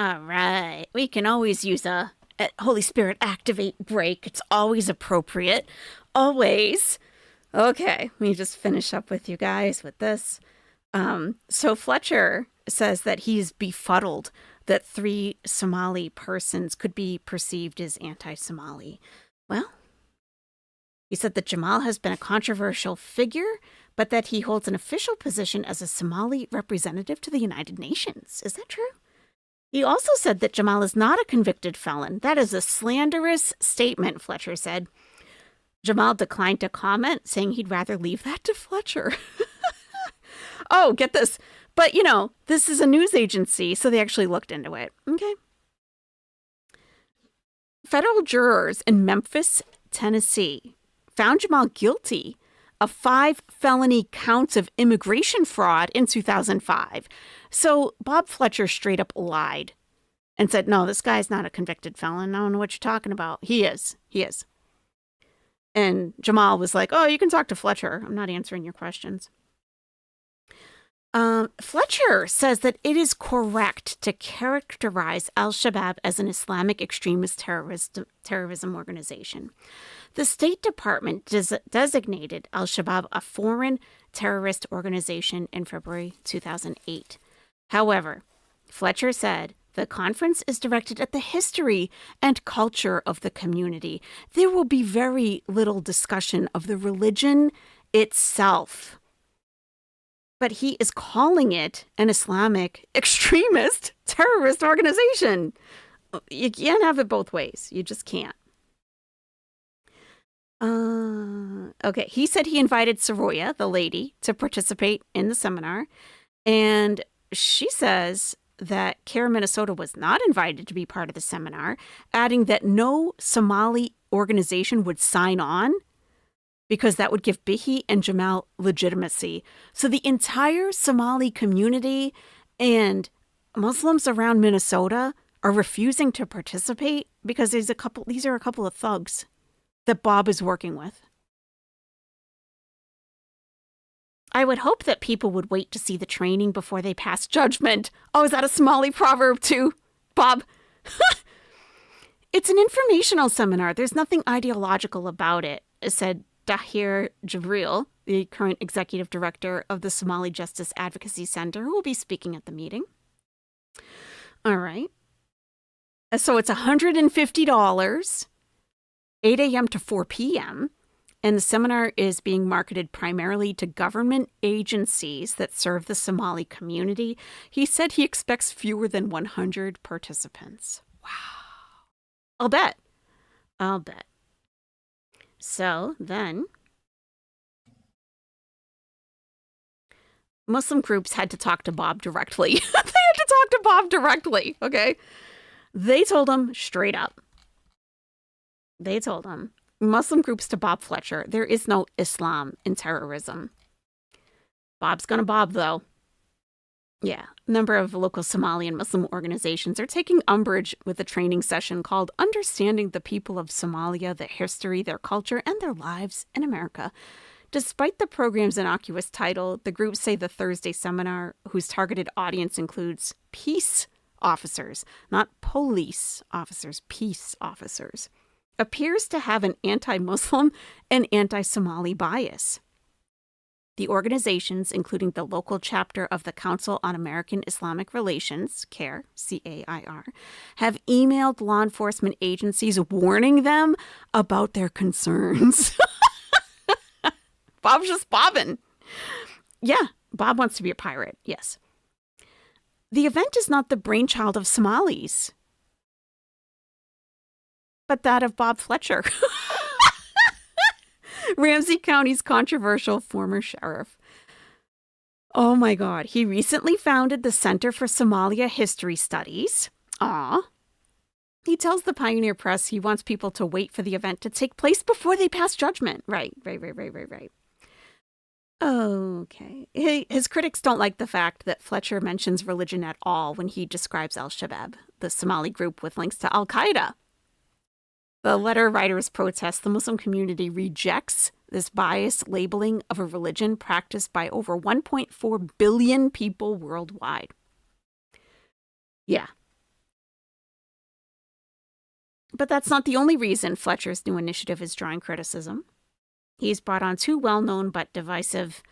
All right. We can always use a Holy Spirit Activate break. It's always appropriate. Always. Okay. Let me just finish up with you guys with this. So Fletcher says that he's befuddled that 3 Somali persons could be perceived as anti-Somali. Well, he said that Jamal has been a controversial figure, but that he holds an official position as a Somali representative to the United Nations. Is that true? He also said that Jamal is not a convicted felon. That is a slanderous statement, Fletcher said. Jamal declined to comment, saying he'd rather leave that to Fletcher. Oh, get this. But, you know, this is a news agency, so they actually looked into it. Okay. Federal jurors in Memphis, Tennessee, found Jamal guilty of 5 felony counts of immigration fraud in 2005. So Bob Fletcher straight up lied and said, no, this guy's not a convicted felon. I don't know what you're talking about. He is. And Jamal was like, oh, you can talk to Fletcher. I'm not answering your questions. Fletcher says that it is correct to characterize Al-Shabaab as an Islamic extremist terrorism organization. The State Department designated Al-Shabaab a foreign terrorist organization in February 2008. However, Fletcher said the conference is directed at the history and culture of the community. There will be very little discussion of the religion itself. But he is calling it an Islamic extremist terrorist organization. You can't have it both ways. You just can't. Okay, he said he invited Soroya, the lady, to participate in the seminar. And she says that CARE Minnesota was not invited to be part of the seminar, adding that no Somali organization would sign on because that would give Bihi and Jamal legitimacy. So the entire Somali community and Muslims around Minnesota are refusing to participate because these are a couple of thugs that Bob is working with. I would hope that people would wait to see the training before they pass judgment. Oh, is that a Somali proverb too, Bob? It's an informational seminar. There's nothing ideological about it, said Dahir Jibril, the current executive director of the Somali Justice Advocacy Center, who will be speaking at the meeting. All right. So it's $150, 8 a.m. to 4 p.m., and the seminar is being marketed primarily to government agencies that serve the Somali community. He said he expects fewer than 100 participants. Wow. I'll bet. So then, Muslim groups had to talk to Bob directly. They had to talk to Bob directly, okay? They told him straight up. They told him, Muslim groups to Bob Fletcher, there is no Islam in terrorism. Bob's gonna Bob, though. Yeah, a number of local Somali and Muslim organizations are taking umbrage with a training session called Understanding the People of Somalia, Their History, Their Culture, and Their Lives in America. Despite the program's innocuous title, the groups say the Thursday seminar, whose targeted audience includes peace officers, not police officers, peace officers, appears to have an anti-Muslim and anti-Somali bias. The organizations, including the local chapter of the Council on American Islamic Relations, CAIR, C-A-I-R, have emailed law enforcement agencies warning them about their concerns. Bob's just bobbing. Yeah, Bob wants to be a pirate, yes. The event is not the brainchild of Somalis, but that of Bob Fletcher, Ramsey County's controversial former sheriff. Oh my God. He recently founded the Center for Somalia History Studies. He tells the Pioneer Press he wants people to wait for the event to take place before they pass judgment. Right. Okay. His critics don't like the fact that Fletcher mentions religion at all when he describes Al-Shabaab, the Somali group with links to Al-Qaeda. The letter writers protest the Muslim community rejects this biased labeling of a religion practiced by over 1.4 billion people worldwide. Yeah. But that's not the only reason Fletcher's new initiative is drawing criticism. He's brought on two well-known but divisive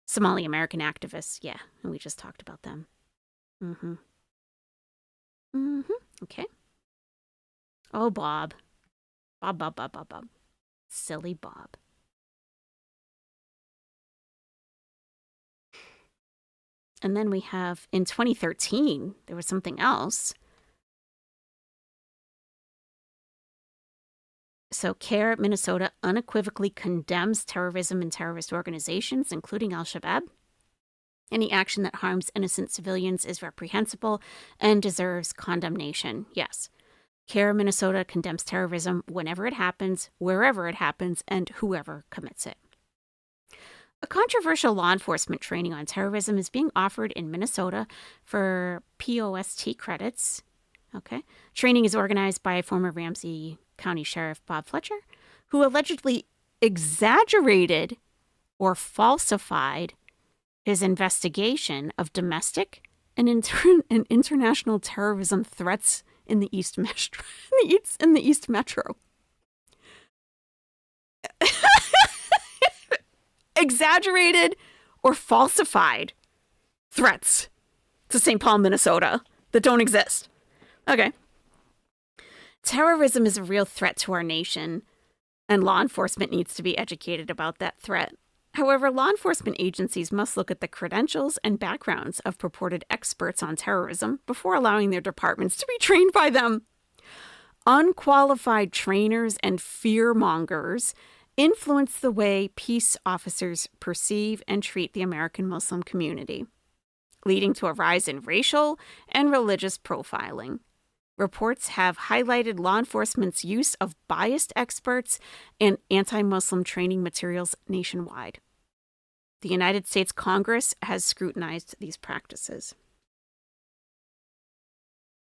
Somali American activists. Yeah, and we just talked about them. Okay. Oh, Bob. Bob. Silly Bob. And then we have, in 2013, there was something else. So CAIR Minnesota unequivocally condemns terrorism and terrorist organizations, including Al-Shabaab. Any action that harms innocent civilians is reprehensible and deserves condemnation. Yes. CAIR Minnesota condemns terrorism whenever it happens, wherever it happens, and whoever commits it. A controversial law enforcement training on terrorism is being offered in Minnesota for POST credits. Okay. Training is organized by former Ramsey County Sheriff Bob Fletcher, who allegedly exaggerated or falsified his investigation of domestic and international terrorism threats in the East Metro. In the East Metro. Exaggerated or falsified threats to St. Paul, Minnesota that don't exist. Okay. Terrorism is a real threat to our nation, and law enforcement needs to be educated about that threat. However, law enforcement agencies must look at the credentials and backgrounds of purported experts on terrorism before allowing their departments to be trained by them. Unqualified trainers and fearmongers influence the way peace officers perceive and treat the American Muslim community, leading to a rise in racial and religious profiling. Reports have highlighted law enforcement's use of biased experts and anti-Muslim training materials nationwide. The United States Congress has scrutinized these practices.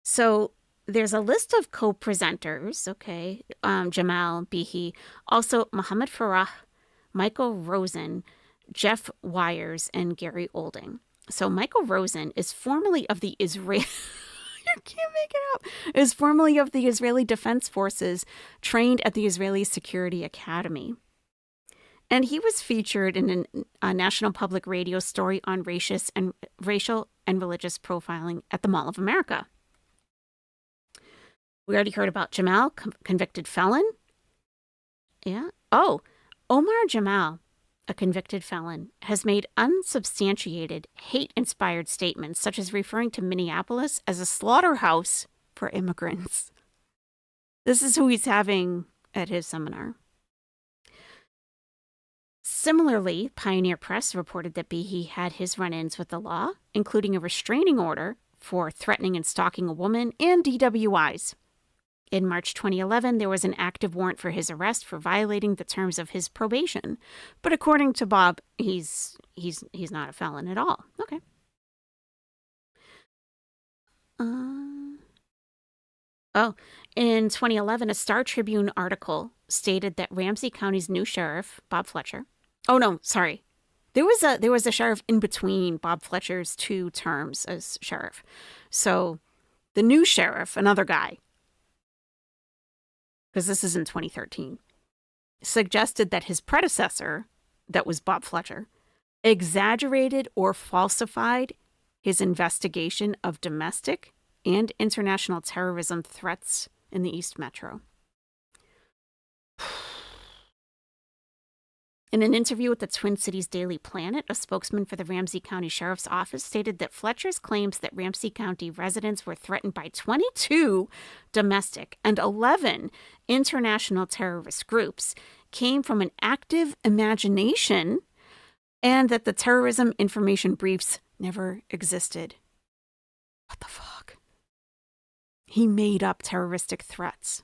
So there's a list of co-presenters, okay? Jamal Bihi, also Mohammed Farah, Michael Rosen, Jeff Wires, and Gary Olding. So Michael Rosen is formerly of the Israeli... You can't make it up. Is formerly of the Israeli Defense Forces, trained at the Israeli Security Academy. And he was featured in a National Public Radio story on racial and religious profiling at the Mall of America. We already heard about Jamal, convicted felon. Yeah. Oh, Omar Jamal, a convicted felon, has made unsubstantiated, hate-inspired statements, such as referring to Minneapolis as a slaughterhouse for immigrants. This is who he's having at his seminar. Similarly, Pioneer Press reported that Bihi had his run-ins with the law, including a restraining order for threatening and stalking a woman and DWIs. In March 2011, there was an active warrant for his arrest for violating the terms of his probation. But according to Bob, he's not a felon at all. Okay. In 2011, a Star Tribune article stated that Ramsey County's new sheriff, Bob Fletcher. Oh no, sorry. There was a sheriff in between Bob Fletcher's 2 terms as sheriff. So the new sheriff, another guy, because this is in 2013, suggested that his predecessor, that was Bob Fletcher, exaggerated or falsified his investigation of domestic and international terrorism threats in the East Metro. In an interview with the Twin Cities Daily Planet, a spokesman for the Ramsey County Sheriff's Office stated that Fletcher's claims that Ramsey County residents were threatened by 22 domestic and 11 international terrorist groups came from an active imagination and that the terrorism information briefs never existed. What the fuck? He made up terroristic threats.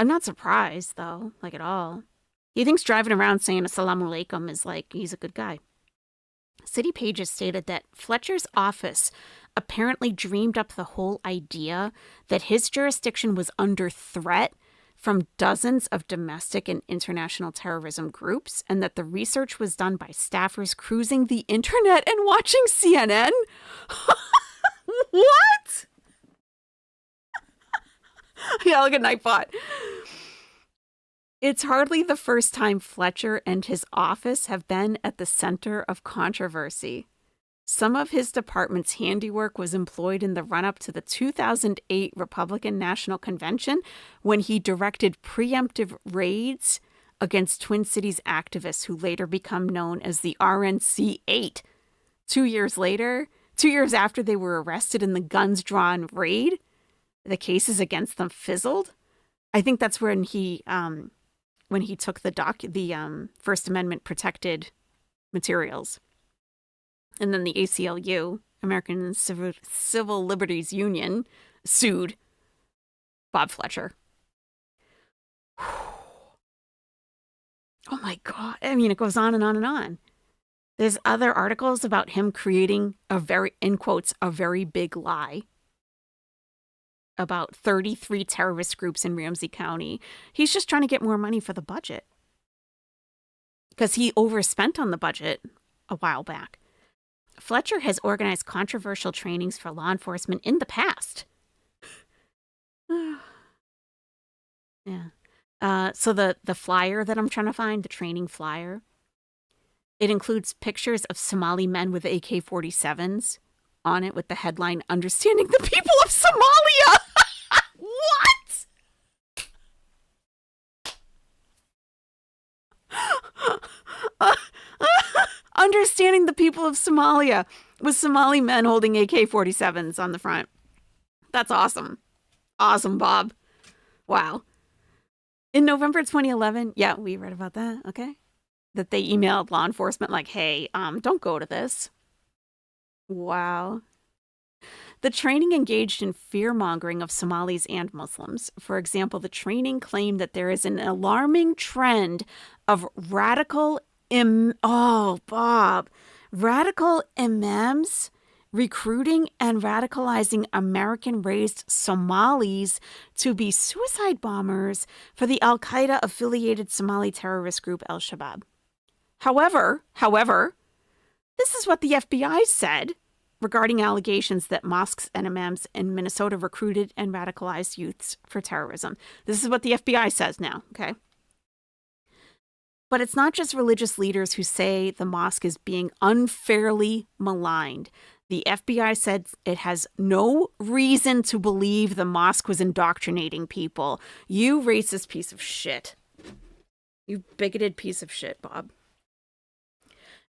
I'm not surprised, though, like at all. He thinks driving around saying Assalamu alaikum is like he's a good guy. City Pages stated that Fletcher's office apparently dreamed up the whole idea that his jurisdiction was under threat from dozens of domestic and international terrorism groups, and that the research was done by staffers cruising the internet and watching CNN. What? Yeah, look at Nightbot. It's hardly the first time Fletcher and his office have been at the center of controversy. Some of his department's handiwork was employed in the run-up to the 2008 Republican National Convention when he directed preemptive raids against Twin Cities activists who later become known as the RNC-8. 2 years after they were arrested in the guns-drawn raid, the cases against them fizzled. I think that's when he took the First Amendment protected materials. And then the ACLU, American Civil Liberties Union, sued Bob Fletcher. Oh my God. I mean, it goes on and on and on. There's other articles about him creating a very, in quotes, a very big lie about 33 terrorist groups in Ramsey County. He's just trying to get more money for the budget because he overspent on the budget a while back. Fletcher has organized controversial trainings for law enforcement in the past. Yeah. So the flyer that I'm trying to find, the training flyer, it includes pictures of Somali men with AK-47s on it with the headline, "Understanding the People of Somalia." What? Understanding the People of Somalia with Somali men holding AK-47s on the front. That's awesome. Awesome, Bob. Wow. In November 2011, yeah, we read about that, okay? That they emailed law enforcement like, hey, don't go to this. Wow. The training engaged in fear-mongering of Somalis and Muslims. For example, the training claimed that there is an alarming trend of radical imams recruiting and radicalizing American-raised Somalis to be suicide bombers for the Al-Qaeda-affiliated Somali terrorist group Al-Shabaab. However, this is what the FBI said regarding allegations that mosques and imams in Minnesota recruited and radicalized youths for terrorism. This is what the FBI says now, okay? But it's not just religious leaders who say the mosque is being unfairly maligned. The FBI said it has no reason to believe the mosque was indoctrinating people. You racist piece of shit. You bigoted piece of shit, Bob.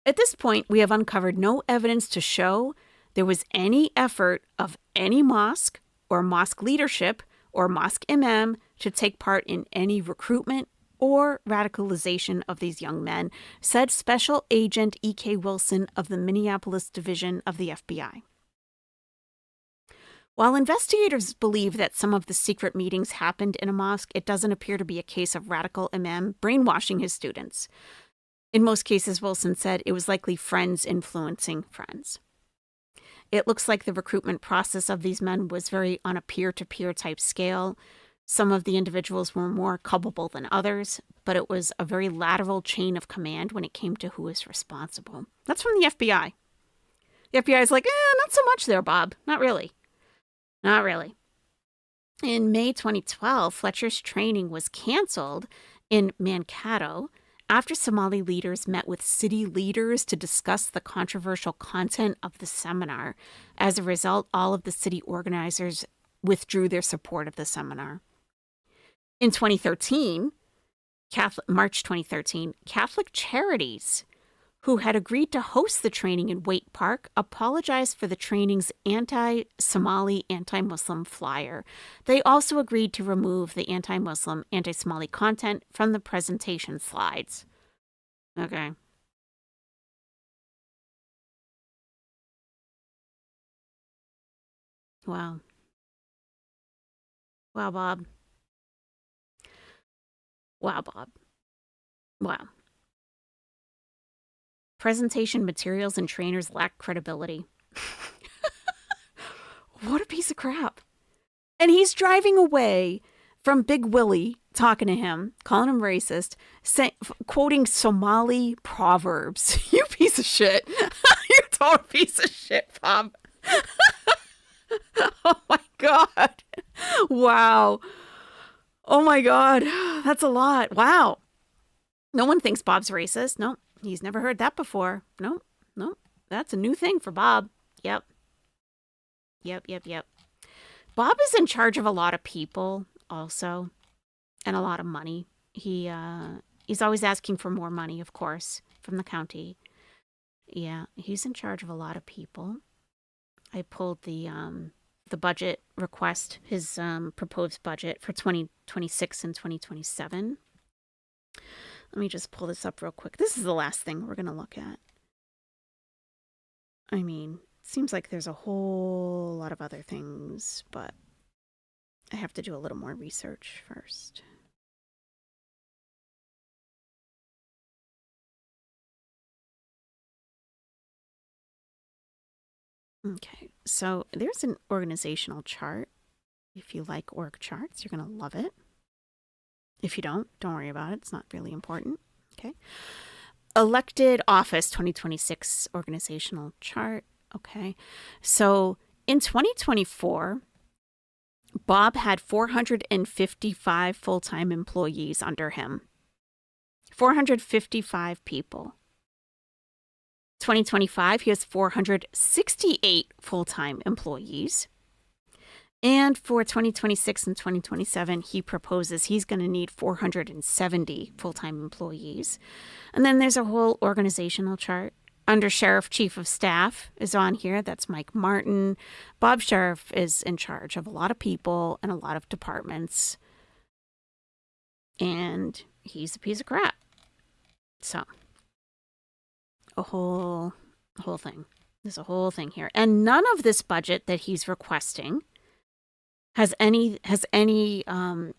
At this point, we have uncovered no evidence to show there was any effort of any mosque or mosque leadership or mosque imam to take part in any recruitment or radicalization of these young men, said Special Agent E.K. Wilson of the Minneapolis Division of the FBI. While investigators believe that some of the secret meetings happened in a mosque, it doesn't appear to be a case of radical imam brainwashing his students. In most cases, Wilson said it was likely friends influencing friends. It looks like the recruitment process of these men was very on a peer-to-peer type scale. Some of the individuals were more culpable than others, but it was a very lateral chain of command when it came to who was responsible. That's from the FBI. The FBI is like, not so much there, Bob. Not really. Not really. In May 2012, Fletcher's training was canceled in Mankato after Somali leaders met with city leaders to discuss the controversial content of the seminar. As a result, all of the city organizers withdrew their support of the seminar. In 2013, March 2013, Catholic Charities, who had agreed to host the training in Waite Park, apologized for the training's anti-Somali, anti-Muslim flyer. They also agreed to remove the anti-Muslim, anti-Somali content from the presentation slides. Okay. Wow. Wow, Bob. Wow, Bob. Wow. Presentation materials and trainers lack credibility. What a piece of crap. And he's driving away from Big Willie, talking to him, calling him racist, quoting Somali proverbs. You piece of shit. You total piece of shit, Bob. Oh my God. Wow. Oh my God. That's a lot. Wow. No one thinks Bob's racist. No, he's never heard that before. No. That's a new thing for Bob. Yep. Bob is in charge of a lot of people also, and a lot of money. He's always asking for more money, of course, from the county. Yeah, he's in charge of a lot of people. I pulled the budget request, his proposed budget for 2026 and 2027. Let me just pull this up real quick. This is the last thing we're going to look at. I mean, it seems like there's a whole lot of other things, but I have to do a little more research first. Okay, so there's an organizational chart. If you like org charts, you're going to love it. If you don't worry about it. It's not really important. Okay. Elected office 2026 organizational chart. Okay. So in 2024, Bob had 455 full-time employees under him. 455 people. 2025, he has 468 full-time employees. And for 2026 and 2027, he proposes he's going to need 470 full-time employees. And then there's a whole organizational chart. Under Sheriff Chief of Staff is on here. That's Mike Martin. Bob Sheriff is in charge of a lot of people and a lot of departments. And he's a piece of crap. So, a whole thing. There's a whole thing here. And none of this budget that he's requesting has any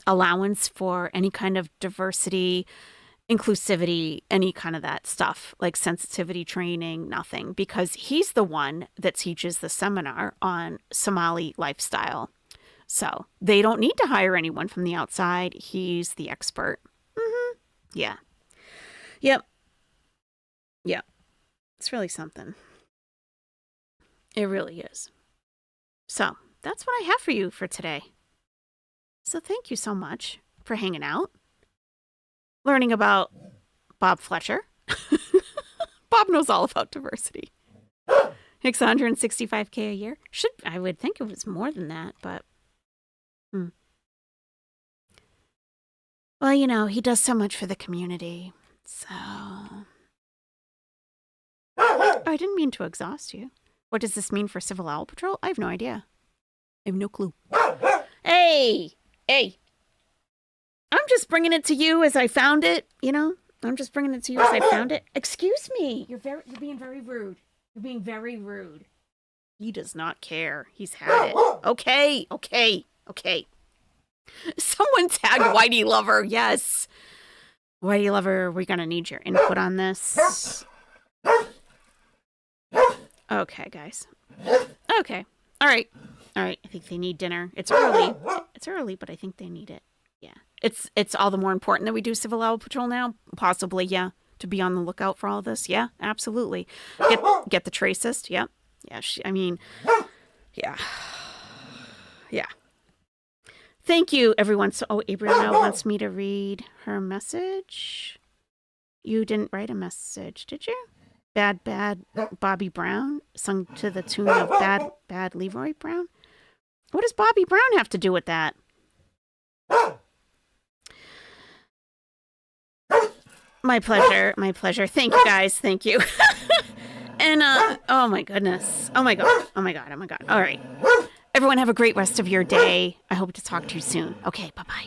allowance for any kind of diversity, inclusivity, any kind of that stuff, like sensitivity training, nothing, because he's the one that teaches the seminar on Somali lifestyle. So they don't need to hire anyone from the outside. He's the expert. Mm-hmm. Yeah. Yep. It's really something. It really is. So that's what I have for you for today. So thank you so much for hanging out, learning about Bob Fletcher. Bob knows all about diversity. Makes $165K a year. I would think it was more than that, but well, you know, he does so much for the community. So I didn't mean to exhaust you. What does this mean for Civil Owl Patrol? I have no idea. I have no clue. Hey! I'm just bringing it to you as I found it, you know? I'm just bringing it to you as I found it. Excuse me. You're being very rude. You're being very rude. He does not care. He's had it. Okay. Someone tag Whitey Lover. Yes. Whitey Lover, we're going to need your input on this. Okay, guys. Okay. All right. I think they need dinner. It's early. But I think they need it. Yeah. It's all the more important that we do Civil Owl Patrol now. Possibly, yeah. To be on the lookout for all this. Yeah, absolutely. Get the tracist. Yep. Yeah. Yeah. Thank you, everyone. So, Abriana wants me to read her message. You didn't write a message, did you? Bad Bobby Brown, sung to the tune of Bad Leroy Brown. What does Bobby Brown have to do with that? My pleasure. Thank you, guys. Thank you. And, oh my goodness. Oh my God. All right. Everyone have a great rest of your day. I hope to talk to you soon. Okay, bye-bye.